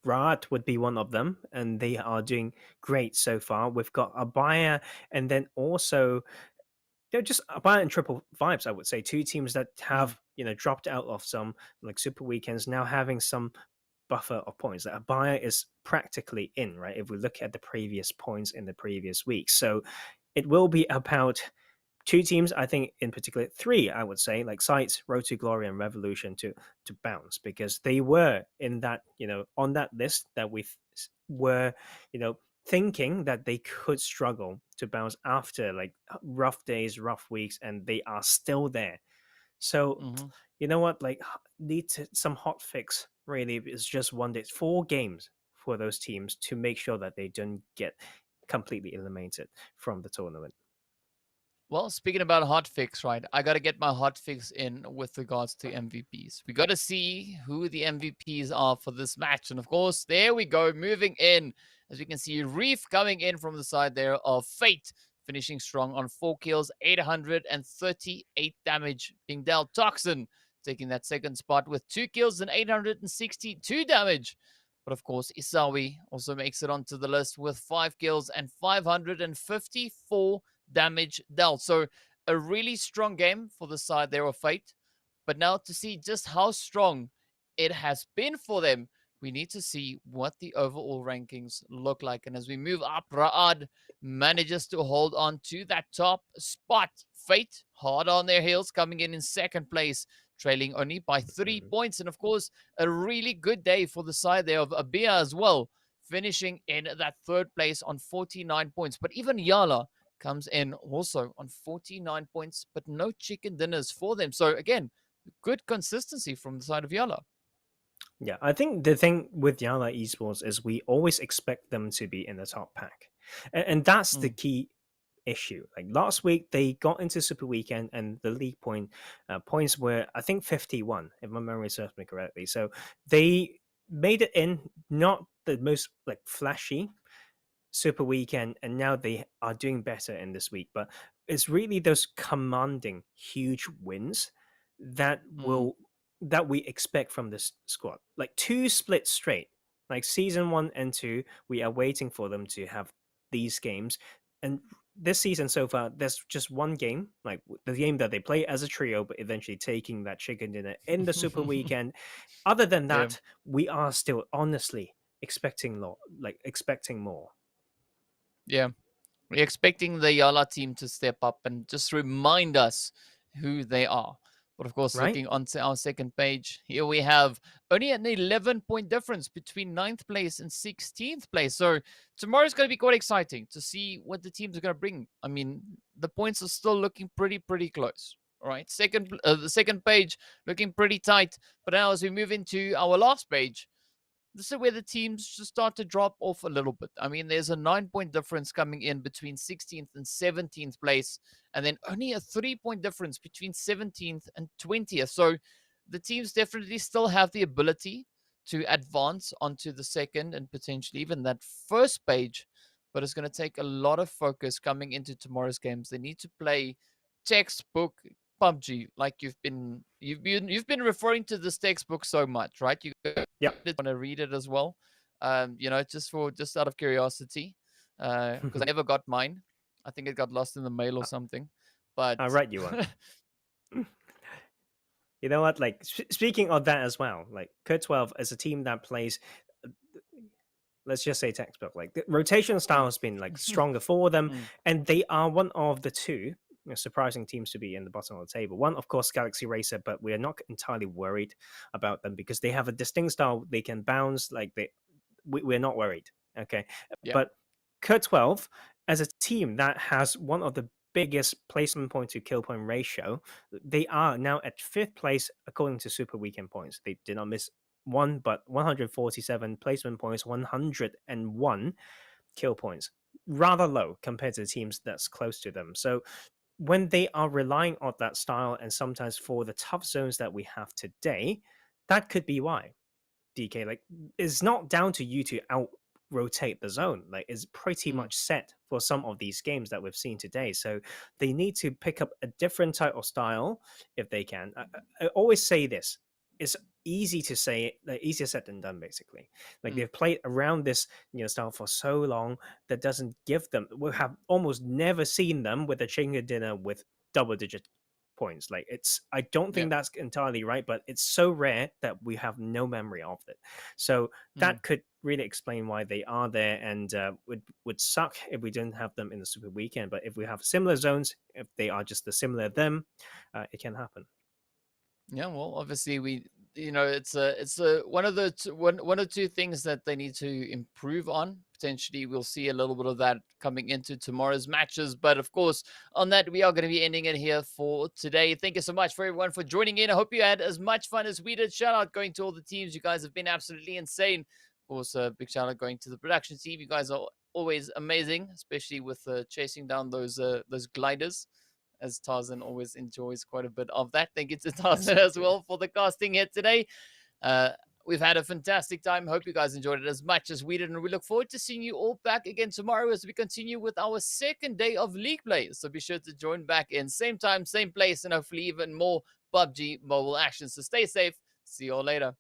Rad would be one of them, and they are doing great so far. We've got ABIAH, and then also just ABIAH and Triple Vibes, I would say, 2 teams that have dropped out of some like super weekends, now having some buffer of points. That ABIAH is practically in, right? If we look at the previous points in the previous week, so it will be about 2 teams, I think in particular 3, I would say, like SCYTES, Road to Glory, and Revolution to bounce, because they were in that, on that list that we were, thinking that they could struggle to bounce after like rough days, rough weeks, and they are still there. So, you know what, like need some hot fix really is just 1 day, 4 games for those teams to make sure that they don't get completely eliminated from the tournament. Well, speaking about hotfix, right? I got to get my hotfix in with regards to MVPs. We got to see who the MVPs are for this match. And of course, there we go, moving in. As we can see, Reef coming in from the side there of Fate, finishing strong on 4 kills, 838 damage being dealt. Toxin taking that second spot with 2 kills and 862 damage. But of course, Isawi also makes it onto the list with 5 kills and 554 damage dealt. So a really strong game for the side there of Fate. But now to see just how strong it has been for them, we need to see what the overall rankings look like. And as we move up, Ra'ad manages to hold on to that top spot. Fate hard on their heels, coming in second place, trailing only by 3 points. And of course, a really good day for the side there of ABIAH as well, finishing in that third place on 49 points. But even YaLLa comes in also on 49 points, but no chicken dinners for them. So again, good consistency from the side of YaLLa. Yeah, I think the thing with YaLLa Esports is we always expect them to be in the top pack. And that's the key issue. Like last week, they got into Super Weekend and the league points were, I think, 51, if my memory serves me correctly. So they made it in, not the most like flashy Super Weekend, and now they are doing better in this week. But it's really those commanding huge wins that that we expect from this squad. Like 2 splits straight, like season 1 and 2, we are waiting for them to have these games. And this season so far, there's just one game, like the game that they play as a trio, but eventually taking that chicken dinner in the Super Weekend. Other than that, we are still honestly expecting more. Yeah, we're expecting the YaLLa team to step up and just remind us who they are. But of course, looking onto our second page, here we have only an 11-point difference between 9th place and 16th place. So tomorrow's going to be quite exciting to see what the teams are going to bring. I mean, the points are still looking pretty close. All right, the second page looking pretty tight. But now as we move into our last page, this is where the teams just start to drop off a little bit. I mean, there's a 9-point difference coming in between 16th and 17th place, and then only a 3-point difference between 17th and 20th. So the teams definitely still have the ability to advance onto the second and potentially even that first page, but it's going to take a lot of focus coming into tomorrow's games. They need to play textbook PUBG, like you've been referring to this textbook so much, right? You want to read it as well, just out of curiosity, because I never got mine. I think it got lost in the mail or something. But I'll write you one. You know what? Like speaking of that as well, like KURD 12 is a team that plays. Let's just say textbook. Like the rotation style has been like stronger for them, and they are one of the two surprising teams to be in the bottom of the table. One, of course, Galaxy Racer, but we are not entirely worried about them because they have a distinct style. They can bounce. Like we're not worried. Okay, but KURD 12 as a team that has one of the biggest placement point to kill point ratio, they are now at 5th place according to Super Weekend points. They did not miss one, but 147 placement points, 101 kill points. Rather low compared to the teams that's close to them. So when they are relying on that style, and sometimes for the tough zones that we have today, that could be why. DK, like, it's not down to you to out rotate the zone. Like, it's pretty much set for some of these games that we've seen today. So they need to pick up a different type of style if they can. I always say this: it's easy to say, like, easier said than done, basically. Like they've played around this style for so long that doesn't give them, we have almost never seen them with a chicken dinner with double-digit points. Like, it's, I don't think that's entirely right, but it's so rare that we have no memory of it. So that could really explain why they are there, and would suck if we didn't have them in the Super Weekend. But if we have similar zones, if they are just the similar them, it can happen. Yeah, well, obviously it's one or two things that they need to improve on. Potentially, we'll see a little bit of that coming into tomorrow's matches. But of course, on that, we are going to be ending it here for today. Thank you so much for everyone for joining in. I hope you had as much fun as we did. Shout out going to all the teams. You guys have been absolutely insane. Of course, big shout out going to the production team. You guys are always amazing, especially with chasing down those gliders. as Tarzan always enjoys quite a bit of that. Thank you to Tarzan as well for the casting here today. We've had a fantastic time. Hope you guys enjoyed it as much as we did. And we look forward to seeing you all back again tomorrow as we continue with our second day of League play. So be sure to join back in same time, same place, and hopefully even more PUBG mobile action. So stay safe. See you all later.